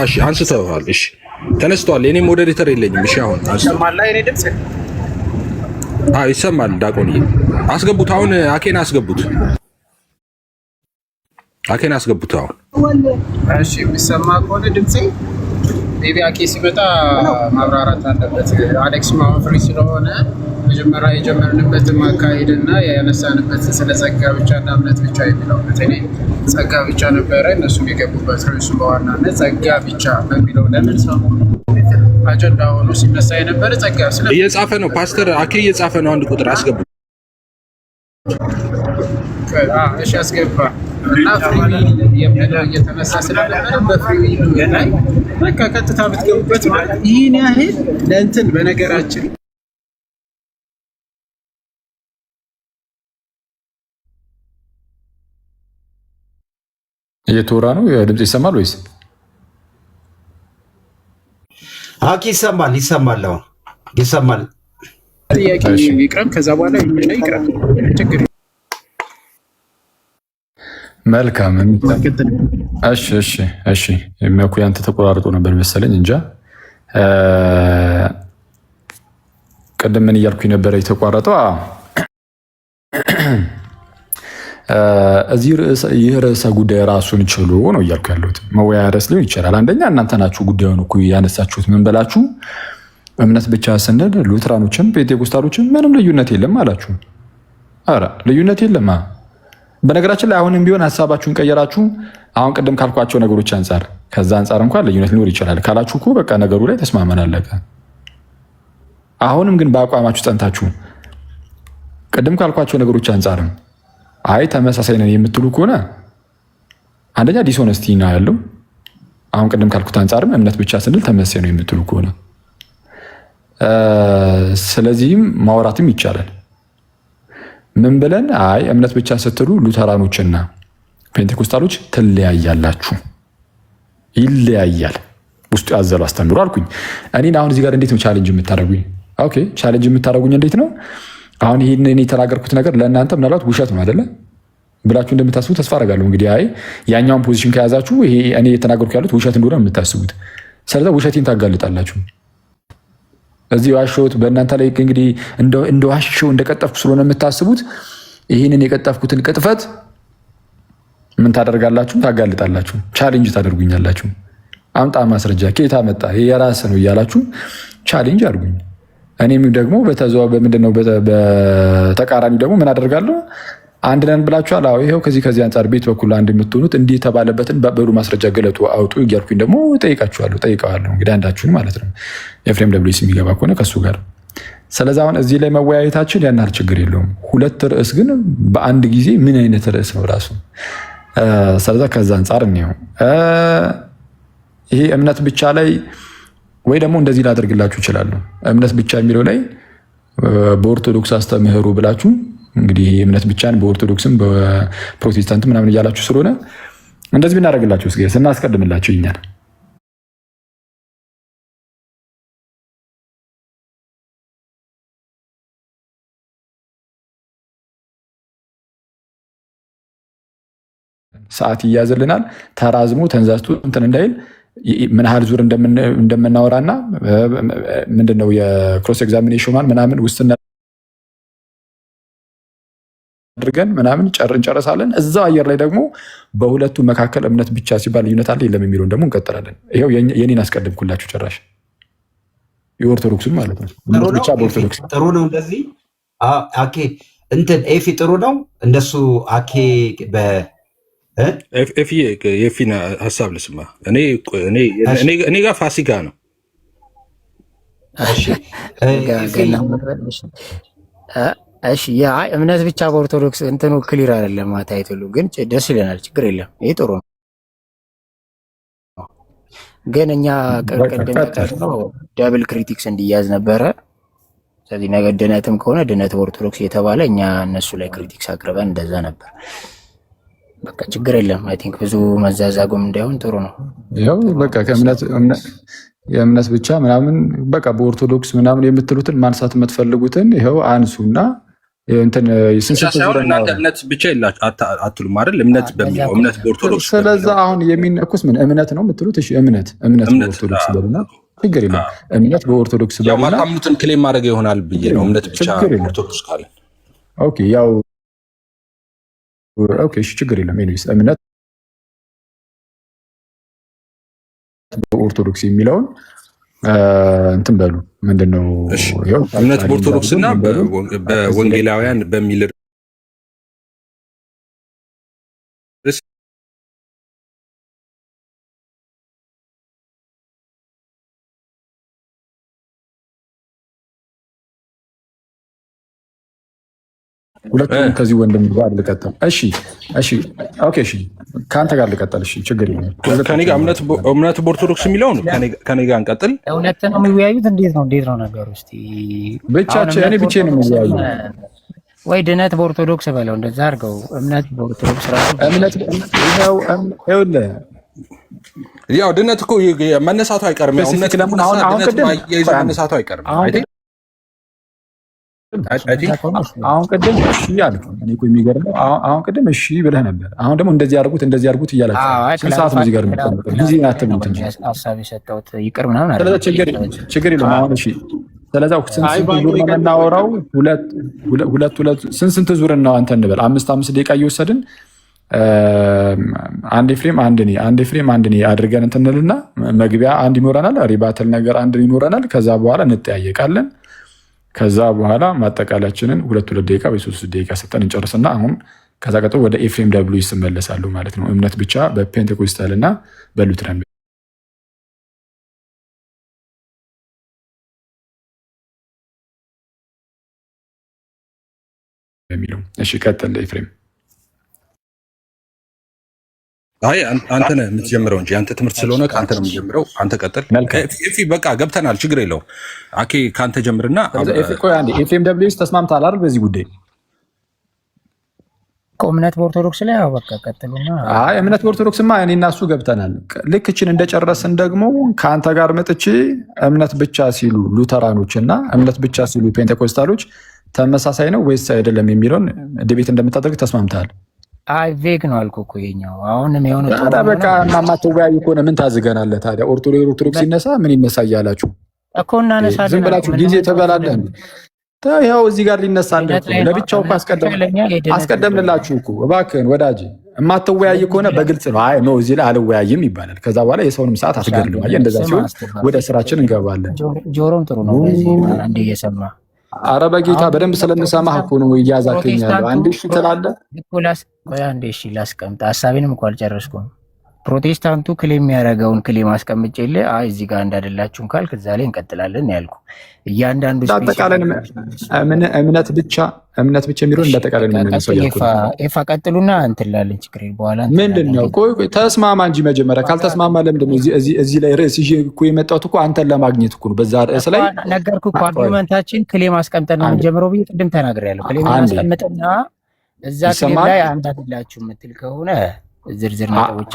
እሺ አንስተዋል። እሺ ተነስቷል። የኔን ሞዴሬተር የለኝም። እሺ አሁን ይሰማል። የኔ ድምጽ ይሰማል። ዳቆንዬ አስገቡት። አሁን አኬን አስገቡት። አኬን አስገቡት አሁን። እሺ የሚሰማ ከሆነ ድምጼ ሜቢ አኬ ሲመጣ ማብራራት አለበት። አሌክስ ማወን ፍሪ ስለሆነ መጀመሪያ የጀመርንበት ማካሄድና ያነሳንበት ስለ ጸጋ ብቻና እምነት ብቻ የሚለው በተለይ ጸጋ ብቻ ነበረ። እነሱ የገቡበት ርዕሱ በዋናነት ጸጋ ብቻ በሚለው ለምን ሰሞኑ አጀንዳ ሆኖ ሲነሳ የነበረ ጸጋ ስለ እየጻፈ ነው። ፓስተር አኬ እየጻፈ ነው። አንድ ቁጥር አስገቡ። እሺ አስገባ እና ፍሪ የሚለው እየተነሳ ስለነበረ በፍሪ ላይ በቃ ቀጥታ ብትገቡበት ማለት ይህን ያህል ለእንትን በነገራችን እየተወራ ነው። ድምፅ ይሰማል ወይስ? አኪ ይሰማል። አሁን ይሰማል። ጥያቄ ይቅረብ። ከዛ በኋላ ይቅረብ። ችግር መልካም። እሺ መኩ ያንተ ተቆራርጦ ነበር መሰለኝ እንጃ። ቅድም ምን እያልኩ ነበረ የተቋረጠው? ይህ ርዕሰ ጉዳይ ራሱን ችሎ ነው እያልኩ ያለሁት። መወያያ ርዕስ ሊሆን ይችላል። አንደኛ እናንተ ናችሁ ጉዳዩን እኮ ያነሳችሁት። ምን በላችሁ? እምነት ብቻ ስንል ሉትራኖችም ፔንቴኮስታሎችም ምንም ልዩነት የለም አላችሁ። ኧረ ልዩነት የለም። በነገራችን ላይ አሁንም ቢሆን ሀሳባችሁን ቀየራችሁ። አሁን ቅድም ካልኳቸው ነገሮች አንጻር ከዛ አንጻር እንኳን ልዩነት ሊኖር ይችላል ካላችሁ እኮ በቃ ነገሩ ላይ ተስማመን አለቀ። አሁንም ግን በአቋማችሁ ጸንታችሁ ቅድም ካልኳቸው ነገሮች አንጻርም አይ ተመሳሳይ ነን የምትሉ ከሆነ አንደኛ ዲስሆነስቲ ነው ያለው። አሁን ቅድም ካልኩት አንጻርም እምነት ብቻ ስንል ተመሳሳይ ነው የምትሉ ከሆነ ስለዚህም ማውራትም ይቻላል። ምን ብለን አይ እምነት ብቻ ስትሉ ሉተራኖችና ፔንቴኮስታሎች ትለያያላችሁ፣ ይለያያል ውስጡ ያዘሉ አስተምሩ አልኩኝ። እኔን አሁን እዚህ ጋር እንዴት ነው ቻሌንጅ የምታደርጉኝ? ኦኬ ቻሌንጅ የምታደርጉኝ እንዴት ነው? አሁን ይህን የተናገርኩት ነገር ለእናንተ ምናልባት ውሸት ነው አይደለ ብላችሁ እንደምታስቡ ተስፋ አደርጋለሁ። እንግዲህ አይ ያኛውን ፖዚሽን ከያዛችሁ ይሄ እኔ የተናገርኩ ያሉት ውሸት እንደሆነ የምታስቡት፣ ስለዚህ ውሸቴን ታጋልጣላችሁ። እዚህ ዋሸሁት በእናንተ ላይ እንግዲህ እንደ ዋሸው እንደቀጠፍኩ ስለሆነ የምታስቡት ይህንን የቀጠፍኩትን ቅጥፈት ምን ታደርጋላችሁ? ታጋልጣላችሁ፣ ቻሌንጅ ታደርጉኛላችሁ። አምጣ ማስረጃ ከየት አመጣ የራስ ነው እያላችሁ ቻሌንጅ አድርጉኝ። እኔም ደግሞ ምንድነው በተቃራኒ ደግሞ ምን አደርጋለሁ? አንድ ነን ብላችኋል። አዎ ይኸው ከዚህ አንጻር ቤት በኩል አንድ የምትሆኑት እንዲህ የተባለበትን በበሉ ማስረጃ ገለጡ አውጡ እያልኩኝ ደግሞ ጠይቀዋለሁ። እንግዲህ አንዳችሁን ማለት ነው ኤፍሬም ደብሊስ የሚገባ ከሆነ ከሱ ጋር። ስለዚህ አሁን እዚህ ላይ መወያየታችን ያን ያህል ችግር የለውም። ሁለት ርዕስ ግን በአንድ ጊዜ ምን አይነት ርዕስ ነው ራሱ? ስለዛ ከዛ አንጻር እንየው። ይሄ እምነት ብቻ ላይ ወይ ደግሞ እንደዚህ ላደርግላችሁ ይችላሉ። እምነት ብቻ የሚለው ላይ በኦርቶዶክስ አስተምህሩ ብላችሁ እንግዲህ እምነት ብቻን በኦርቶዶክስም በፕሮቴስታንት ምናምን እያላችሁ ስለሆነ እንደዚህ ብናደርግላችሁ እስኪ ስናስቀድምላችሁ ይኛል ሰዓት ይያዝልናል። ተራዝሞ ተንዛዝቶ እንትን እንዳይል ምን ያህል ዙር እንደምናወራና ምንድነው የክሮስ ኤግዛሚኔሽኗን ምናምን ውስጥ አድርገን ምናምን እንጨርሳለን። እዛው አየር ላይ ደግሞ በሁለቱ መካከል እምነት ብቻ ሲባል ልዩነት አለ የለም የሚለውን ደግሞ እንቀጥላለን። ይኸው የኔን አስቀድምኩላችሁ ጭራሽ የኦርቶዶክስን ማለት ነው። እምነት ብቻ በኦርቶዶክስ ጥሩ ነው። እንደዚህ አኬ እንትን ኤፊ ጥሩ ነው እንደሱ አኬ የፊን ሀሳብ ልስማ። እኔ ጋር ፋሲካ ነው። እሺ እምነት ብቻ በኦርቶዶክስ እንትኑ ክሊር አይደለም ታይትሉ፣ ግን ደስ ይለናል። ችግር የለም። ይህ ጥሩ ነው። ግን እኛ ቅድም ነው ደብል ክሪቲክስ እንዲያዝ ነበረ። ስለዚህ ነገ ድነትም ከሆነ ድነት በኦርቶዶክስ የተባለ እኛ እነሱ ላይ ክሪቲክስ አቅርበን እንደዛ ነበር። በቃ ችግር የለም። አይ ቲንክ ብዙ መዛዛጉም እንዳይሆን ጥሩ ነው። ያው በቃ የእምነት ብቻ ምናምን በቃ በኦርቶዶክስ ምናምን የምትሉትን ማንሳት የምትፈልጉትን ይኸው አንሱና እምነት ብቻ አትሉም አይደል? እምነት በሚለው እምነት በኦርቶዶክስ ስለዛ አሁን የሚነኩስ ምን እምነት ነው የምትሉት? እሺ እምነት በኦርቶዶክስ በሉና ችግር የለም። እምነት በኦርቶዶክስ በሉና ማታምኑትን ክሌም ማድረግ ይሆናል ብዬ ነው። እምነት ብቻ ኦርቶዶክስ ካለ ኦኬ ያው ኦኬ እሺ ችግር የለም። ኤኒዌይስ እምነት በኦርቶዶክስ የሚለውን እንትን በሉ ምንድነው እምነት በኦርቶዶክስ እና በወንጌላውያን በሚል ሁለቱም ከዚህ ወንድም ጋር ልቀጥል። እሺ ኦኬ እሺ ከአንተ ጋር ልቀጥል። እሺ ችግር የለም። ከኔ ጋር እምነት በኦርቶዶክስ የሚለው ነው። ከኔ ጋር እንቀጥል። እውነት ነው የሚወያዩት። እንዴት ነው ነገሩ? እስቲ ብቻችን እኔ ብቻዬን ነው የሚወያዩ ወይ ድነት በኦርቶዶክስ በለው እንደዛ አድርገው። እምነት በኦርቶዶክስ ራሱ ይኸውልህ ያው ድነት እኮ መነሳቱ አይቀርም። ያው እምነት መነሳቱ አይቀርም። አሁን ቅድም እሺ አልኩ። እኔ እኮ የሚገርመው አሁን ቅድም እሺ ብለህ ነበር። አሁን ደግሞ እንደዚህ አድርጉት እያላችሁ ስንት ሰዓት ነው እዚህ ጋር የምትቀመጠው? ጊዜ አትብሉት እንጂ ሀሳብ የሰጠሁት ይቅር ምናምን አይደለም። ስለዚህ ችግር የለውም። አሁን እሺ ስለዚህ ስንት ዙር ነው የምናወራው? ሁለት ስንት ዙር ነው አንተ እንበል 5 ደቂቃ እየወሰድን አንድ ፍሬም አንድ እኔ አድርገን እንትን እንልና መግቢያ አንድ ይኖረናል፣ ሪባትል ነገር አንድ ይኖረናል። ከዛ በኋላ እንጠያየቃለን። ከዛ በኋላ ማጠቃለያችንን 2 ደቂቃ ወይ 3 ደቂቃ ሰጠን እንጨርስና አሁን ከዛ ቀጥሎ ወደ ኤፍሬም ደብሉ ይመለሳሉ ማለት ነው። እምነት ብቻ በፔንቴኮስታል እና በሉትራን የሚለው። እሺ ቀጥል ኤፍሬም። አይ አንተ ነህ የምትጀምረው እንጂ አንተ ትምህርት ስለሆነ ከአንተ ነው የምጀምረው። አንተ ቀጥል። ኤፊ በቃ ገብተናል፣ ችግር የለውም። አኬ ከአንተ ጀምርና ኤፍሬም ደብሊውስ ተስማምተሃል አይደል በዚህ ጉዳይ? እምነት በኦርቶዶክስ ላይ ያው በቃ ቀጥሉና። አይ እምነት በኦርቶዶክስማ እኔና እሱ ገብተናል። ልክ እችን እንደጨረስን ደግሞ ከአንተ ጋር መጥቼ እምነት ብቻ ሲሉ ሉተራኖች እና እምነት ብቻ ሲሉ ፔንቴኮስታሎች ተመሳሳይ ነው ወይስ አይደለም የሚለውን ዲቤት እንደምታደርግ ተስማምተሃል? አይ ቬግ ነው አልኩህ እኮ ይኸኛው። አሁንም የሆነ ታዲያ በቃ ማማተወያይ ከሆነ ምን ታዝገናለህ ታዲያ? ኦርቶዶክስ ሲነሳ ምን ይነሳ እያላችሁ እኮ እናነሳለን። ዝም ብላችሁ ጊዜ ትበላለህ። ያው እዚህ ጋር ሊነሳልህ ለብቻው እኮ አስቀደምንላችሁ እኮ። እባክህን ወዳጅ የማትወያይ ከሆነ በግልጽ ነው። አይ ኖ እዚህ ላይ አልወያይም ይባላል። ከዛ በኋላ የሰውንም ሰዓት አትገድልም። አየህ እንደዛ ሲሆን ወደ ስራችን እንገባለን። ጆሮም ጥሩ ነው እንደ እየሰማ አረ በጌታ በደንብ ስለምሰማህ እኮ ነው እያዛከኝ ያለው። አንዴ እሺ ትላለህ። አንዴ እሺ ላስቀምጥ። ሀሳቤንም እኮ አልጨረስኩም። ፕሮቴስታንቱ ክሌም የሚያደርገውን ክሌም አስቀምጬልህ አይ እዚህ ጋር እንዳደላችሁም ካልክ እዛ ላይ እንቀጥላለን ያልኩ። እያንዳንዱ እንዳጠቃለን እምነት ብቻ የሚለውን እንዳጠቃለን የምንነሳው ያልኩት ኤፋ ቀጥሉና እንትላለን። ችግር በኋላ ምንድን ነው? ቆይ ተስማማ እንጂ መጀመሪያ ካልተስማማ ለምንድን ነው እዚህ ላይ ርዕስ ይዤ እኮ የመጣሁት? እኮ አንተን ለማግኘት እኮ ነው። በዛ ርዕስ ላይ ነገርኩህ እኮ አርጊመንታችን ክሌም አስቀምጠን ነው የምንጀምረው ብዬ ቅድም ተናግሬያለሁ። ክሌም አስቀምጥና እዛ ክሌም ላይ እንዳደላችሁ የምትል ከሆነ ዝርዝር ነጥቦች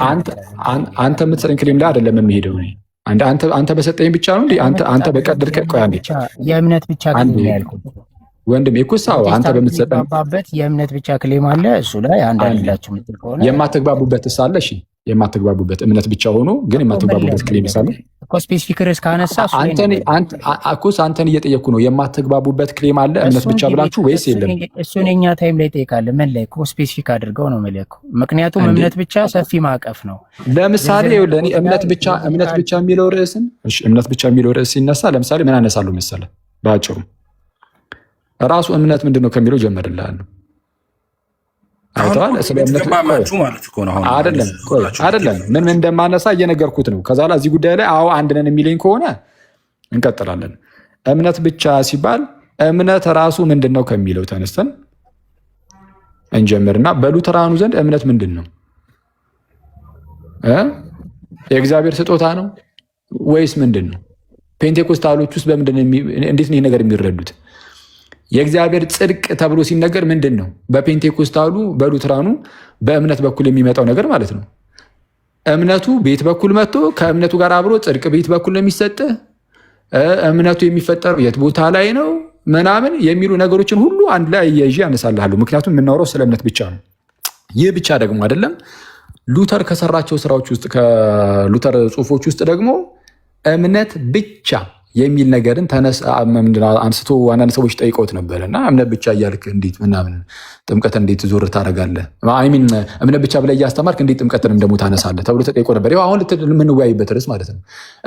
አንተ የምትሰጠኝ ክሌም ላይ አይደለም የሚሄደው። አንተ በሰጠኝ ብቻ ነው እንዴ? አንተ በቀድር ቆይ አንዴ የእምነት ብቻ ክሌም ያልኩት ወንድም የኩሳው አንተ በምትሰጠኝ የእምነት ብቻ ክሌም አለ። እሱ ላይ አንድ አይደላችሁ የምትል ከሆነ የማትግባቡበት ሳለ እሺ፣ የማትግባቡበት እምነት ብቻ ሆኖ ግን የማትግባቡበት ክሌም ሳለ እኮ ስፔሲፊክ ርዕስ ካነሳ አንተን እየጠየቅኩ ነው። የማትግባቡበት ክሌም አለ እምነት ብቻ ብላችሁ ወይስ የለም? እሱን እኛ ታይም ላይ ጠይቃለን። ምን ላይ እኮ ስፔሲፊክ አድርገው ነው መለኩ። ምክንያቱም እምነት ብቻ ሰፊ ማዕቀፍ ነው። ለምሳሌ ለኔ እምነት ብቻ የሚለው ርዕስን እሺ፣ እምነት ብቻ የሚለው ርዕስ ሲነሳ ለምሳሌ ምን አነሳለሁ መሰለህ? ባጭሩ ራሱ እምነት ምንድን ነው ከሚለው ጀመርልሃለሁ። አይተዋል። ስለ እምነት ማለት እኮ ነው። አይደለም ምን እንደማነሳ እየነገርኩት ነው። ከዛ ላይ እዚህ ጉዳይ ላይ አዎ አንድ ነን የሚለኝ ከሆነ እንቀጥላለን። እምነት ብቻ ሲባል እምነት ራሱ ምንድን ነው ከሚለው ተነስተን እንጀምርና በሉተራኑ ዘንድ እምነት ምንድን ነው? የእግዚአብሔር ስጦታ ነው ወይስ ምንድን ነው? ፔንቴኮስታሎች ውስጥ በምንድን ነው እንዴት ነው ይሄ ነገር የሚረዱት? የእግዚአብሔር ጽድቅ ተብሎ ሲነገር ምንድን ነው? በፔንቴኮስታሉ በሉትራኑ በእምነት በኩል የሚመጣው ነገር ማለት ነው። እምነቱ ቤት በኩል መጥቶ ከእምነቱ ጋር አብሮ ጽድቅ ቤት በኩል ነው የሚሰጥህ። እምነቱ የሚፈጠረው የት ቦታ ላይ ነው ምናምን የሚሉ ነገሮችን ሁሉ አንድ ላይ እያይዤ ያነሳልሃለሁ። ምክንያቱም የምናወራው ስለ እምነት ብቻ ነው። ይህ ብቻ ደግሞ አይደለም። ሉተር ከሰራቸው ስራዎች ውስጥ ከሉተር ጽሁፎች ውስጥ ደግሞ እምነት ብቻ የሚል ነገርን አንስቶ አንዳንድ ሰዎች ጠይቀውት ነበረ እና እምነት ብቻ እያልክ እንዴት ምናምን ጥምቀት እንዴት ዞር ታደርጋለህ? አይሚን እምነት ብቻ ብለህ እያስተማርክ እንዴት ጥምቀትንም ደግሞ ታነሳለህ ተብሎ ተጠይቆ ነበር። ይኸው አሁን የምንወያይበት ርዕስ ማለት ነው።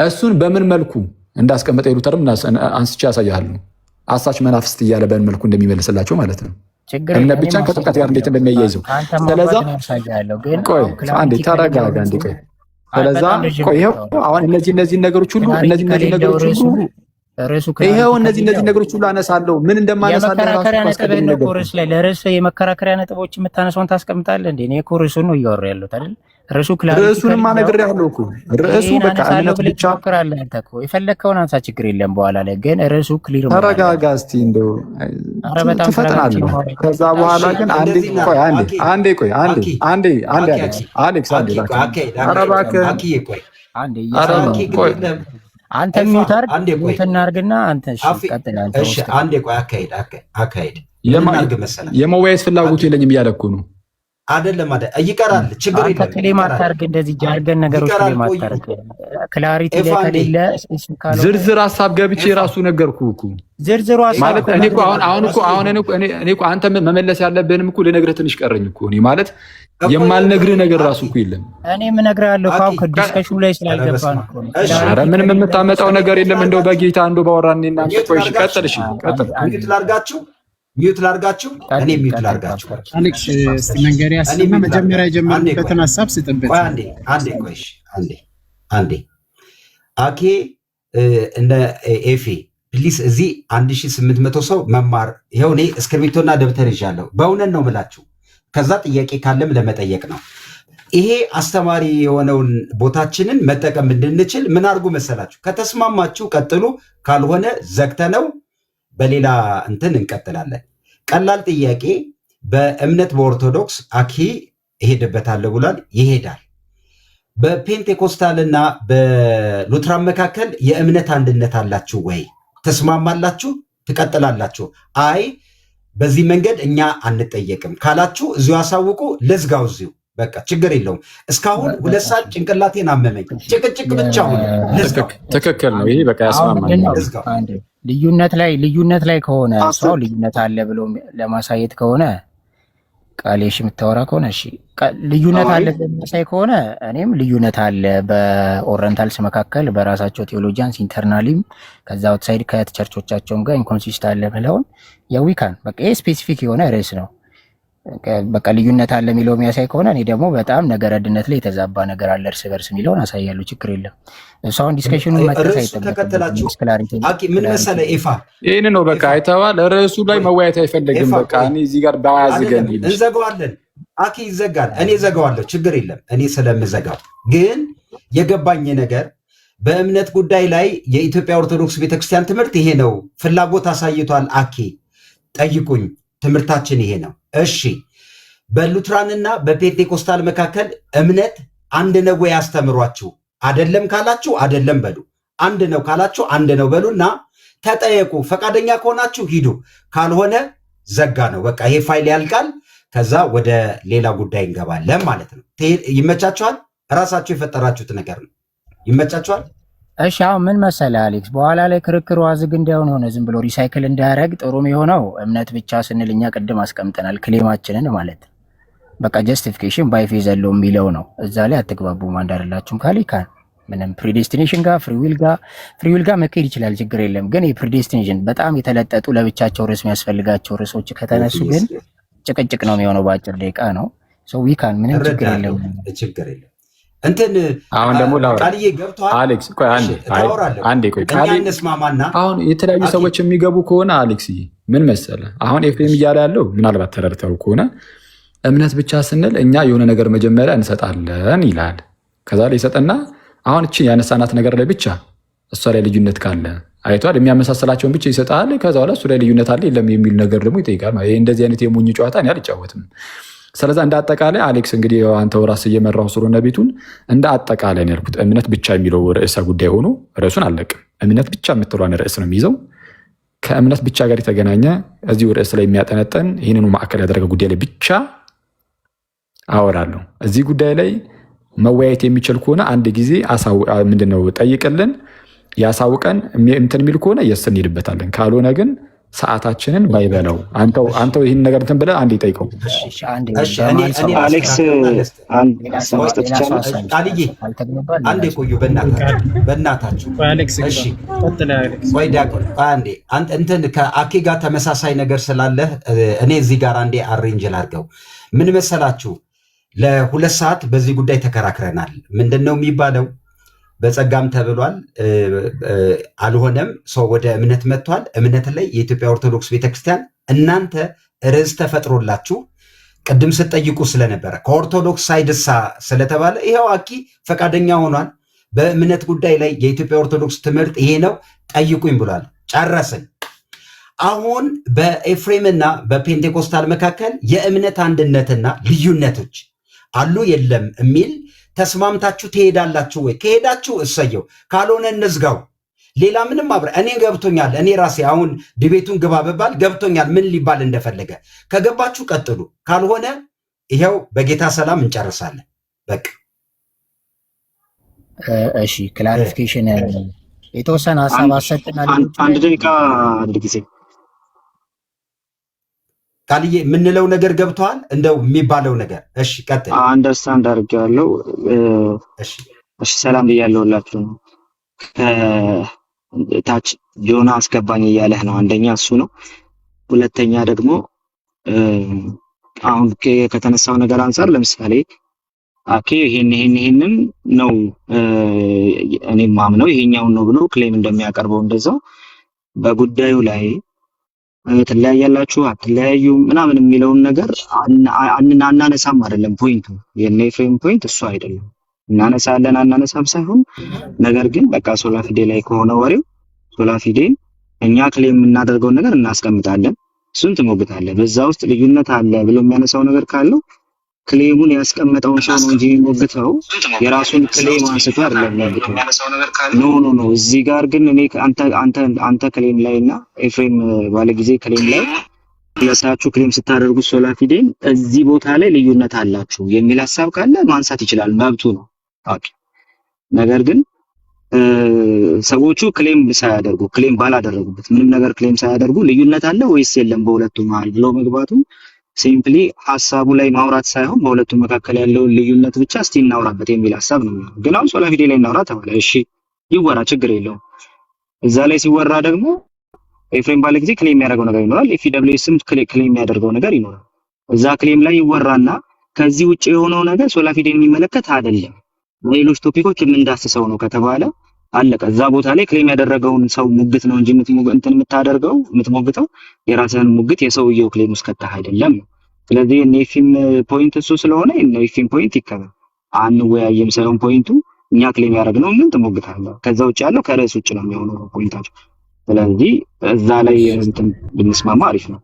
እሱን በምን መልኩ እንዳስቀመጠ ሉተርም አንስቼ ያሳያለሁ። አሳች መናፍስት እያለ በምን መልኩ እንደሚመልስላቸው ማለት ነው። እምነት ብቻን ከጥምቀት ጋር እንዴት እንደሚያያይዘው ስለዛ ቆይ አንዴ ተረጋጋ። እንዴ ቆይ ስለዛ ይኸው አሁን እነዚህ ነገሮች ሁሉ እነዚህ ነገሮች ሁሉ አነሳለሁ። ምን እንደማነሳለሁ ለርዕስ የመከራከሪያ ነጥቦች የምታነሳውን ታስቀምጣለህ እንዴ? እኔ እኮ ርዕሱን ነው እያወራሁ ያለሁት አይደል? ርዕሱንማ ነግሬሃለሁ እኮ ርዕሱ በቃ እምነት ብቻ የፈለግከውን አንሳ፣ ችግር የለም። በኋላ ላይ ግን ርዕሱ ክሊር ነው። ተረጋጋ እስቲ እንደው ትፈጥናለህ። ከዛ በኋላ ግን አሌክስ አንተ ሚውት እናድርግና አንተ ቀጥል። አካሄድ የመወያየት ፍላጎቱ የለኝም እያለ እኮ ነው። አይደለም ይቀራል። ችግር የለም። ክሌም አታርግ፣ እንደዚህ ጃርገን ነገሮች ክሌም አታርግ። ክላሪቲ ላይ ከሌለ ዝርዝር ሀሳብ ገብቼ ራሱ ነገርኩህ እኮ ዝርዝሩ ሀሳብ ማለት እኔ እኮ አሁን አንተ መመለስ ያለብህንም እኮ ልነግርህ ትንሽ ቀረኝ እኮ እኔ ማለት የማልነግርህ ነገር ራሱ እኮ የለም። እኔ የምነግርሃለሁ እኮ አሁን ከዲስከሽኑ ላይ ስላልገባ ነው እኮ። ኧረ ምንም የምታመጣው ነገር የለም። እንደው በጌታ እንደው ባወራኔና ቆይሽ ቀጥል። እሺ ቀጥል። ሚዩት ላርጋችሁ እኔ ሚዩት ላርጋችሁ። አሌክስ እስቲ መንገር ያስማ መጀመሪያ የጀመርንበትን ሐሳብ ስጥበት። አንዴ ቆይሽ አንዴ አኬ እንደ ኤፌ ፕሊስ እዚህ 1800 ሰው መማር ይኸው እኔ እስክሪብቶና ደብተር ይዣለሁ። በእውነት ነው የምላችሁ። ከዛ ጥያቄ ካለም ለመጠየቅ ነው። ይሄ አስተማሪ የሆነውን ቦታችንን መጠቀም እንድንችል ምን አድርጉ መሰላችሁ? ከተስማማችሁ ቀጥሉ፣ ካልሆነ ዘግተነው በሌላ እንትን እንቀጥላለን። ቀላል ጥያቄ። በእምነት በኦርቶዶክስ አኪ እሄድበታለሁ ብሏል፣ ይሄዳል። በፔንቴኮስታልና በሉትራን መካከል የእምነት አንድነት አላችሁ ወይ? ተስማማላችሁ? ትቀጥላላችሁ? አይ በዚህ መንገድ እኛ አንጠየቅም ካላችሁ እዚሁ አሳውቁ። ልዝጋው እዚሁ በቃ ችግር የለውም። እስካሁን 2 ሰዓት ጭንቅላቴን አመመኝ። ጭቅጭቅ ብቻ ሆነ። ትክክል ነው። ይሄ በቃ ያስማማል። ልዩነት ላይ ከሆነ ሰው ልዩነት አለ ብሎ ለማሳየት ከሆነ ቃሌሽ የምታወራ ከሆነ እሺ፣ ልዩነት አለ ለማሳይ ከሆነ እኔም ልዩነት አለ በኦሪየንታልስ መካከል በራሳቸው ቴዎሎጂያንስ ኢንተርናሊም ከዛ አውትሳይድ ከቸርቾቻቸውም ጋር ኢንኮንሲስት አለ ብለውን የዊካን በቃ ይሄ ስፔሲፊክ የሆነ ርዕስ ነው። በቃ ልዩነት አለ የሚለው የሚያሳይ ከሆነ እኔ ደግሞ በጣም ነገረድነት ላይ የተዛባ ነገር አለ እርስ በርስ የሚለውን አሳያለሁ። ችግር የለም። እሷን ዲስከሽኑ ተከተላችሁ ምን መሰለህ ኤፋ ይህን ነው በቃ አይተዋል። ርዕሱ ላይ መወያየት አይፈልግም። በቃ እኔ እዚህ ጋር ባያዝገን እንዘጋዋለን። አኪ ይዘጋል፣ እኔ ዘጋዋለሁ። ችግር የለም። እኔ ስለምዘጋው ግን የገባኝ ነገር በእምነት ጉዳይ ላይ የኢትዮጵያ ኦርቶዶክስ ቤተክርስቲያን ትምህርት ይሄ ነው። ፍላጎት አሳይቷል። አኪ ጠይቁኝ፣ ትምህርታችን ይሄ ነው። እሺ በሉትራንና በፔንቴኮስታል መካከል እምነት አንድ ነው ወይ ያስተምሯችሁ? አደለም ካላችሁ አደለም በሉ፣ አንድ ነው ካላችሁ አንድ ነው በሉና ተጠየቁ። ፈቃደኛ ከሆናችሁ ሂዱ፣ ካልሆነ ዘጋ ነው በቃ። ይሄ ፋይል ያልቃል። ከዛ ወደ ሌላ ጉዳይ እንገባለን ማለት ነው። ይመቻችኋል? እራሳችሁ የፈጠራችሁት ነገር ነው። ይመቻችኋል? እሺ አሁን ምን መሰለህ አሌክስ፣ በኋላ ላይ ክርክሩ አዝግ እንዳይሆን ሆነ ዝም ብሎ ሪሳይክል እንዳያደርግ ጥሩም የሆነው እምነት ብቻ ስንል እኛ ቅድም አስቀምጠናል ክሌማችንን ማለት በቃ ጀስቲፊኬሽን ባይ ፌዝ ያለው የሚለው ነው። እዛ ላይ አትግባቡም አንድ አይደላችሁም ካሊካን ምንም ፕሪዴስቲኔሽን ጋር ፍሪዊል ጋር መካሄድ ይችላል፣ ችግር የለም። ግን የፕሪዴስቲኔሽን በጣም የተለጠጡ ለብቻቸው ርዕስ የሚያስፈልጋቸው ርዕሶች ከተነሱ ግን ጭቅጭቅ ነው የሚሆነው። በአጭር ደቂቃ ነው ሰው ዊካን ምንም ችግር የለም። እንትን አሁን ደግሞ ቃልዬ ገብቷል። አሌክስ ቆይ አንዴ ቆይ ቃል እንስማማና አሁን የተለያዩ ሰዎች የሚገቡ ከሆነ አሌክስ ምን መሰለህ አሁን ኤፍሬም እያለ ያለው ምናልባት ተረድተው ከሆነ እምነት ብቻ ስንል እኛ የሆነ ነገር መጀመሪያ እንሰጣለን ይላል። ከዛ ላይ ይሰጠና አሁን እቺን ያነሳናት ነገር ላይ ብቻ እሷ ላይ ልዩነት ካለ አይቷል የሚያመሳሰላቸውን ብቻ ይሰጣል። ከዛ በኋላ እሱ ላይ ልዩነት አለ የለም የሚል ነገር ደግሞ ይጠይቃል። ይሄ እንደዚህ አይነት የሞኝ ጨዋታ እኔ አልጫወትም። ስለዛ እንደ አጠቃላይ አሌክስ እንግዲህ አንተው ራስህ እየመራው ስለሆነ ቤቱን እንደ አጠቃላይ ነው ያልኩት። እምነት ብቻ የሚለው ርዕሰ ጉዳይ ሆኖ ርዕሱን አልለቅም። እምነት ብቻ የምትለዋን ርዕስ ነው የሚይዘው። ከእምነት ብቻ ጋር የተገናኘ እዚሁ ርዕስ ላይ የሚያጠነጠን ይህንኑ ማዕከል ያደረገ ጉዳይ ላይ ብቻ አወራለሁ። እዚህ ጉዳይ ላይ መወያየት የሚችል ከሆነ አንድ ጊዜ ምንድነው ጠይቅልን፣ ያሳውቀን። እንትን የሚል ከሆነ የስ እንሄድበታለን። ካልሆነ ግን ሰዓታችንን ባይበለው አንተው ይህን ነገር እንትን ብለህ አንዴ ጠይቀው። አሌክስ አንዴ ቆዩ በእናታችሁ። እንትን ከአኬ ጋር ተመሳሳይ ነገር ስላለህ እኔ እዚህ ጋር አንዴ አሬንጅ ላድርገው። ምን መሰላችሁ ለ2 ሰዓት በዚህ ጉዳይ ተከራክረናል። ምንድን ነው የሚባለው? በጸጋም ተብሏል፣ አልሆነም። ሰው ወደ እምነት መጥቷል። እምነት ላይ የኢትዮጵያ ኦርቶዶክስ ቤተክርስቲያን እናንተ ርዕስ ተፈጥሮላችሁ ቅድም ስትጠይቁ ስለነበረ ከኦርቶዶክስ ሳይድሳ ስለተባለ ይኸው አኪ ፈቃደኛ ሆኗል። በእምነት ጉዳይ ላይ የኢትዮጵያ ኦርቶዶክስ ትምህርት ይሄ ነው ጠይቁኝ ብሏል። ጨረስን። አሁን በኤፍሬምና በፔንቴኮስታል መካከል የእምነት አንድነትና ልዩነቶች አሉ የለም የሚል ተስማምታችሁ ትሄዳላችሁ ወይ? ከሄዳችሁ እሰየው፣ ካልሆነ እንዝጋው። ሌላ ምንም እኔ ገብቶኛል። እኔ ራሴ አሁን ዲቤቱን ግባ ብባል ገብቶኛል ምን ሊባል እንደፈለገ። ከገባችሁ ቀጥሉ፣ ካልሆነ ይኸው በጌታ ሰላም እንጨርሳለን። በቃ እሺ። ክላሪፊኬሽን የተወሰነ ሀሳብ አሰጥናል። አንድ ደቂቃ አንድ ጊዜ ቃልዬ የምንለው ነገር ገብተዋል? እንደው የሚባለው ነገር እሺ፣ ቀጥል። አንደርስታንድ አድርጌዋለሁ። እሺ እሺ፣ ሰላም ብያለሁላችሁ። ከታች ጆና አስገባኝ እያለህ ነው። አንደኛ እሱ ነው። ሁለተኛ ደግሞ አሁን ከተነሳው ነገር አንፃር ለምሳሌ አኬ ይሄንን ነው እኔ ማምነው ይሄኛውን ነው ብሎ ክሌም እንደሚያቀርበው እንደዛው በጉዳዩ ላይ ትለያያላችሁ አትለያዩ ምናምን የሚለውን ነገር አናነሳም አይደለም ፖይንቱ። የኔ ፍሬም ፖይንት እሱ አይደለም። እናነሳለን አናነሳም ሳይሆን ነገር ግን በቃ ሶላፊዴ ላይ ከሆነ ወሬው ሶላፊዴን እኛ ክሌም የምናደርገውን ነገር እናስቀምጣለን። እሱን ትሞግታለህ። በዛ ውስጥ ልዩነት አለ ብሎ የሚያነሳው ነገር ካለው ክሌሙን ያስቀመጠውን ሰው ነው እንጂ የሚሞግተው የራሱን ክሌም አንስቶ አይደለም የሚሞግተው። ኖ እዚህ ጋር ግን እኔ አንተ ክሌም ላይ እና ኤፍሬም ባለጊዜ ክሌም ላይ ሁለታችሁ ክሌም ስታደርጉት ሶላፊዴን እዚህ ቦታ ላይ ልዩነት አላችሁ የሚል ሐሳብ ካለ ማንሳት ይችላል፣ መብቱ ነው። ኦኬ። ነገር ግን ሰዎቹ ክሌም ሳያደርጉ ክሌም ባላደረጉበት ምንም ነገር ክሌም ሳያደርጉ ልዩነት አለ ወይስ የለም በሁለቱ መሃል ብሎ መግባቱ ሲምፕሊ ሐሳቡ ላይ ማውራት ሳይሆን በሁለቱ መካከል ያለውን ልዩነት ብቻ እስቲ እናውራበት የሚል ሐሳብ ነው። ግን አሁን ሶላፊዴ ላይ እናውራ ተባለ። እሺ ይወራ፣ ችግር የለውም። እዛ ላይ ሲወራ ደግሞ ኤፍሬም ባለ ጊዜ ክሌም የሚያደርገው ነገር ይኖራል፣ ኤፍደብሊውኤስም ክሌም የሚያደርገው ነገር ይኖራል። እዛ ክሌም ላይ ይወራና ከዚህ ውጪ የሆነው ነገር ሶላፊዴን የሚመለከት አይደለም ሌሎች ቶፒኮች የምንዳስሰው ነው ከተባለ አለቀ። እዛ ቦታ ላይ ክሌም ያደረገውን ሰው ሙግት ነው እንጂ የምትሞግተው የራስህን ሙግት የሰውየው ክሌም ውስጥ ከተህ አይደለም። ስለዚህ ኔፊም ፖይንት እሱ ስለሆነ ኔፊም ፖይንት ይከበር አንወያይም ሳይሆን ፖይንቱ እኛ ክሌም ያደረግነው ምን ትሞግታለህ። ከዛ ውጭ ያለው ከርዕስ ውጭ ነው የሚሆነው ፖይንታቸው። ስለዚህ እዛ ላይ እንትን ብንስማማ አሪፍ ነው።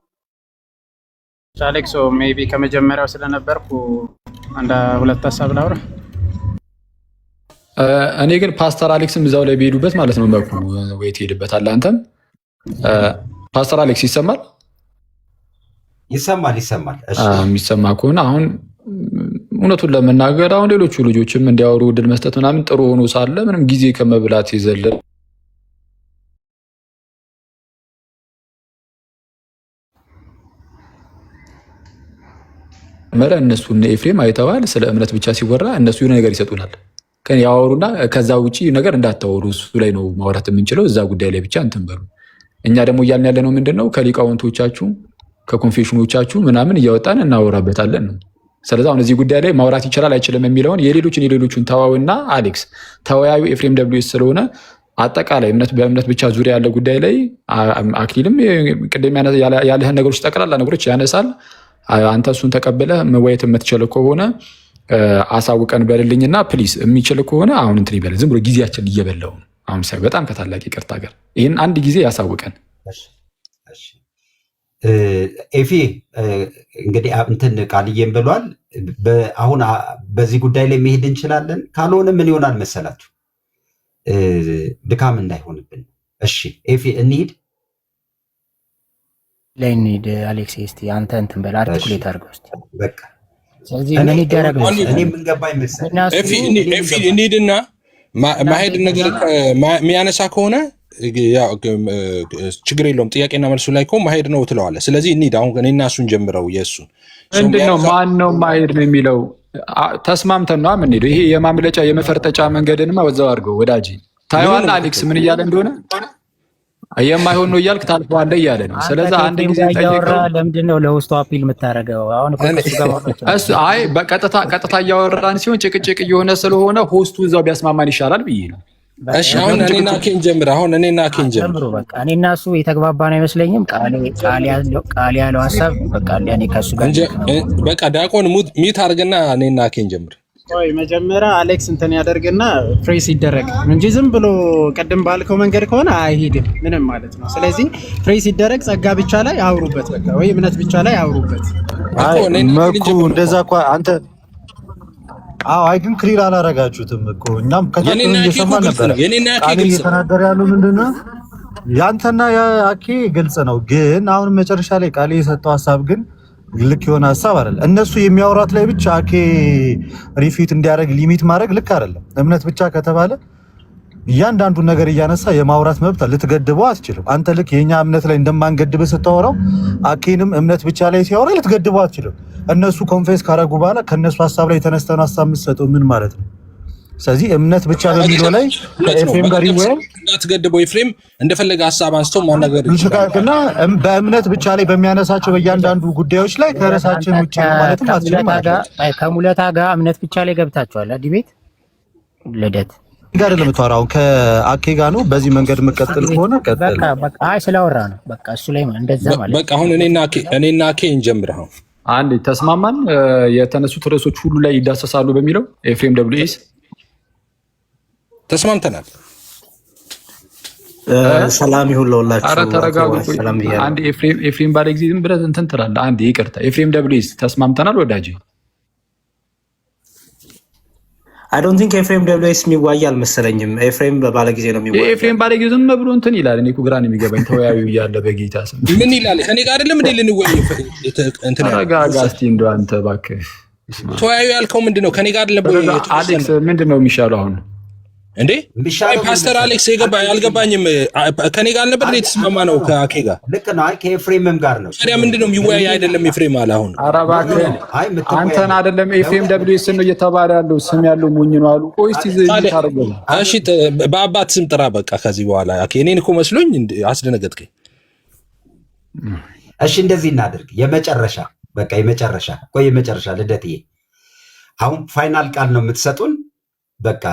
አሌክሶ ሜቢ ከመጀመሪያው ስለነበርኩ አንድ ሁለት ሀሳብ ላውራ። እኔ ግን ፓስተር አሌክስም እዛው ላይ ቢሄዱበት ማለት ነው መኩ ወይ ትሄድበታለህ አንተም። ፓስተር አሌክስ ይሰማል? ይሰማል። እሺ የሚሰማ ከሆነ አሁን እውነቱን ለመናገር አሁን ሌሎቹ ልጆችም እንዲያወሩ እድል መስጠት ምናምን ጥሩ ሆኖ ሳለ ምንም ጊዜ ከመብላት የዘለለ እነሱ ኤፍሬም አይተዋል። ስለ እምነት ብቻ ሲወራ እነሱ የሆነ ነገር ይሰጡናል ያወሩና ከዛ ውጪ ነገር እንዳታወሩ እሱ ላይ ነው ማውራት የምንችለው። እዛ ጉዳይ ላይ ብቻ እንትን በሉ። እኛ ደግሞ እያልን ያለ ነው ምንድነው ከሊቃውንቶቻችሁ ከኮንፌሽኖቻችሁ ምናምን እያወጣን እናወራበታለን ነው። ስለዚህ አሁን እዚህ ጉዳይ ላይ ማውራት ይችላል አይችልም የሚለውን የሌሎችን ተዋውና አሌክስ ተወያዩ። ኤፍሬም ደብሊውኤስ ስለሆነ አጠቃላይ በእምነት ብቻ ዙሪያ ያለ ጉዳይ ላይ አክሊልም ቅድም ያለህን ነገሮች ጠቅላላ ነገሮች ያነሳል። አንተ እሱን ተቀብለህ መወያየት የምትችል ከሆነ አሳውቀን በልልኝና ፕሊስ የሚችል ከሆነ አሁን እንትን ይበል። ዝም ብሎ ጊዜያችን እየበላው ነው አሁን ሳይ በጣም ከታላቅ ይቅርታ ጋር ይህን አንድ ጊዜ ያሳውቀን። ኤፊ እንግዲህ እንትን ቃልዬም ብሏል። አሁን በዚህ ጉዳይ ላይ መሄድ እንችላለን። ካልሆነ ምን ይሆናል መሰላችሁ ድካም እንዳይሆንብን። እሺ ኤፊ እንሂድ ላይ እንሂድ። አሌክስ እስቲ አንተ እንትን በል አርቲኩሌት አድርገው እስቲ በቃ። ስለዚህ ምን ይደረግ ነው? እኔ ምን ገባኝ መሰለህ ኤፊ እንሂድና ማሄድ ነገር የሚያነሳ ከሆነ ችግር የለውም። ጥያቄና መልሱ ላይ እኮ ማሄድ ነው ትለዋለህ። ስለዚህ እንሂድ አሁን እኔና እሱን ጀምረው። የእሱን ምንድነው ማን ነው ማሄድ ነው የሚለው ተስማምተን ነው የምንሄደው። ይሄ የማምለጫ የመፈርጠጫ መንገድንማ ወዛው አድርገው ወዳጅ ታይዋን አሌክስ ምን እያለ እንደሆነ የማይሆን ነው እያልክ ታልፈዋለህ እያለ ነው። ስለዚህ አንድ ጊዜ ጠይቀው። ለምንድን ነው ለውስጡ አፒል የምታደርገው? አሁን አይ በቀጥታ እያወራን ሲሆን ጭቅጭቅ እየሆነ ስለሆነ ሆስቱ እዛው ቢያስማማን ይሻላል ብዬ ነው። እሺ አሁን እኔና ኬን ጀምር። በቃ እኔና እሱ የተግባባን አይመስለኝም። ቃል ያለው ሀሳብ በቃ ለኔ ከሱ ጋር በቃ ዲያቆን ሚት አድርግና እኔና ኬን ጀምር። ቆይ መጀመሪያ አሌክስ እንትን ያደርግና ፍሬስ ይደረግ እንጂ ዝም ብሎ ቅድም ባልከው መንገድ ከሆነ አይሄድም ምንም ማለት ነው። ስለዚህ ፍሬስ ይደረግ፣ ጸጋ ብቻ ላይ አውሩበት በቃ ወይ እምነት ብቻ ላይ አውሩበት። መኩ እንደዛ እኮ አንተ አይ ግን ክሊር አላረጋችሁትም እኮ እኛም ከተከታተልን እየሰማን ነበር። ቃል እየተናገረ ያለው ምንድነው ያንተና የአኬ ግልጽ ነው። ግን አሁን መጨረሻ ላይ ቃል የሰጠው ሀሳብ ግን ልክ የሆነ ሀሳብ አይደለም። እነሱ የሚያወራት ላይ ብቻ አኬ ሪፊት እንዲያደርግ ሊሚት ማድረግ ልክ አይደለም። እምነት ብቻ ከተባለ እያንዳንዱን ነገር እያነሳ የማውራት መብት ልትገድበው አትችልም። አንተ ልክ የኛ እምነት ላይ እንደማንገድብ ስታወራው አኬንም እምነት ብቻ ላይ ሲያወራ ልትገድበው አትችልም። እነሱ ኮንፌስ ካረጉ በኋላ ከነሱ ሐሳብ ላይ ተነስተን ሐሳብ የምትሰጠው ምን ማለት ነው? ስለዚህ እምነት ብቻ በሚለው ላይ ከኤፍሬም ጋር ይወያል። እንዳትገድበው ኤፍሬም እንደፈለገ ሐሳብ አንስቶ ማናገር ይችላልና በእምነት ብቻ ላይ በሚያነሳቸው በእያንዳንዱ ጉዳዮች ላይ ከራሳችን ውጪ ማለት አትችልም ማለት ነው። ከሙለታ ጋር እምነት ብቻ ላይ ገብታችኋል። ዲቤት ልደት ጋር ለምታወራው ከአኬ ጋር ነው። በዚህ መንገድ መቀጠል ከሆነ ቀጥል። በቃ አይ ስለወራ ነው በቃ እሱ ላይ እንደዛ ማለት በቃ አሁን እኔና አኬ እንጀምር። አሁን አንድ ተስማማን። የተነሱት ርዕሶች ሁሉ ላይ ይዳሰሳሉ በሚለው ኤፍሬም ደብሊውኤስ ተስማምተናል። ሰላም ይሁን ለሁላችሁ። ኧረ ተረጋጉ። አንድ ኤፍሬም ባለ ጊዜ ዝም ብለህ እንትን ትላለህ። አንድ ይቅርታ። ኤፍሬም ደብሊውኤስ ተስማምተናል ወዳጄ። አይ ዶንት ቲንክ ኤፍሬም ደብሊውኤስ የሚዋይ አልመሰለኝም። ኤፍሬም ባለ ጊዜ ነው የሚዋይ። ኤፍሬም ባለ ጊዜ ዝም ብሎ እንትን ይላል። እኔ እኮ ግራ ነው የሚገባኝ። ተወያዩ እያለ በጌታ ስም ምን ይላል? ከኔ ጋር አይደለም እንዴ ልንወያይ? እንትን ተረጋጋ እስቲ እንደው አንተ እባክህ። ተወያዩ ያልከው ምንድነው? ከኔ ጋር አይደለም አሌክስ። ምንድነው የሚሻለው አሁን እንዴ? ፓስተር አሌክስ አልገባኝም። ከኔ ጋር ነበር የተስማማ ነው ከአኬ ጋር ልክ ነው። አይ ከኤፍሬምም ጋር ነው። ታዲያ ምንድነው የሚወያይ አይደለም? ኤፍሬም አለ አሁን። ኧረ እባክህ አንተን አይደለም ኤፍሬም ደብሊውኤስ ነው እየተባለ ያለው። ስም ያለው ሞኝ ነው አሉ። ቆይ እስቲ ታረጋጋ። እሺ በአባት ስም ጥራ በቃ ከዚህ በኋላ አኬ። እኔን እኮ መስሎኝ አስደነገጥከኝ። እሺ እንደዚህ እናድርግ። የመጨረሻ በቃ የመጨረሻ ልደትዬ፣ አሁን ፋይናል ቃል ነው የምትሰጡን። በቃ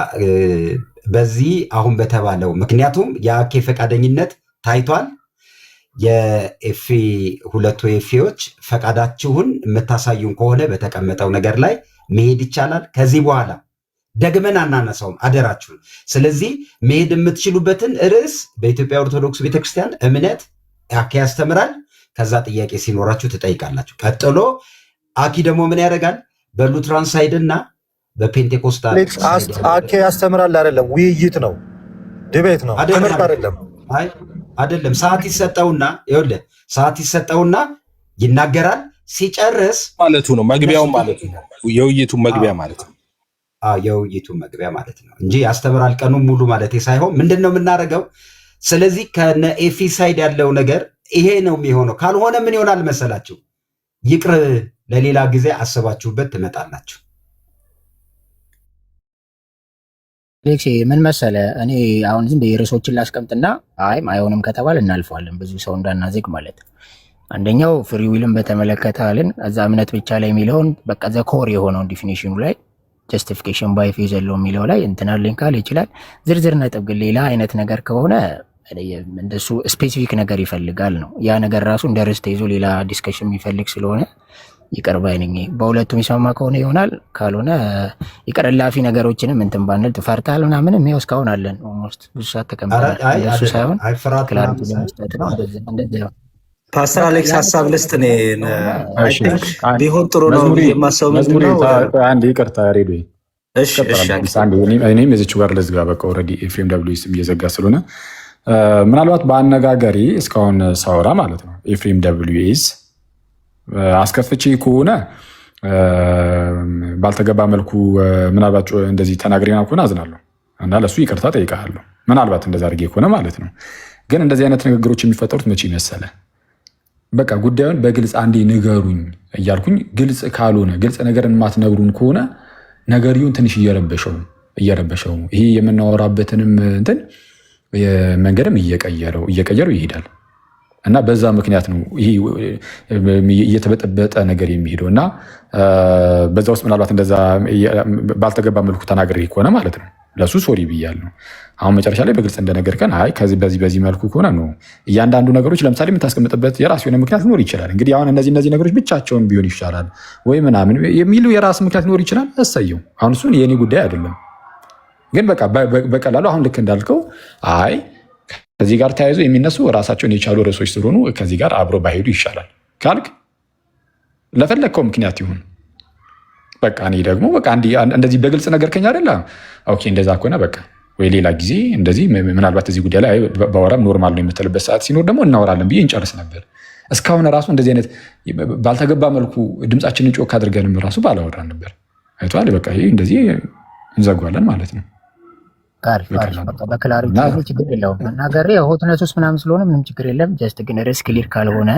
በዚህ አሁን በተባለው ምክንያቱም የአኬ ፈቃደኝነት ታይቷል። ሁለቱ ኤፌዎች ፈቃዳችሁን የምታሳዩን ከሆነ በተቀመጠው ነገር ላይ መሄድ ይቻላል። ከዚህ በኋላ ደግመን አናነሳውም፣ አደራችሁን። ስለዚህ መሄድ የምትችሉበትን ርዕስ በኢትዮጵያ ኦርቶዶክስ ቤተክርስቲያን እምነት አኬ ያስተምራል። ከዛ ጥያቄ ሲኖራችሁ ትጠይቃላችሁ። ቀጥሎ አኪ ደግሞ ምን ያደርጋል? በሉትራን ሳይድ እና በፔንቴኮስታል አኬ ያስተምራል አይደለም፣ ውይይት ነው፣ ዲቤት ነው፣ ትምህርት አይደለም። አይደለም ሰዓት ይሰጠውና ይናገራል። ሲጨርስ ማለቱ ነው መግቢያው ማለት ነው። የውይይቱ መግቢያ ማለት ነው። የውይይቱ መግቢያ ማለት ነው እንጂ ያስተምራል ቀኑን ሙሉ ማለት ሳይሆን ምንድነው የምናደርገው? ስለዚህ ከነ ኤፊ ሳይድ ያለው ነገር ይሄ ነው የሚሆነው። ካልሆነ ምን ይሆናል መሰላችሁ? ይቅር ለሌላ ጊዜ አስባችሁበት ትመጣላችሁ። ምን መሰለ፣ እኔ አሁን ዝም ብዬ ርዕሶችን ላስቀምጥና አይሆንም ከተባለ እናልፈዋለን፣ ብዙ ሰው እንዳናዘግ ማለት ነው። አንደኛው ፍሪ ዊልን በተመለከተ አለን። እዛ እምነት ብቻ ላይ የሚለውን በቃ ዘኮር የሆነውን ዲፊኒሽኑ ላይ ጀስቲፊኬሽን ባይ ፌዝ የለው የሚለው ላይ እንትናለኝ ካል ይችላል። ዝርዝር ነጥብ ግን ሌላ አይነት ነገር ከሆነ እንደሱ ስፔሲፊክ ነገር ይፈልጋል ነው። ያ ነገር ራሱ እንደ ርዕስ ተይዞ ሌላ ዲስከሽን የሚፈልግ ስለሆነ ይቅር ባይ ነኝ። በሁለቱም ይስማማ ከሆነ ይሆናል፣ ካልሆነ ይቅር። እላፊ ነገሮችንም እንትን ባንል ትፈርታል ምናምንም ይኸው እስካሁን አለን። ኦልሞስት ብዙ ሰዓት ተቀምጠናል። እንደሱ ሳይሆን ክላሪቲ ለመስጠት ነው። እንደዚህ ፓስተር አሌክስ ሀሳብ ልስጥ ቢሆን ጥሩ ነው የማሰው ምንድን ነው። አንድ ይቅርታ ሬዲ እኔም የዚች ጋር ለዝጋ በቃ ኦልሬዲ ኤፍሬም ደብሊውኤስ እየዘጋ ስለሆነ ምናልባት በአነጋገሪ እስካሁን ሳወራ ማለት ነው ኤፍሬም ደብሊውኤስ አስከፍቼ ከሆነ ባልተገባ መልኩ ምናልባት እንደዚህ ተናግሬና ከሆነ አዝናለሁ እና ለሱ ይቅርታ ጠይቃለሁ። ምናልባት እንደዛ አድርጌ ከሆነ ማለት ነው። ግን እንደዚህ አይነት ንግግሮች የሚፈጠሩት መቼ መሰለ? በቃ ጉዳዩን በግልጽ አንዴ ንገሩኝ እያልኩኝ ግልጽ ካልሆነ ግልጽ ነገርን የማትነግሩን ከሆነ ነገርዩን ትንሽ እየረበሸው ይሄ የምናወራበትንም እንትን መንገድም እየቀየረው ይሄዳል እና በዛ ምክንያት ነው ይሄ እየተበጠበጠ ነገር የሚሄደው እና በዛ ውስጥ ምናልባት እንደዛ ባልተገባ መልኩ ተናግሬ ከሆነ ማለት ነው ለሱ ሶሪ ብያለሁ። አሁን መጨረሻ ላይ በግልጽ እንደነገርከን በዚህ መልኩ ከሆነ ነው እያንዳንዱ ነገሮች ለምሳሌ የምታስቀምጥበት የራሱ የሆነ ምክንያት ሊኖር ይችላል። እንግዲህ አሁን እነዚህ ነገሮች ብቻቸውን ቢሆን ይሻላል ወይ ምናምን የሚሉ የራስ ምክንያት ሊኖር ይችላል። እሰየው። አሁን እሱን የኔ ጉዳይ አይደለም። ግን በቃ በቀላሉ አሁን ልክ እንዳልከው ከዚህ ጋር ተያይዞ የሚነሱ ራሳቸውን የቻሉ ርዕሶች ስለሆኑ ከዚህ ጋር አብሮ ባይሄዱ ይሻላል ካልክ ለፈለግከው ምክንያት ይሁን። በቃ እኔ ደግሞ በቃ እንደዚህ በግልጽ ነገር ከኛ አይደለ ኦኬ፣ እንደዛ ከሆነ በቃ ወይ ሌላ ጊዜ እንደዚህ ምናልባት እዚህ ጉዳይ ላይ ባወራም ኖርማል ነው የምትልበት ሰዓት ሲኖር ደግሞ እናወራለን ብዬ እንጨርስ ነበር። እስካሁን ራሱ እንደዚህ አይነት ባልተገባ መልኩ ድምፃችንን ጮክ አድርገንም ራሱ ባላወራን ነበር። አይተዋል። በቃ ይሄ እንደዚህ እንዘጓለን ማለት ነው። በክላሪቲ ችግር የለውም። መናገር ሆትነት ውስጥ ምናምን ስለሆነ ምንም ችግር የለም። ጀስት ግን ርዕስ ክሊር ካልሆነ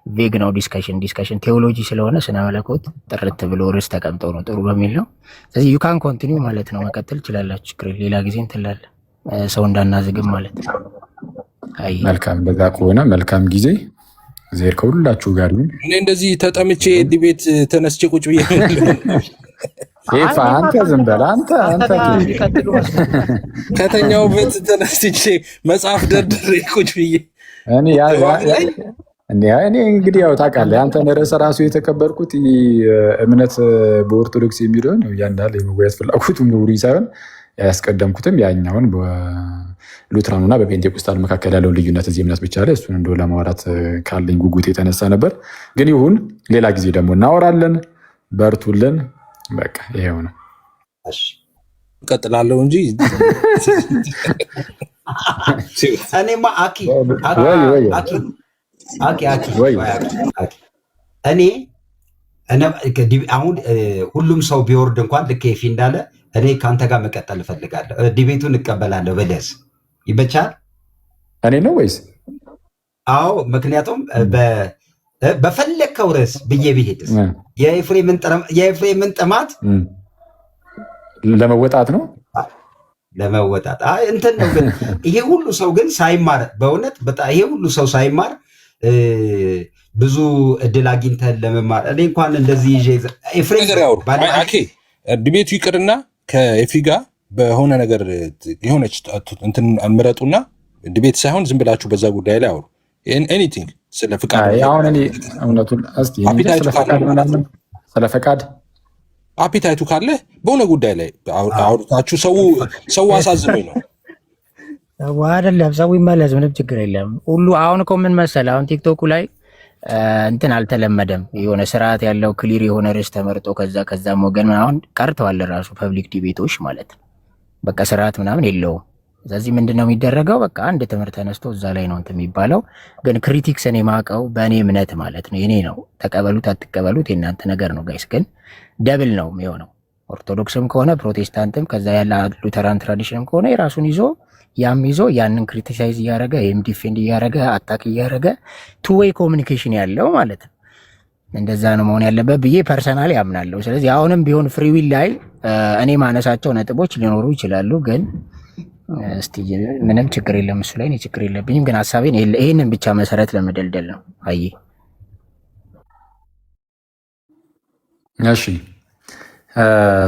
ቬግ ነው። ዲስከሽን ቴዎሎጂ ስለሆነ ስነ መለኮት ጥርት ብሎ ርዕስ ተቀምጠው ነው ጥሩ በሚል ነው። ስለዚህ ዩካን ኮንቲኒው ማለት ነው። መቀጠል ትችላላችሁ። ችግር ሌላ ጊዜ እንትላለ ሰው እንዳናዝግም ማለት ነው። መልካም፣ በዛ ከሆነ መልካም ጊዜ ዜር ከሁላችሁ ጋር ነው። እኔ እንደዚህ ተጠምቼ ዲቤት ተነስቼ ቁጭ ብዬ አንተ ዝም በል አንተ ከተኛውበት ተነስቼ መጽሐፍ ደርድሬ ቁጭ ብዬ እኔ እንግዲህ ያው ታውቃለህ አንተን ርዕሰ ራሱ የተከበርኩት እምነት በኦርቶዶክስ የሚለውን እያንዳንድ የመወያየት ፍላጎቱ ኑሩኝ ሳይሆን ያስቀደምኩትም ያኛውን በሉትራኑና በፔንቴኮስታል መካከል ያለውን ልዩነት እዚህ እምነት ብቻ ላይ እሱን እንደው ለማውራት ካለኝ ጉጉት የተነሳ ነበር። ግን ይሁን ሌላ ጊዜ ደግሞ እናወራለን። በርቱልን። በቃ ይሄው ነው። እቀጥላለሁ እንጂ እኔማ እኔ አሁን ሁሉም ሰው ቢወርድ እንኳን ልክ ፊ እንዳለ እኔ ከአንተ ጋር መቀጠል እፈልጋለሁ። ዲቤቱን እቀበላለሁ። በደስ ይበቻል። እኔ ነው ወይስ? አዎ፣ ምክንያቱም በፈለግከው ርዕስ ብዬ ብሄድስ የኤፍሬምን ጥማት ለመወጣት ነው ለመወጣት እንትን ነው። ግን ይሄ ሁሉ ሰው ግን ሳይማር በእውነት በጣም ይሄ ሁሉ ሰው ሳይማር ብዙ እድል አግኝተን ለመማር እኔ እንኳን እንደዚህ ይዤ ኤፍሬም ዲቤቱ ይቅርና ከኤፊ ጋር በሆነ ነገር የሆነች እንትን አንመረጡና ዲቤት ሳይሆን ዝም ብላችሁ በዛ ጉዳይ ላይ አውሩ። ኤኒቲንግ ስለ ፍቃድ አፒታይቱ ካለ በሆነ ጉዳይ ላይ አውርታችሁ ሰው አሳዝኖኝ ነው አይደለም። ሰው ይመለስ፣ ምንም ችግር የለም። ሁሉ አሁን እኮ ምን መሰለህ፣ አሁን ቲክቶኩ ላይ እንትን አልተለመደም። የሆነ ስርዓት ያለው ክሊር የሆነ ርዕስ ተመርጦ ከዛም ወገን አሁን ቀርተዋል። ራሱ ፐብሊክ ዲቤቶች ማለት ነው። በቃ ስርዓት ምናምን የለውም። ስለዚህ ምንድነው የሚደረገው? በቃ አንድ ትምህርት ተነስቶ እዛ ላይ ነው እንትን የሚባለው። ግን ክሪቲክስን የማውቀው በእኔ እምነት ማለት ነው። የኔ ነው፣ ተቀበሉት አትቀበሉት የእናንተ ነገር ነው ጋይስ። ግን ደብል ነው የሚሆነው። ኦርቶዶክስም ከሆነ ፕሮቴስታንትም፣ ከዛ ያለ ሉተራን ትራዲሽንም ከሆነ የራሱን ይዞ ያንን ክሪቲሳይዝ እያደረገ ይህም ዲፌንድ እያደረገ አታክ እያደረገ ቱዌይ ኮሚኒኬሽን ያለው ማለት ነው። እንደዛ ነው መሆን ያለበት ብዬ ፐርሰናሊ ያምናለሁ። ስለዚህ አሁንም ቢሆን ፍሪዊል ላይ እኔ ማነሳቸው ነጥቦች ሊኖሩ ይችላሉ። ግን እስቲ ምንም ችግር የለም፣ እሱ ላይ እኔ ችግር የለብኝም። ግን ሀሳቤን ይህንን ብቻ መሰረት ለመደልደል ነው። አይ እሺ፣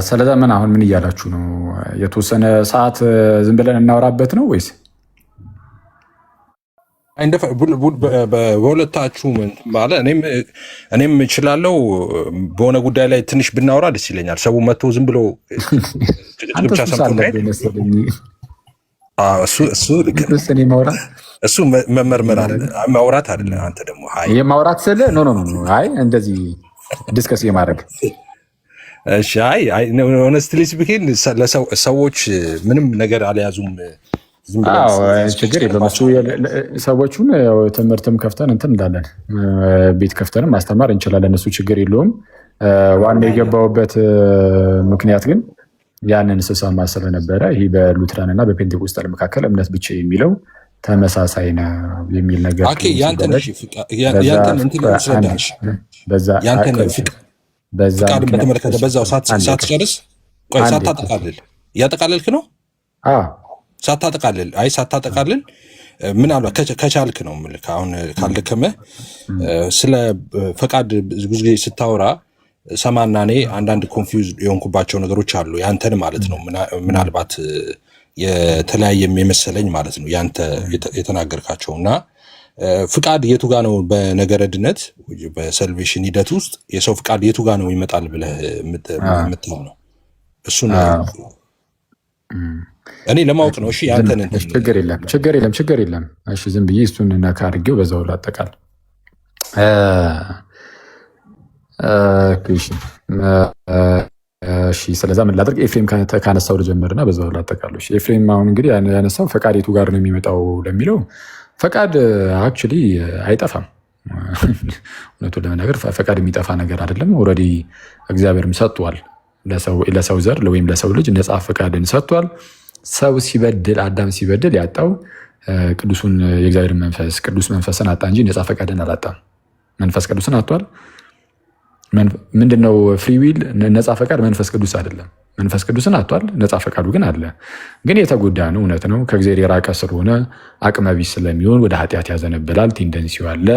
ስለዛ ምን አሁን ምን እያላችሁ ነው? የተወሰነ ሰዓት ዝም ብለን እናወራበት ነው ወይስ በሁለታችሁ ማለት? እኔም እችላለሁ። በሆነ ጉዳይ ላይ ትንሽ ብናወራ ደስ ይለኛል። ሰው መጥቶ ዝም ብሎ ብቻ እሱ መመርመር አለ ማውራት አይደለ። አንተ ደግሞ የማውራት ስለ አይ እንደዚህ ዲስከስ የማድረግ እሺ። አይ ሆነስትሊ ስፒኪንግ ሰዎች ምንም ነገር አልያዙም። ችግር የለም። እሱ ሰዎቹን ትምህርትም ከፍተን እንትን እንዳለን ቤት ከፍተንም ማስተማር እንችላለን። እሱ ችግር የለውም። ዋና የገባውበት ምክንያት ግን ያንን ስሰማ ስለነበረ ይህ በሉትራን እና በፔንቴኮስታል መካከል እምነት ብቻ የሚለው ተመሳሳይ ነው የሚል ነገር ፍቃድን በተመለከተ በዛው ሳትጨርስ ሳታጠቃልል እያጠቃለልክ ነው። ሳታጠቃልል ምናልባት ከቻልክ ነው የምልህ። አሁን ካልደከመ ስለ ፈቃድ ብዙ ጊዜ ስታወራ ሰማና እኔ አንዳንድ ኮንፊውዝ የሆንኩባቸው ነገሮች አሉ። ያንተን ማለት ነው ምናልባት የተለያየም የመሰለኝ ማለት ነው ያንተ የተናገርካቸው እና ፍቃድ የቱ ጋ ነው በነገረ ድነት በሰልቬሽን ሂደት ውስጥ የሰው ፍቃድ የቱ ጋ ነው ይመጣል ብለህ የምትለው ነው? እሱ እኔ ለማወቅ ነው። እሺ ያንተን ችግር የለም። እሺ ዝም ብዬ እሱን ነካ አድርጌው በዛው ላጠቃል። እሺ ስለዛ ምን ላድርግ? ኤፍሬም ካነሳው ልጀምርና በዛው ላጠቃለሁ። ኤፍሬም አሁን እንግዲህ ያነሳው ፈቃድ የቱ ጋር ነው የሚመጣው ለሚለው ፈቃድ አክቹዋሊ አይጠፋም። እውነቱን ለመናገር ፈቃድ የሚጠፋ ነገር አይደለም። ኦልሬዲ እግዚአብሔርም ሰጥቷል ለሰው ዘር ወይም ለሰው ልጅ ነፃ ፈቃድን ሰጥቷል። ሰው ሲበድል አዳም ሲበድል ያጣው ቅዱሱን የእግዚአብሔር መንፈስ ቅዱስ መንፈስን አጣ እንጂ ነፃ ፈቃድን አላጣም። መንፈስ ቅዱስን አጥቷል። ምንድነው ፍሪ ዊል? ነፃ ፈቃድ መንፈስ ቅዱስ አይደለም። መንፈስ ቅዱስን አጥቷል፣ ነፃ ፈቃዱ ግን አለ። ግን የተጎዳ ነው፣ እውነት ነው። ከእግዚአብሔር የራቀ ስለሆነ አቅመቢስ ስለሚሆን ወደ ኃጢአት ያዘነብላል፣ ቴንደንሲው አለ።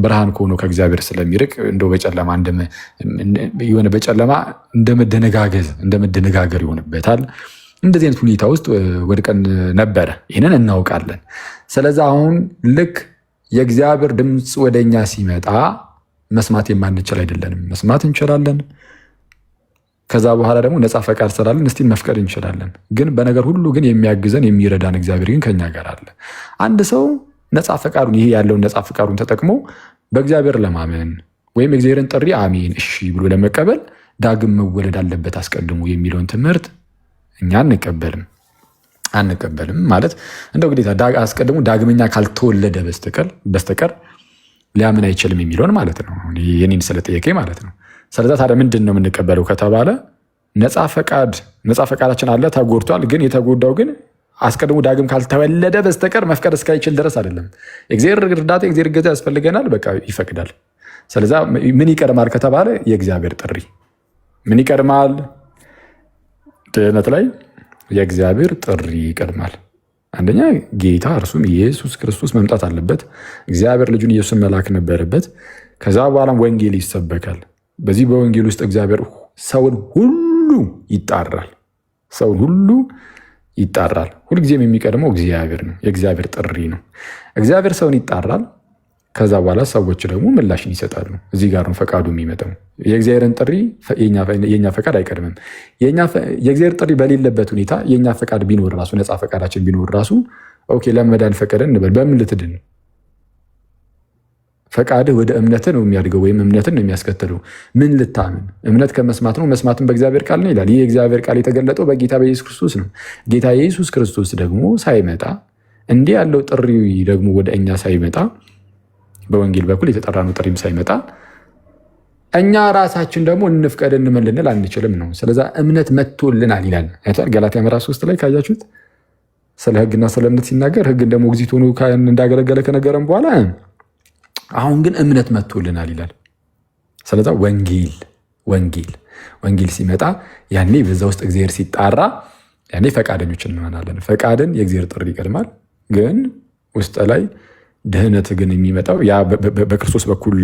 ብርሃን ከሆኖ ከእግዚአብሔር ስለሚርቅ እንደው በጨለማ እንደመደነጋገር ይሆንበታል። እንደዚህ አይነት ሁኔታ ውስጥ ወድቀን ነበረ። ይህንን እናውቃለን። ስለዚህ አሁን ልክ የእግዚአብሔር ድምፅ ወደኛ ሲመጣ መስማት የማንችል አይደለንም፣ መስማት እንችላለን። ከዛ በኋላ ደግሞ ነፃ ፈቃድ ስላለን እስቲ መፍቀድ እንችላለን። ግን በነገር ሁሉ ግን የሚያግዘን የሚረዳን እግዚአብሔር ግን ከኛ ጋር አለ። አንድ ሰው ነፃ ፈቃዱን ይሄ ያለውን ነፃ ፈቃዱን ተጠቅሞ በእግዚአብሔር ለማመን ወይም እግዚአብሔርን ጥሪ አሜን እሺ ብሎ ለመቀበል ዳግም መወለድ አለበት አስቀድሞ የሚለውን ትምህርት እኛ አንቀበልም። ማለት እንደው ግዴታ አስቀድሞ ዳግመኛ ካልተወለደ በስተቀር ሊያምን አይችልም የሚለውን ማለት ነው። የኔን ስለጠየቄ ማለት ነው። ስለዛ ታዲያ ምንድን ነው የምንቀበለው ከተባለ ነፃ ፈቃዳችን አለ፣ ተጎድቷል። ግን የተጎዳው ግን አስቀድሞ ዳግም ካልተወለደ በስተቀር መፍቀድ እስካይችል ድረስ አይደለም። እግዚአብሔር እርዳታ፣ እግዚአብሔር እገዛ ያስፈልገናል። በቃ ይፈቅዳል። ስለዛ ምን ይቀድማል ከተባለ የእግዚአብሔር ጥሪ ምን ይቀድማል? ድህነት ላይ የእግዚአብሔር ጥሪ ይቀድማል። አንደኛ ጌታ እርሱም ኢየሱስ ክርስቶስ መምጣት አለበት። እግዚአብሔር ልጁን ኢየሱስን መላክ ነበረበት። ከዛ በኋላም ወንጌል ይሰበካል። በዚህ በወንጌል ውስጥ እግዚአብሔር ሰውን ሁሉ ይጣራል። ሁልጊዜም የሚቀድመው እግዚአብሔር ነው። የእግዚአብሔር ጥሪ ነው። እግዚአብሔር ሰውን ይጣራል። ከዛ በኋላ ሰዎች ደግሞ ምላሽን ይሰጣሉ። እዚህ ጋር ነው ፈቃዱ የሚመጣው። የእግዚአብሔርን ጥሪ የእኛ ፈቃድ አይቀድምም። የእግዚአብሔር ጥሪ በሌለበት ሁኔታ የእኛ ፈቃድ ቢኖር ራሱ ነፃ ፈቃዳችን ቢኖር ራሱ ኦኬ ለመዳን ፈቀደን እንበል። በምን ልትድን? ፈቃድህ ወደ እምነትህ ነው የሚያድገው ወይም እምነትን ነው የሚያስከትለው። ምን ልታምን? እምነት ከመስማት ነው፣ መስማትም በእግዚአብሔር ቃል ነው ይላል። ይህ የእግዚአብሔር ቃል የተገለጠው በጌታ በኢየሱስ ክርስቶስ ነው። ጌታ ኢየሱስ ክርስቶስ ደግሞ ሳይመጣ እንዲህ ያለው ጥሪ ደግሞ ወደ እኛ ሳይመጣ በወንጌል በኩል የተጠራ ነው ጥሪም ሳይመጣ እኛ ራሳችን ደግሞ እንፍቀድ እንመን ልንል አንችልም ነው። ስለዛ እምነት መጥቶልናል ይላል። ገላትያ ምዕራፍ 3 ላይ ካያችሁት ስለ ሕግና ስለ እምነት ሲናገር ሕግ እንደ ሞግዚት ሆኖ እንዳገለገለ ከነገረን በኋላ አሁን ግን እምነት መጥቶልናል ይላል። ስለዛ ወንጌል ሲመጣ ያኔ በዛ ውስጥ እግዚአብሔር ሲጣራ ያኔ ፈቃደኞች እንሆናለን። ፈቃድን የእግዚአብሔር ጥሪ ይቀድማል። ግን ውስጥ ላይ ድህነት ግን የሚመጣው ያ በክርስቶስ በኩል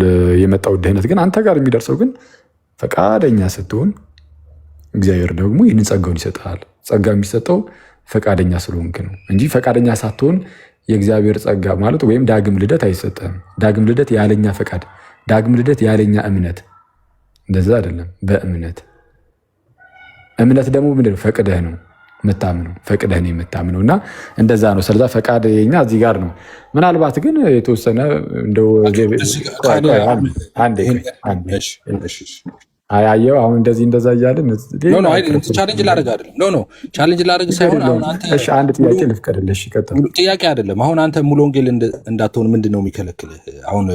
የመጣው ድህነት ግን አንተ ጋር የሚደርሰው ግን ፈቃደኛ ስትሆን እግዚአብሔር ደግሞ ይህንን ጸጋውን ይሰጣል። ጸጋ የሚሰጠው ፈቃደኛ ስለሆንክ ነው እንጂ ፈቃደኛ ሳትሆን የእግዚአብሔር ጸጋ ማለት ወይም ዳግም ልደት አይሰጠም። ዳግም ልደት ያለኛ ፈቃድ፣ ዳግም ልደት ያለኛ እምነት፣ እንደዛ አይደለም። እምነት ደግሞ ምንድን ነው? ፈቅደህ ነው የምታምነው፣ ፈቅደህ ነው የምታምነው እና እንደዛ ነው። ስለዛ ፈቃድ የኛ እዚህ ጋር ነው። ምናልባት ግን የተወሰነ እንደው አያየው አሁን እንደዛ እያለን ቻሌንጅ ላደርግ አይደለም። ቻሌንጅ ላደርግ ሳይሆን አንድ ጥያቄ ልፍቀድልሽ። ጥያቄ አይደለም። አሁን አንተ ሙሉ ወንጌል እንዳትሆን ምንድን ነው የሚከለክልህ? አሁን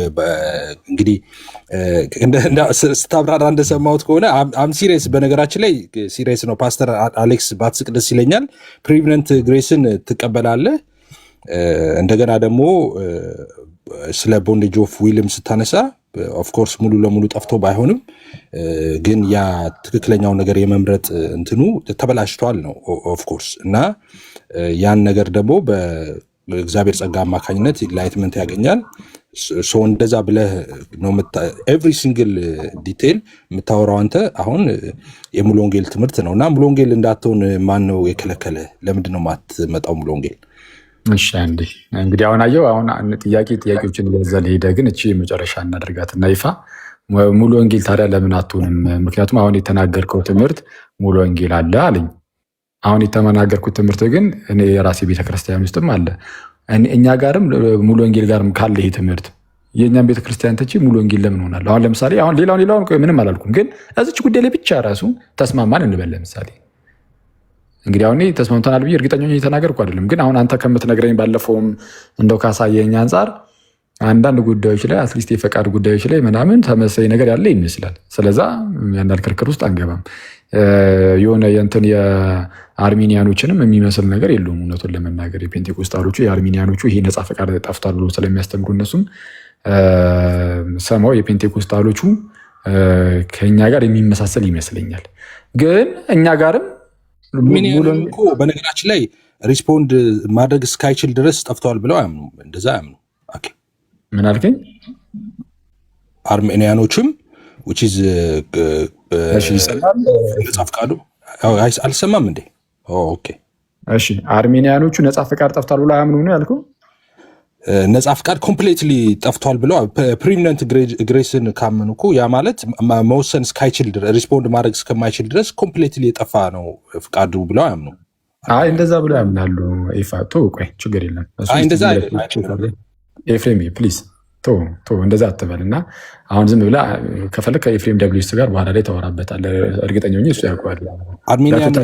እንግዲህ ስታብራራ እንደሰማሁት ከሆነ አም ሲሪየስ፣ በነገራችን ላይ ሲሪየስ ነው። ፓስተር አሌክስ ባትስቅ ደስ ይለኛል። ፕሪቪነንት ግሬስን ትቀበላለህ። እንደገና ደግሞ ስለ ቦንዴጅ ኦፍ ዊልም ስታነሳ ኦፍኮርስ ሙሉ ለሙሉ ጠፍቶ ባይሆንም ግን ያ ትክክለኛው ነገር የመምረጥ እንትኑ ተበላሽቷል ነው ኦፍኮርስ። እና ያን ነገር ደግሞ በእግዚአብሔር ጸጋ አማካኝነት ኢንላይትመንት ያገኛል። እንደዛ ብለህ ነው ኤቭሪ ሲንግል ዲቴይል የምታወራው አንተ አሁን የሙሉ ወንጌል ትምህርት ነው። እና ሙሉ ወንጌል እንዳትሆን ማን ነው የከለከለ? ለምንድን ነው የማትመጣው ሙሉ ወንጌል? እሺ አንዴ እንግዲህ አሁን ጥያቄዎችን እያዘለ ሄደ። ግን እቺ መጨረሻ እናደርጋትና ይፋ ሙሉ ወንጌል ታዲያ ለምን አትሆንም? ምክንያቱም አሁን የተናገርከው ትምህርት ሙሉ ወንጌል አለ አለኝ። አሁን የተናገርኩት ትምህርት ግን እኔ የራሴ ቤተክርስቲያን ውስጥም አለ። እኛ ጋርም ሙሉ ወንጌል ጋርም ካለ ይሄ ትምህርት የእኛም ቤተክርስቲያን ትቼ ሙሉ ወንጌል ለምን ሆናለሁ? አሁን ለምሳሌ አሁን ሌላውን ምንም አላልኩም፣ ግን እዚች ጉዳይ ላይ ብቻ ራሱ ተስማማን እንበል። ለምሳሌ እንግዲህ አሁን ተስማምተናል ብዬ እርግጠኛ የተናገርኩ አይደለም። ግን አሁን አንተ ከምትነግረኝ ባለፈውም እንደው ካሳየኝ አንጻር አንዳንድ ጉዳዮች ላይ አትሊስት የፈቃድ ጉዳዮች ላይ ምናምን ተመሳሳይ ነገር ያለ ይመስላል። ስለዛ ያንዳል ክርክር ውስጥ አንገባም። የሆነ የእንትን የአርሜኒያኖችንም የሚመስል ነገር የለውም። እውነቱን ለመናገር የፔንቴኮስታሎቹ የአርሜኒያኖቹ ይሄ ነፃ ፈቃድ ጠፍቷል ብሎ ስለሚያስተምሩ እነሱም ሰማው የፔንቴኮስታሎቹ ከእኛ ጋር የሚመሳሰል ይመስለኛል። ግን እኛ ጋርም በነገራችን ላይ ሪስፖንድ ማድረግ እስካይችል ድረስ ጠፍተዋል ብለው አያምኑ። እንደዛ አያምኑ። ምን አልከኝ? አርሜኒያኖችም ነፃ ፈቃዱ አልሰማም እንዴ? ኦኬ እሺ። አርሜኒያኖቹ ነፃ ፈቃድ ጠፍቷል ብለው አያምኑ ነው ያልከው? ነፃ ፈቃድ ኮምፕሌትሊ ጠፍቷል ብለው ፕሪሚነንት ግሬስን ካመኑ እኮ ያ ማለት መወሰን እስካይችል ድረስ ሪስፖንድ ማድረግ እስከማይችል ድረስ ኮምፕሌትሊ የጠፋ ነው ፈቃዱ ብለው አያምኑ። አይ እንደዛ ብለው ያምናሉ። ይፋቶ ቆይ ችግር የለም። እንደዛ ኤፍሬም ፕሊዝ ቶ እንደዛ አትበል እና አሁን ዝም ብላ ከፈለግ ከኤፍሬም ደብሊውስ ጋር በኋላ ላይ ተወራበታለህ። እርግጠኛ ሆኜ እሱ ያውቀዋል። አርሜኒያን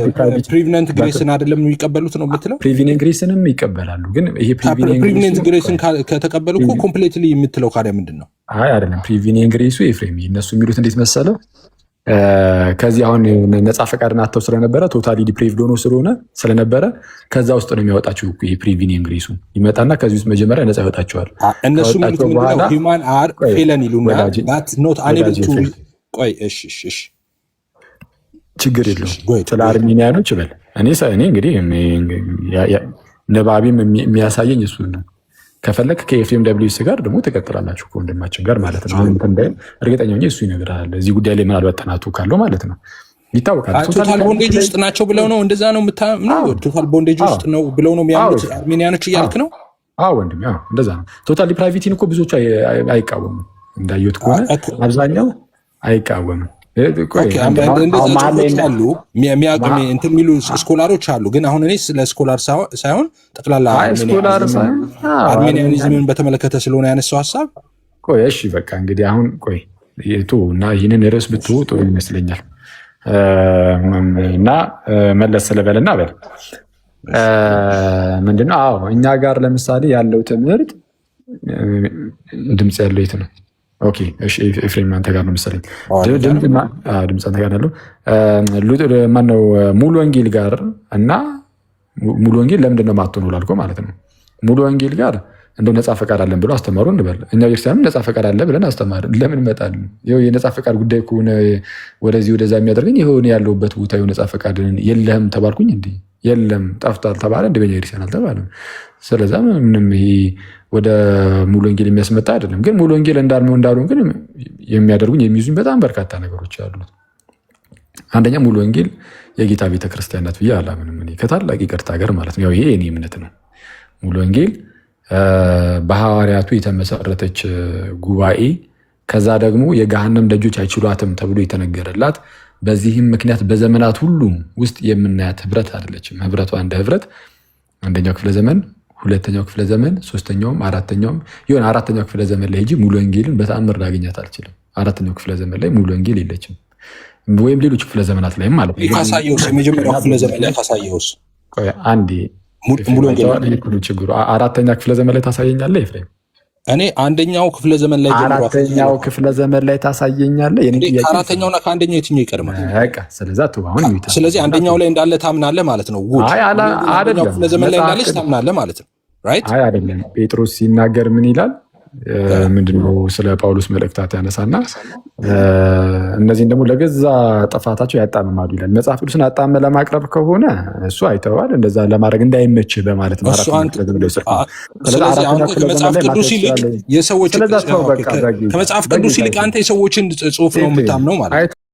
ፕሪቪነንት ግሬስን አይደለም የሚቀበሉት ነው የምትለው? ፕሪቪነንት ግሬስንም ይቀበላሉ። ግን ይሄ ፕሪቪነንት ግሬስን ከተቀበሉ እኮ ኮምፕሌትሊ የምትለው ካዲያ ምንድን ነው? አይ አይደለም። ፕሪቪነንት ግሬሱ ኤፍሬም እነሱ የሚሉት እንዴት መሰለው? ከዚህ አሁን ነፃ ፈቃድን አተው ስለነበረ ቶታሊ ዲፕሬቭድ ሆኖ ስለነበረ ከዛ ውስጥ ነው የሚያወጣቸው። ይሄ ፕሪቪኒየም ግሬሱ ይመጣና ከዚህ ውስጥ መጀመሪያ ነፃ ያወጣቸዋል። እነሱ ሚሉት ምንድነው? ሂውማን አር ፌለን ይሉና ኖት አንኤብል ቱ ቆይ እሺ ችግር የለውም። ስለ አርሜኒያኖች በል እኔ እንግዲህ ነባቢም የሚያሳየኝ እሱ ነው። ከፈለክ ከኤፍኤም ደብሊውስ ጋር ደግሞ ትቀጥላላችሁ ከወንድማችን ጋር ማለት ነው። አሁን እርግጠኛ ሆኜ እሱ ይነግራል እዚህ ጉዳይ ላይ ምናልባት ጥናቱ ካለው ማለት ነው። ይታወቃል። ቶታል ቦንዴጅ ውስጥ ናቸው ብለው ነው እንደዛ ነው የምታምነው? ቶታል ቦንዴጅ ውስጥ ነው ብለው ነው የሚያምኑት አርሜኒያኖች እያልክ ነው? አዎ ወንድም፣ እንደዛ ነው። ቶታል ዲፕራይቬቲን እኮ ብዙዎች አይቃወሙም። እንዳየሁት ከሆነ አብዛኛው አይቃወምም። የሚሉ ስኮላሮች አሉ። ግን አሁን እኔ ስለ ስኮላር ሳይሆን ጠቅላላ አርሜኒያኒዝምን በተመለከተ ስለሆነ ያነሳው ሀሳብ። ቆይ እሺ በቃ እንግዲህ አሁን ቆይ እና ይህንን ርዕስ ብትወ ጥሩ ይመስለኛል። እና መለስ ስለበልና በል ምንድነው? አዎ እኛ ጋር ለምሳሌ ያለው ትምህርት ድምፅ ያለው የት ነው? ኦኬ እሺ ኤፍሬም አንተ ጋር ነው መሰለኝ ድምፅ አንተ ጋር ያለው ማነው? ሙሉ ወንጌል ጋር እና ሙሉ ወንጌል ለምንድን ነው የማትሆነው ላልከው ማለት ነው። ሙሉ ወንጌል ጋር እንደው ነፃ ፈቃድ አለን ብሎ አስተማሩ እንበል። እኛ ቤተክርስቲያንም ነፃ ፈቃድ አለ ብለን አስተማርን። ለምን መጣል? ይኸው የነፃ ፈቃድ ጉዳይ ከሆነ ወደዚህ ወደዛ የሚያደርገኝ ይኸው ያለሁበት ቦታ ነፃ ፈቃድ የለህም ተባልኩኝ። እንዲ የለም ጠፍቷል ተባለ። እንደ በኛ ቤተክርስቲያን አልተባለም። ስለዛ ምንም ይሄ ወደ ሙሉ ወንጌል የሚያስመጣ አይደለም። ግን ሙሉ ወንጌል እንዳልሆን ግን የሚያደርጉኝ የሚይዙኝ በጣም በርካታ ነገሮች አሉት። አንደኛ ሙሉ ወንጌል የጌታ ቤተክርስቲያን ናት ብዬ አላምንም እኔ ከታላቅ ይቅርታ ጋር ማለት ነው። ይሄ የኔ እምነት ነው። ሙሉ ወንጌል በሐዋርያቱ የተመሰረተች ጉባኤ፣ ከዛ ደግሞ የገሃነም ደጆች አይችሏትም ተብሎ የተነገረላት፣ በዚህም ምክንያት በዘመናት ሁሉ ውስጥ የምናያት ህብረት አይደለችም። ህብረቷ እንደ ህብረት አንደኛው ክፍለ ዘመን፣ ሁለተኛው ክፍለ ዘመን፣ ሶስተኛውም አራተኛውም ይሆን አራተኛው ክፍለ ዘመን ላይ እንጂ ሙሉ ወንጌልን በተአምር ላገኛት አልችልም። አራተኛው ክፍለ ዘመን ላይ ሙሉ ወንጌል የለችም። ወይም ሌሎች ክፍለ ዘመናት ላይም ማለት ነው። ካሳየውስ የመጀመሪያው ክፍለ ዘመን ላይ ካሳየውስ አንዴ ሙሉ ወንጌል ችግሩ አራተኛ ክፍለ ዘመን ላይ ታሳየኛለህ ኤፍሬም? እኔ አንደኛው ክፍለ ዘመን ላይ አራተኛው ክፍለ ዘመን ላይ ታሳየኛለህ። ከአራተኛውና ከአንደኛው የትኛው ይቀድማል? ስለዚህ አንደኛው ላይ እንዳለ ታምናለህ ማለት ነው። አንደኛው ክፍለ ዘመን ላይ እንዳለች ታምናለህ ማለት ነው። አይ አይደለም። ጴጥሮስ ሲናገር ምን ይላል? ምንድነው ስለ ጳውሎስ መልእክታት ያነሳና እነዚህን ደግሞ ለገዛ ጥፋታቸው ያጣምማሉ ይላል። መጽሐፍ ቅዱስን አጣመ ለማቅረብ ከሆነ እሱ አይተዋል። እንደዛ ለማድረግ እንዳይመች በማለት ነው። ከመጽሐፍ ቅዱስ ይልቅ አንተ የሰዎችን ጽሑፍ ነው የምታምነው ማለት ነው።